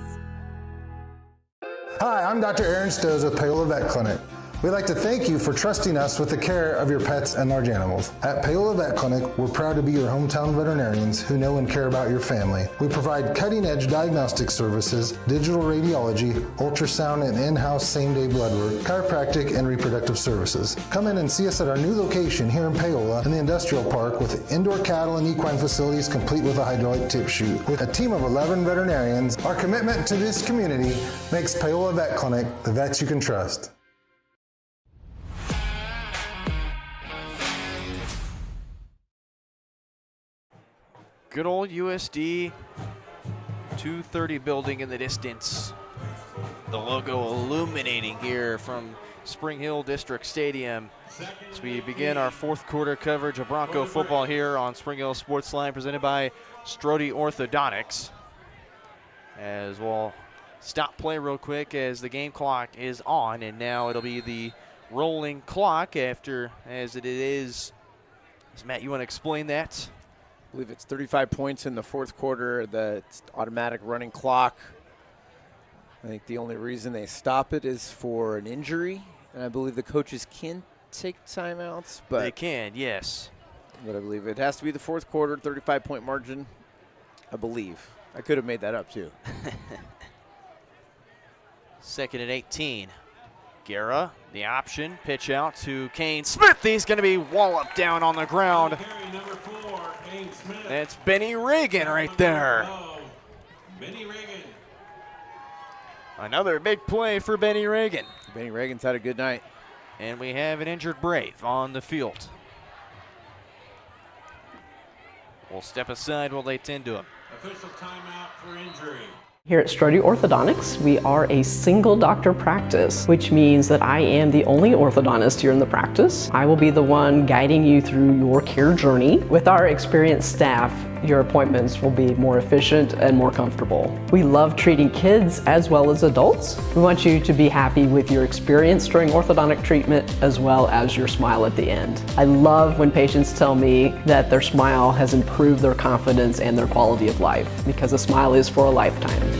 Hi, I'm Dr. Aaron Stoes with Paola Vet Clinic. We'd like to thank you for trusting us with the care of your pets and large animals. At Paola Vet Clinic, we're proud to be your hometown veterinarians who know and care about your family. We provide cutting-edge diagnostic services, digital radiology, ultrasound, and in-house same-day blood work, chiropractic, and reproductive services. Come in and see us at our new location here in Paola in the Industrial Park with indoor cattle and equine facilities complete with a hydraulic tip chute. With a team of 11 veterinarians, our commitment to this community makes Paola Vet Clinic the vets you can trust. Good old USD 230 building in the distance. The logo illuminating here from Spring Hill District Stadium as we begin our fourth quarter coverage of Bronco football here on Spring Hill Sports Line, presented by Strode Orthodontics. As we'll stop play real quick as the game clock is on, and now it'll be the rolling clock after, as it is. Matt, you want to explain that? I believe it's 35 points in the fourth quarter, the automatic running clock. I think the only reason they stop it is for an injury, and I believe the coaches can take timeouts. But they can, yes. But I believe it has to be the fourth quarter, 35-point margin, I believe. I could have made that up, too. Second and 18. Guerra, the option, pitch out to Kane Smith. He's going to be walloped down on the ground. That's Benny Reagan right there. Benny Reagan. Another big play for Benny Reagan. Benny Reagan's had a good night. And we have an injured Brave on the field. We'll step aside while they tend to him. Official timeout for injury. Here at Strode Orthodontics, we are a single doctor practice, which means that I am the only orthodontist here in the practice. I will be the one guiding you through your care journey. With our experienced staff, your appointments will be more efficient and more comfortable. We love treating kids as well as adults. We want you to be happy with your experience during orthodontic treatment as well as your smile at the end. I love when patients tell me that their smile has improved their confidence and their quality of life, because a smile is for a lifetime.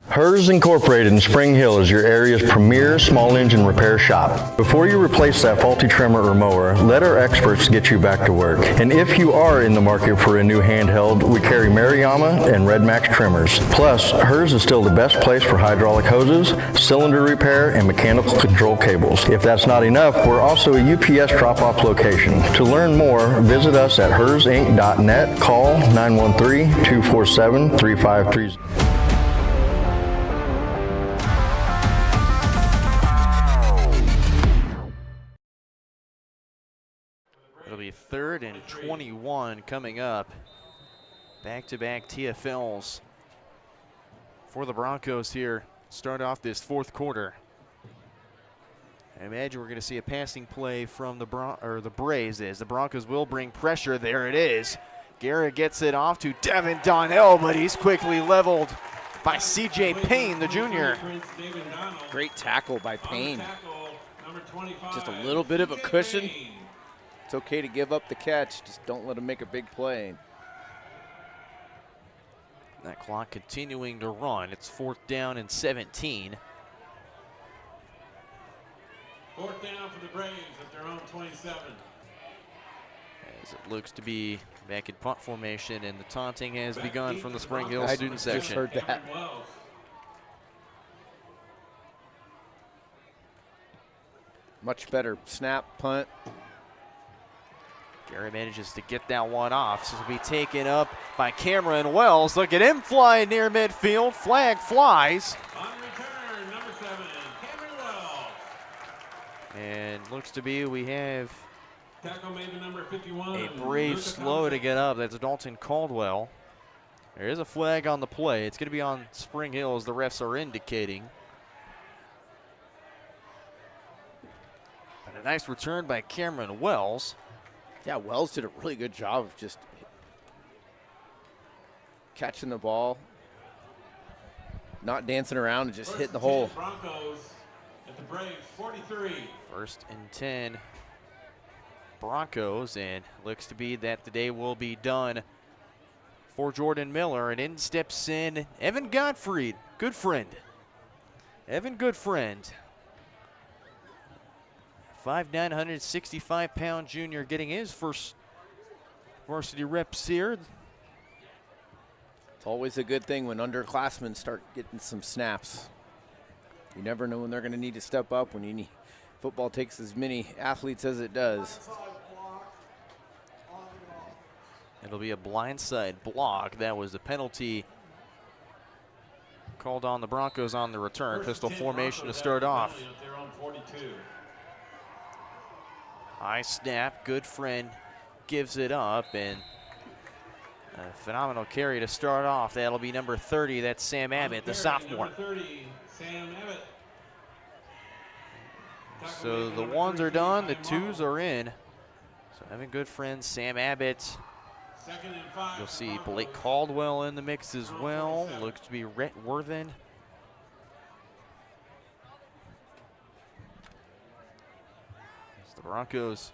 Hers Incorporated in Spring Hill is your area's premier small engine repair shop. Before you replace that faulty trimmer or mower, let our experts get you back to work. And if you are in the market for a new handheld, we carry Maruyama and Red Max trimmers. Plus, Hers is still the best place for hydraulic hoses, cylinder repair, and mechanical control cables. If that's not enough, we're also a UPS drop-off location. To learn more, visit us at hersinc.net, call 913-247-3530. It'll be 3rd and 21 coming up. Back-to-back TFLs for the Broncos here. Start off this fourth quarter. I imagine we're going to see a passing play from the Braves. The Broncos will bring pressure. There it is. Garrett gets it off to Devin Donnell, but he's quickly leveled by C.J. Payne, the junior. Great tackle by Payne. Just a little bit of a cushion. It's okay to give up the catch. Just don't let him make a big play. That clock continuing to run. It's 4th down and 17. 4th down for the Braves at their own 27. As it looks to be back in punt formation, and the taunting has begun from the Spring Hill student section. I just heard that. Much better snap, punt. Gary manages to get that one off. This will be taken up by Cameron Wells. Look at him fly near midfield. Flag flies. On return, number 7, Cameron Wells. And looks to be we have tackle made number 51. A Brave slow to get up. That's Dalton Caldwell. There is a flag on the play. It's going to be on Spring Hill as the refs are indicating. But a nice return by Cameron Wells. Yeah, Wells did a really good job of just catching the ball, not dancing around and just hitting the hole. Broncos at the Braves 43. 1st and 10 Broncos, and looks to be that the day will be done for Jordan Miller. And in steps in Evan Gottfried, good friend. Evan Goodfriend. 5'9", 165-pound junior getting his first varsity reps here. It's always a good thing when underclassmen start getting some snaps. You never know when they're going to need to step up, when you need, football takes as many athletes as it does. It'll be a blindside block. That was the penalty called on the Broncos on the return. Pistol formation to start off. High snap, Goodfriend gives it up, and a phenomenal carry to start off. That'll be number 30, that's Sam Abbott, the sophomore. 30, Sam Abbott. So the ones are done, the twos are in. So Evan Goodfriend, Sam Abbott, Second and 5. You'll see Blake Caldwell in the mix as well. Looks to be Rhett Worthen. As the Broncos,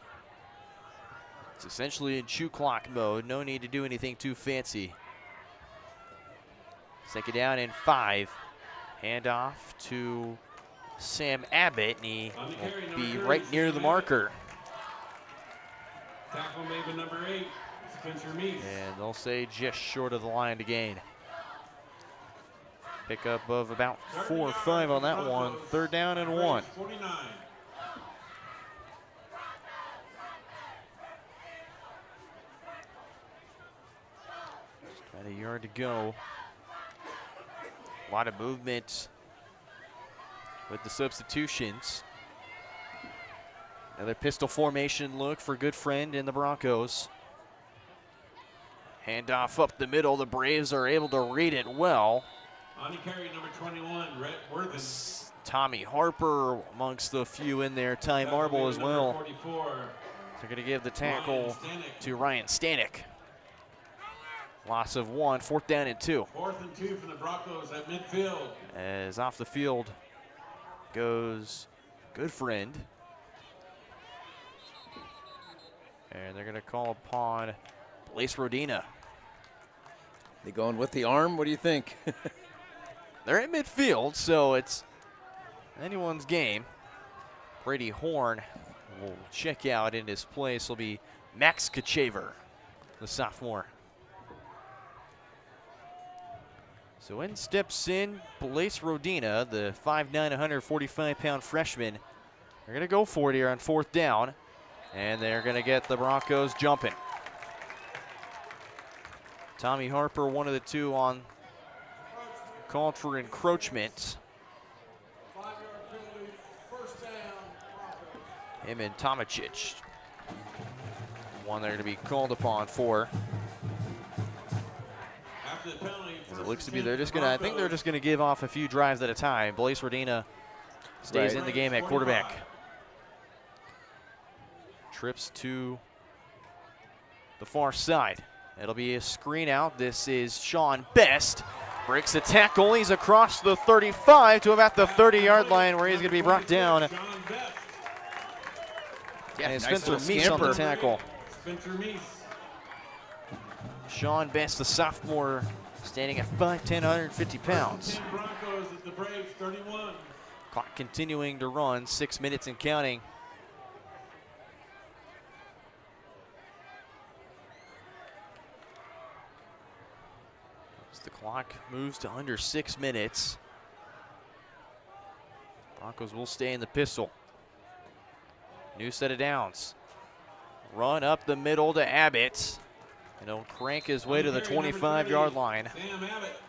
it's essentially in chew clock mode. No need to do anything too fancy. Second down and 5. Handoff to Sam Abbott, and he will be right near the marker. Tackle made by number 8, Spencer Meese. And they'll say just short of the line to gain. Pickup of about 4 or 5 on that one. Third down and 1. 49. About a yard to go. A lot of movement with the substitutions. Another pistol formation look for good friend in the Broncos. Handoff up the middle. The Braves are able to read it well. On the carry, number 21, Rhett Worthen. Tommy Harper amongst the few in there. Ty Marble as well. 44. They're going to give the tackle to Ryan Stanek. Loss of 1, 4th down and 2. 4th and 2 from the Broncos at midfield. As off the field goes good friend. And they're going to call upon Blaise Rodina. They going with the arm? What do you think? They're in midfield, so it's anyone's game. Brady Horn will check out. In his place will be Max Kachaver, the sophomore. So in steps in Blaise Rodina, the 5'9", 145-pound freshman. They're going to go for it here on 4th down, and they're going to get the Broncos jumping. Tommy Harper, one of the two on called for encroachment. Him and Tomacic. One they're going to be called upon for. After the penalty, As it looks to be, they're just going to, I think they're just going to give off a few drives at a time. Blaise Rodina stays in the game at quarterback. Trips to the far side. It'll be a screen out. This is Sean Best. Breaks a tackle. He's across the 35 to about the 30-yard line where he's going to be brought down. Yeah, and nice Spencer little Meese on the scamper. tackle. Spencer Meese. Sean Best, the sophomore, standing at 5'10", 150 pounds. 10 Broncos at the Braves, 31. Clock continuing to run, 6 minutes and counting. As the clock moves to under 6 minutes. Broncos will stay in the pistol. New set of downs. Run up the middle to Abbott. And he'll crank his way to the 25-yard line. Sam Abbott.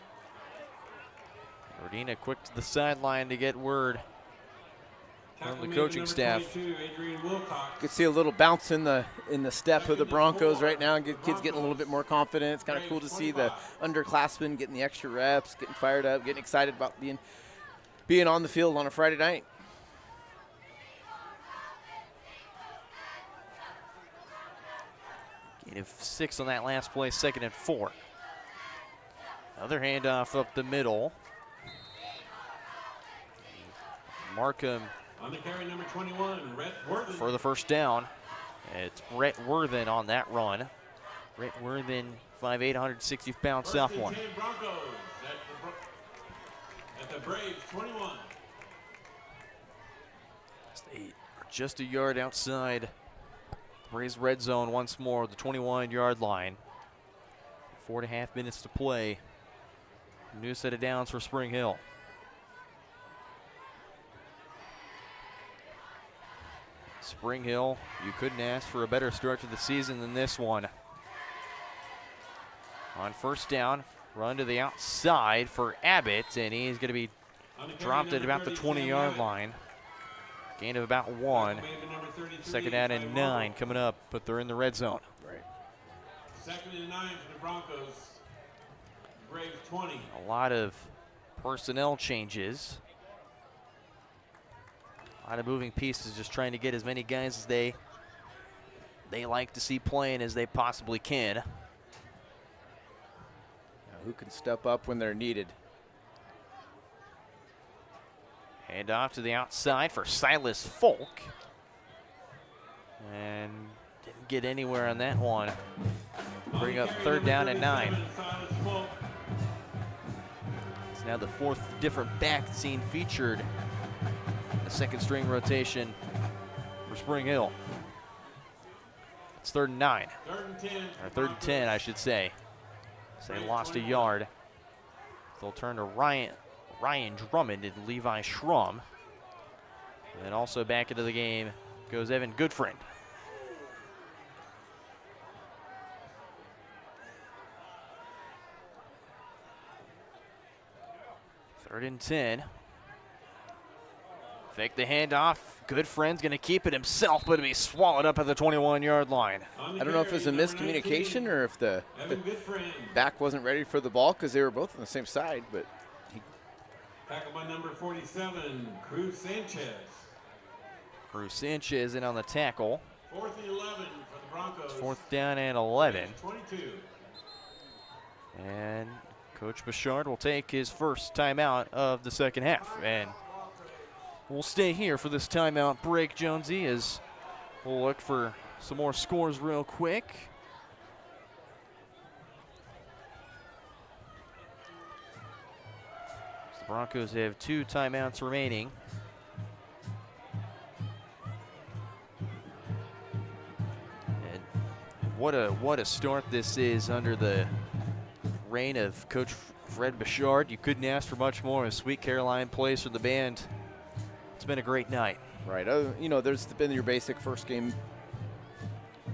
Rodina quick to the sideline to get word from the coaching staff. You could see a little bounce in the step of the Broncos right now. Kids getting a little bit more confident. It's kind of cool to see the underclassmen getting the extra reps, getting fired up, getting excited about being on the field on a Friday night. Gain of 6 on that last play, 2nd and 4. Another handoff up the middle. Markham On the carry, number 21, Rhett Worthen. for the first down. It's Rhett Worthen on that run. Rhett Worthen, 5'8", 160-pound sophomore. 10 Broncos at the Braves, 21. They are just a yard outside Braves red zone once more, the 21-yard line. 4.5 minutes to play. New set of downs for Spring Hill. Spring Hill, you couldn't ask for a better start to the season than this one. On first down, run to the outside for Abbott, and he's going to be dropped at about the 20-yard line. Gain of about 1. 2nd down and 9 coming up, but they're in the red zone. Right. 2nd and 9 for the Broncos. Braves 20. A lot of personnel changes. A lot of moving pieces, just trying to get as many guys as they like to see playing as they possibly can. who can step up when they're needed. Hand off to the outside for Silas Folk. And didn't get anywhere on that one. Bring up 3rd down and 9. It's now the 4th different back seen featured. A 2nd string rotation for Spring Hill. It's 3rd and 9. 3rd and 10, I should say. So they lost a yard. They'll turn to Ryan Drummond and Levi Schrum. And then also back into the game goes Evan Goodfriend. Third and 10. Fake the handoff. Goodfriend's going to keep it himself, but it'll be swallowed up at the 21-yard line. I don't know if it's a miscommunication or if the back wasn't ready for the ball because they were both on the same side, but Tackled by number 47, Cruz Sanchez. Cruz Sanchez in on the tackle. 4th and 11 for the Broncos. 4th down and 11. 22. And Coach Bouchard will take his first timeout of the second half. And we'll stay here for this timeout break, Jonesy, as we'll look for some more scores real quick. The Broncos have 2 timeouts remaining. And what a start this is under the reign of Coach Fred Bouchard. You couldn't ask for much more as Sweet Caroline plays for the band. It's been a great night. right. You know, there's been your basic first game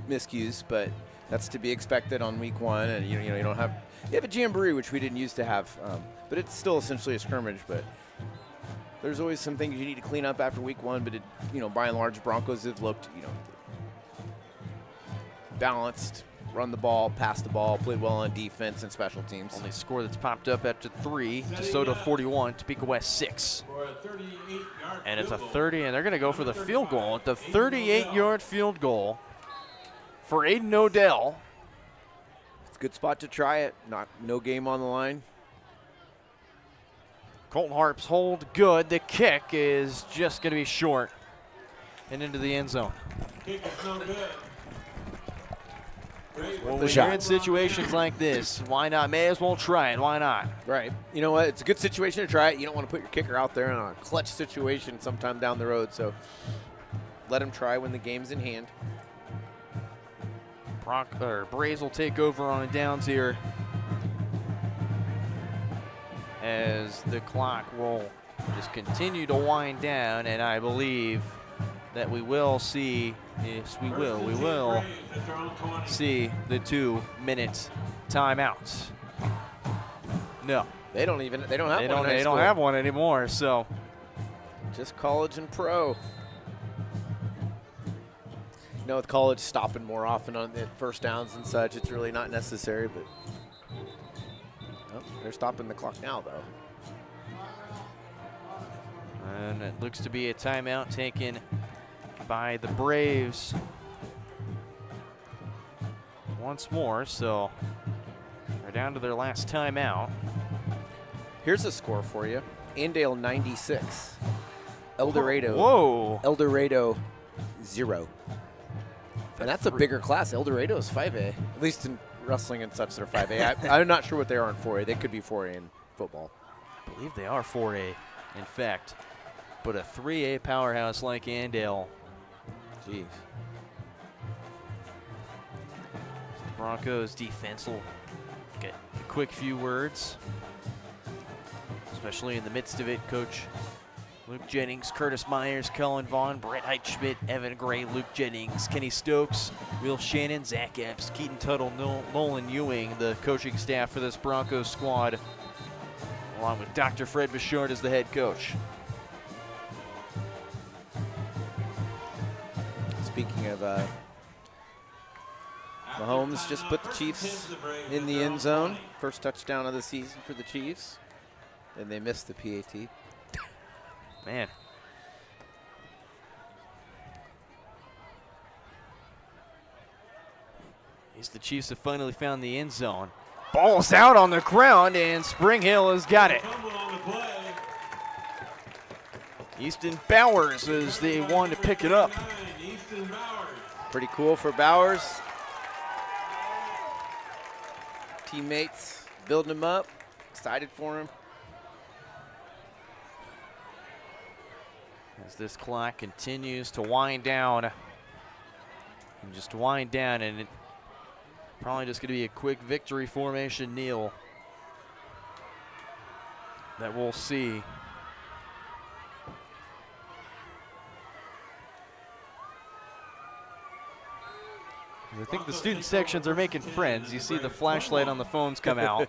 miscues, but that's to be expected on week 1. And you know you don't have a jamboree, which we didn't used to have, but it's still essentially a scrimmage. But there's always some things you need to clean up after week 1. But by and large, Broncos have looked balanced. Run the ball, pass the ball, played well on defense and special teams. Only score that's popped up after 3. DeSoto 41, Topeka West 6. And it's a 30, and they're going to go for the field goal. At the 38-yard field goal for Aiden Odell. It's a good spot to try it. No game on the line. Colton Harp's hold good. The kick is just going to be short and into the end zone. Kick is no good. Well, when you're in situations like this, why not? May as well try it. Why not? Right. You know what? It's a good situation to try it. You don't want to put your kicker out there in a clutch situation sometime down the road. So let him try when the game's in hand. Braves will take over on the downs here as the clock will just continue to wind down, and I believe that we will see, yes, we will see the 2-minute timeouts. No. They don't have one. They don't have one anymore, so. Just college and pro. With college stopping more often on the first downs and such, it's really not necessary, but they're stopping the clock now, though. And it looks to be a timeout taken by the Braves once more, so they're down to their last timeout. Here's a score for you. Andale 96. El Dorado. Whoa. El Dorado 0. And that's a bigger class. El Dorado is 5A. At least in wrestling and such, they're 5A. I'm not sure what they are in 4A. They could be 4A in football. I believe they are 4A, in fact. But a 3A powerhouse like Andale. Jeez. The Broncos defense will get a quick few words, especially in the midst of it. Coach Luke Jennings, Curtis Myers, Kellen Vaughn, Brett Heitschmidt, Evan Gray, Luke Jennings, Kenny Stokes, Will Shannon, Zach Epps, Keaton Tuttle, Nolan Ewing, the coaching staff for this Broncos squad, along with Dr. Fred Bouchard as the head coach. Speaking of Mahomes, just put the Chiefs in the end zone. First touchdown of the season for the Chiefs. And they missed the PAT. Man. The Chiefs have finally found the end zone. Ball's out on the ground, and Spring Hill has got it. Easton Bowers is the one to pick it up. Pretty cool for Bowers. Teammates building him up, excited for him. As this clock continues to wind down. And just wind down, and it probably just going to be a quick victory formation kneel that we'll see. I think the student sections are making friends. You see the flashlight on the phones come out.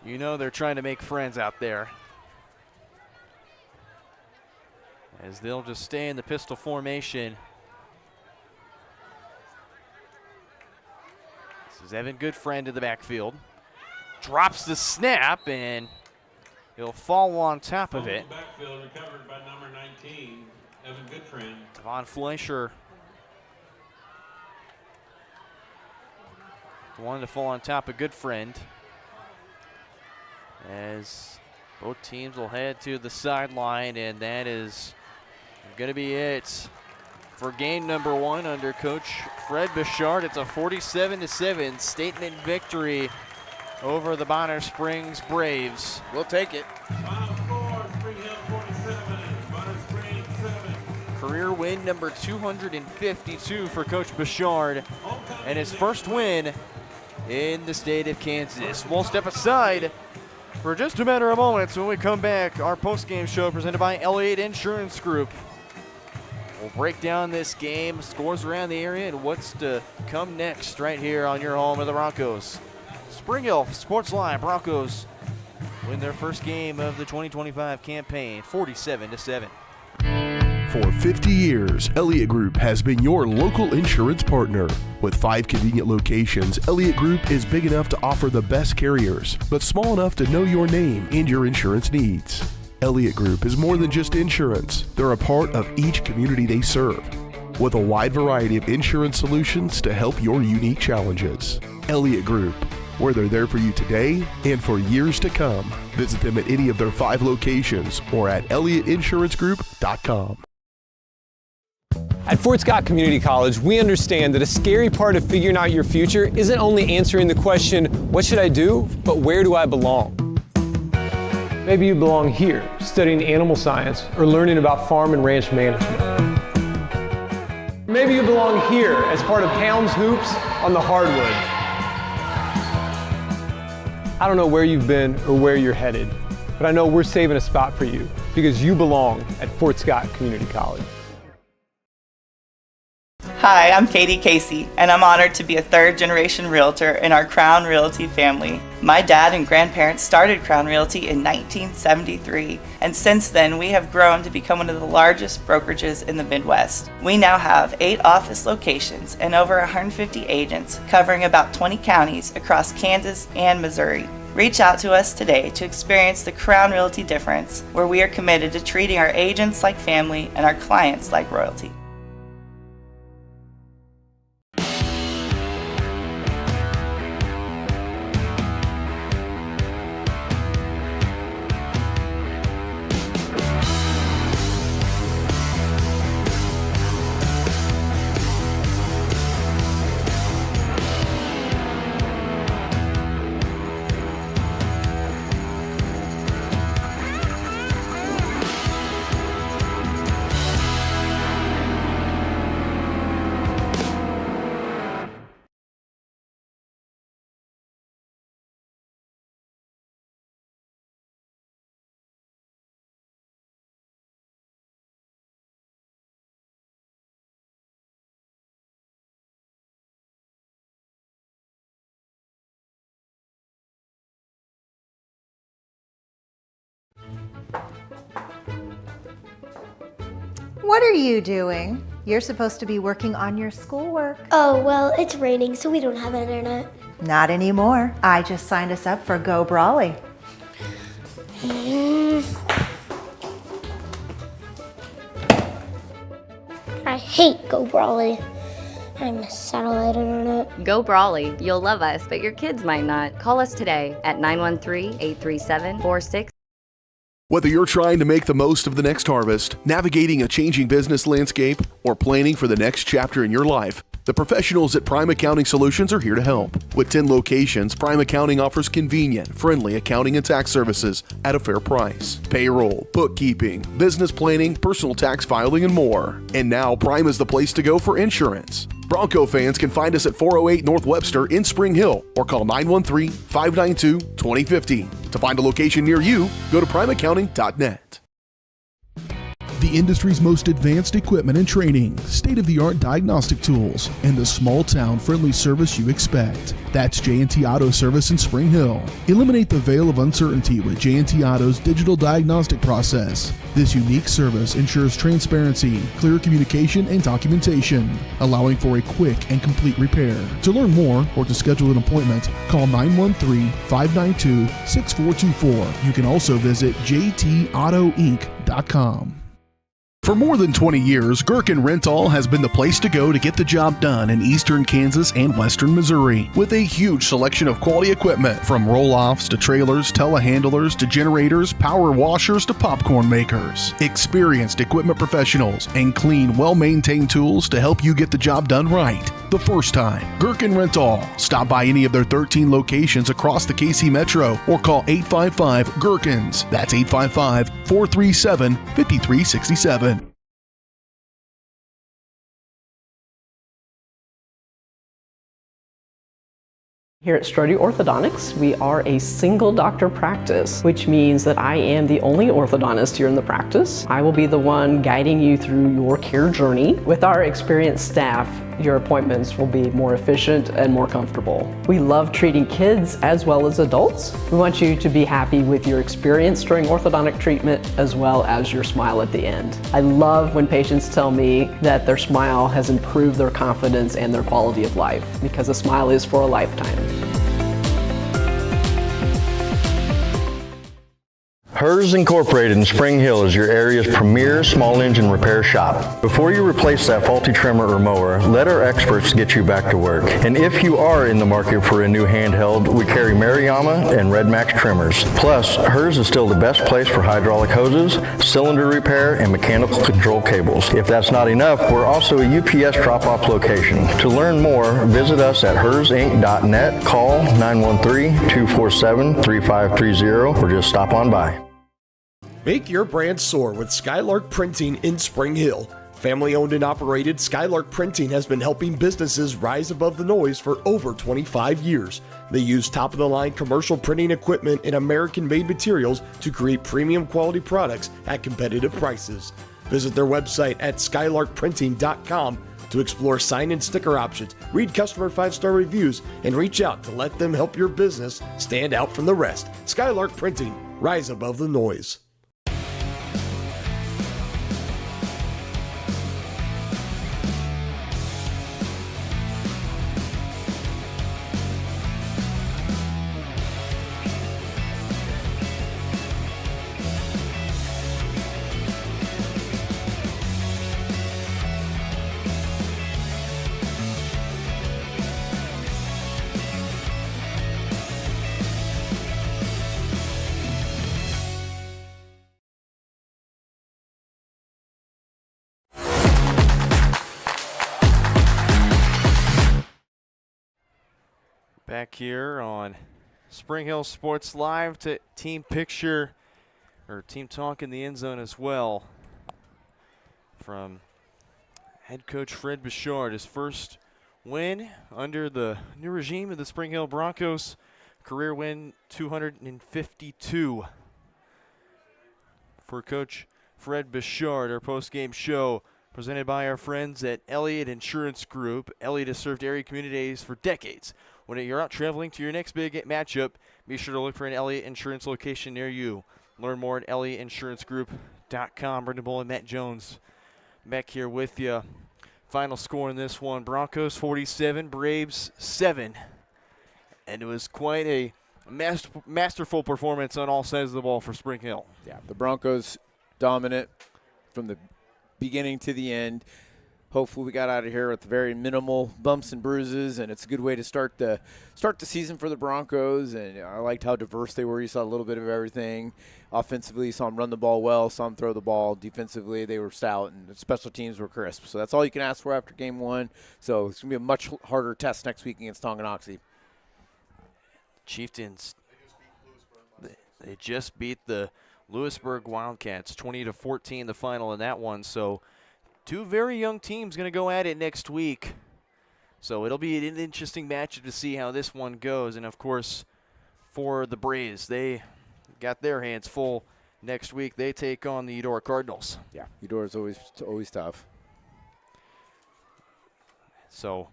You know they're trying to make friends out there. As they'll just stay in the pistol formation. This is Evan Goodfriend in the backfield. Drops the snap, and he'll fall on top of it. Backfield recovered by number 19, Evan Goodfriend. Devon Fleischer. The one to fall on top of Goodfriend. As both teams will head to the sideline, and that is going to be it for game number 1 under Coach Fred Bichard. It's a 47-7 statement victory over the Bonner Springs Braves. We'll take it. Final score, Spring Hill 47, Bonner Springs 7. Career win number 252 for Coach Bichard, and his first win in the state of Kansas. We'll step aside for just a matter of moments. When we come back, our post-game show presented by Elliott Insurance Group. We'll break down this game, scores around the area, and what's to come next right here on your home of the Broncos. Spring Hill Sports Live. Broncos win their first game of the 2025 campaign, 47-7. For 50 years, Elliott Group has been your local insurance partner. With 5 convenient locations, Elliott Group is big enough to offer the best carriers, but small enough to know your name and your insurance needs. Elliott Group is more than just insurance. They're a part of each community they serve, with a wide variety of insurance solutions to help your unique challenges. Elliott Group, where they're there for you today and for years to come. Visit them at any of their 5 locations or at ElliottInsuranceGroup.com. At Fort Scott Community College, we understand that a scary part of figuring out your future isn't only answering the question, what should I do, but where do I belong? Maybe you belong here, studying animal science or learning about farm and ranch management. Maybe you belong here as part of Hounds Hoops on the hardwood. I don't know where you've been or where you're headed, but I know we're saving a spot for you because you belong at Fort Scott Community College. Hi, I'm Katie Casey, and I'm honored to be a third-generation realtor in our Crown Realty family. My dad and grandparents started Crown Realty in 1973, and since then we have grown to become one of the largest brokerages in the Midwest. We now have 8 office locations and over 150 agents covering about 20 counties across Kansas and Missouri. Reach out to us today to experience the Crown Realty difference, where we are committed to treating our agents like family and our clients like royalty. What are you doing? You're supposed to be working on your schoolwork. Oh, well, it's raining, so we don't have internet. Not anymore. I just signed us up for Go Brawley. I hate Go Brawley. I miss satellite internet. Go Brawley. You'll love us, but your kids might not. Call us today at 913-837-46. Whether you're trying to make the most of the next harvest, navigating a changing business landscape, or planning for the next chapter in your life, the professionals at Prime Accounting Solutions are here to help. With 10 locations, Prime Accounting offers convenient, friendly accounting and tax services at a fair price. Payroll, bookkeeping, business planning, personal tax filing, and more. And now Prime is the place to go for insurance. Bronco fans can find us at 408 North Webster in Spring Hill or call 913-592-2050. To find a location near you, go to primeaccounting.net. The industry's most advanced equipment and training, state-of-the-art diagnostic tools, and the small-town friendly service you expect. That's J&T Auto Service in Spring Hill. Eliminate the veil of uncertainty with J&T Auto's digital diagnostic process. This unique service ensures transparency, clear communication, and documentation, allowing for a quick and complete repair. To learn more or to schedule an appointment, call 913-592-6424. You can also visit jtautoinc.com. For more ton 20 years, Gherkin Rental has been the place to go to get the job done in eastern Kansas and western Missouri. With a huge selection of quality equipment, from roll-offs to trailers, telehandlers to generators, power washers to popcorn makers. Experienced equipment professionals and clean, well-maintained tools to help you get the job done right the first time. Gherkin Rental. Stop by any of their 13 locations across the KC Metro or call 855-GHERKINS. That's 855-437-5367. Here at Strode Orthodontics, we are a single doctor practice, which means that I am the only orthodontist here in the practice. I will be the one guiding you through your care journey. With our experienced staff, your appointments will be more efficient and more comfortable. We love treating kids as well as adults. We want you to be happy with your experience during orthodontic treatment as well as your smile at the end. I love when patients tell me that their smile has improved their confidence and their quality of life, because a smile is for a lifetime. Hers Incorporated in Spring Hill is your area's premier small engine repair shop. Before you replace that faulty trimmer or mower, let our experts get you back to work. And if you are in the market for a new handheld, we carry Maruyama and Red Max trimmers. Plus, Hers is still the best place for hydraulic hoses, cylinder repair, and mechanical control cables. If that's not enough, we're also a UPS drop-off location. To learn more, visit us at hersinc.net, call 913-247-3530, or just stop on by. Make your brand soar with Skylark Printing in Spring Hill. Family owned and operated, Skylark Printing has been helping businesses rise above the noise for over 25 years. They use top-of-the-line commercial printing equipment and American-made materials to create premium quality products at competitive prices. Visit their website at skylarkprinting.com to explore sign and sticker options, read customer 5-star reviews, and reach out to let them help your business stand out from the rest. Skylark Printing, rise above the noise. Back here on Spring Hill Sports Live to team picture, or team talk in the end zone as well, from head coach Fred Bouchard. His first win under the new regime of the Spring Hill Broncos. Career win 252 for Coach Fred Bouchard. Our post-game show presented by our friends at Elliott Insurance Group. Elliott has served area communities for decades. When you're out traveling to your next big matchup, be sure to look for an Elliott Insurance location near you. Learn more at ElliottInsuranceGroup.com. Brendan Bull and Matt Jones back here with you. Final score in this one, Broncos 47, Braves 7. And it was quite a masterful performance on all sides of the ball for Spring Hill. Yeah, the Broncos dominant from the beginning to the end. hopefully we got out of here with very minimal bumps and bruises, and it's a good way to start the season for the Broncos. And I liked how diverse they were. You saw a little bit of everything. Offensively, you saw them run the ball well, saw them throw the ball. Defensively, they were stout, and the special teams were crisp. So that's all you can ask for after game one. So it's going to be a much harder test next week against Tonganoxie. Chieftains, they just beat the Lewisburg Wildcats 20-14 the final in that one. So two very young teams going to go at it next week. So it'll be an interesting matchup to see how this one goes. And, of course, for the Braves, they got their hands full next week. They take on the Eudora Cardinals. Yeah, Eudora is always tough. So,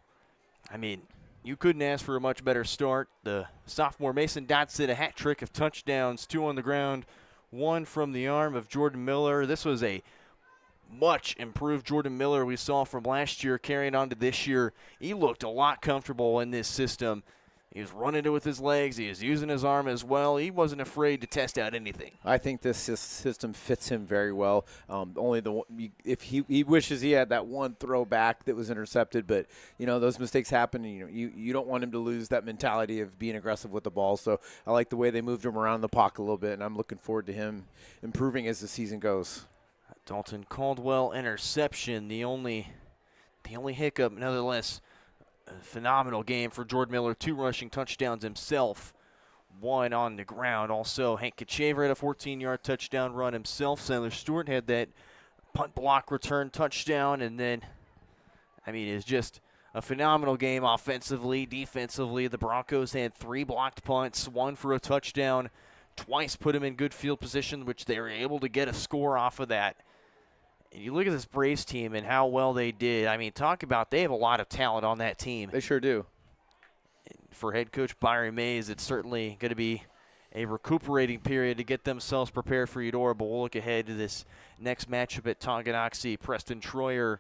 I mean, you couldn't ask for a much better start. The sophomore Mason Dotson, a hat trick of touchdowns, 2 on the ground, 1 from the arm of Jordan Miller. This was a much improved Jordan Miller we saw from last year carrying on to this year. He looked a lot comfortable in this system. He was running it with his legs. He was using his arm as well. He wasn't afraid to test out anything. I think this system fits him very well. Only if he wishes he had that one throw back that was intercepted, but those mistakes happen. And, you don't want him to lose that mentality of being aggressive with the ball. So I like the way they moved him around the pocket a little bit, and I'm looking forward to him improving as the season goes. Dalton Caldwell interception, the only hiccup, nevertheless. A phenomenal game for Jordan Miller, 2 rushing touchdowns himself, 1 on the ground. Also, Hank Kachaver had a 14-yard touchdown run himself. Sandler Stewart had that punt block return touchdown. And then, I mean, it's just a phenomenal game offensively. Defensively, the Broncos had 3 blocked punts, 1 for a touchdown, twice put them in good field position, which they were able to get a score off of that. And you look at this Braves team and how well they did. I mean, talk about they have a lot of talent on that team. They sure do. And for head coach Byron Mays, it's certainly going to be a recuperating period to get themselves prepared for Eudora. But we'll look ahead to this next matchup at Tonganoxie. Preston Troyer,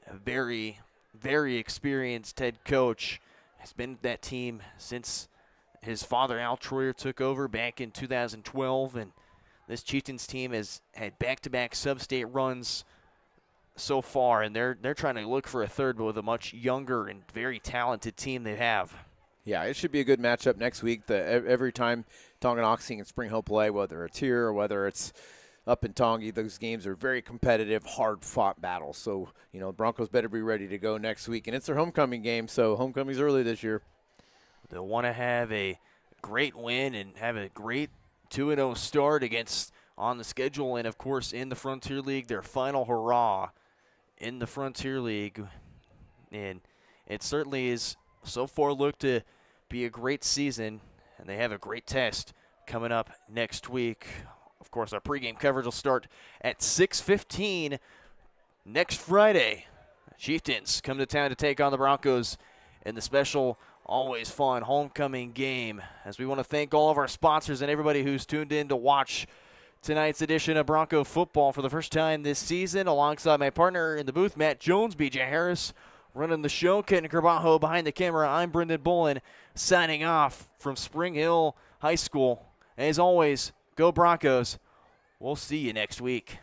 a very, very experienced head coach, has been with that team since his father Al Troyer took over back in 2012, and this Chieftains team has had back-to-back sub-state runs so far, and they're trying to look for a third, but with a much younger and very talented team they have. Yeah, it should be a good matchup next week. Every time Tonganoxie and Spring Hill play, whether it's here or whether it's up in Tongi, those games are very competitive, hard-fought battles. So, Broncos better be ready to go next week. And it's their homecoming game, so homecoming's early this year. They'll want to have a great win and have a great 2-0 start against on the schedule, and of course in the Frontier League, their final hurrah in the Frontier League. And it certainly is so far looked to be a great season, and they have a great test coming up next week. Of course, our pregame coverage will start at 6:15 next Friday. Chieftains come to town to take on the Broncos in the special, always fun homecoming game. As we want to thank all of our sponsors and everybody who's tuned in to watch tonight's edition of Bronco football for the first time this season, alongside my partner in the booth, Matt Jones, BJ Harris, running the show, Kenton Carbajo behind the camera. I'm Brendan Bullen, signing off from Spring Hill High School. As always, go Broncos. We'll see you next week.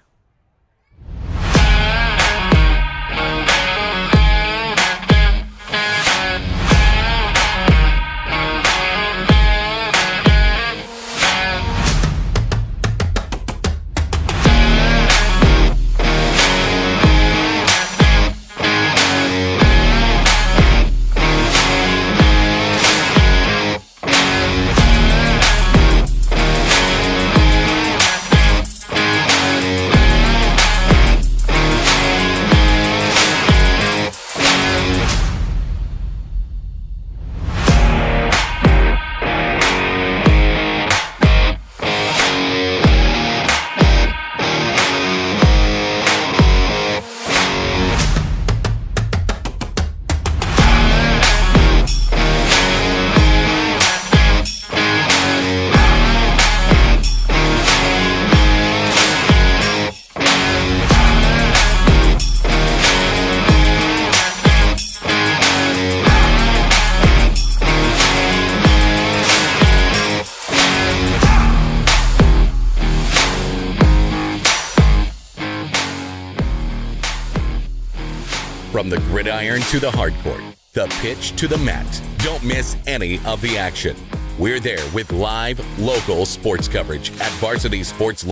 From the gridiron to the hard court, the pitch to the mat, don't miss any of the action. We're there with live, local sports coverage at Varsity Sports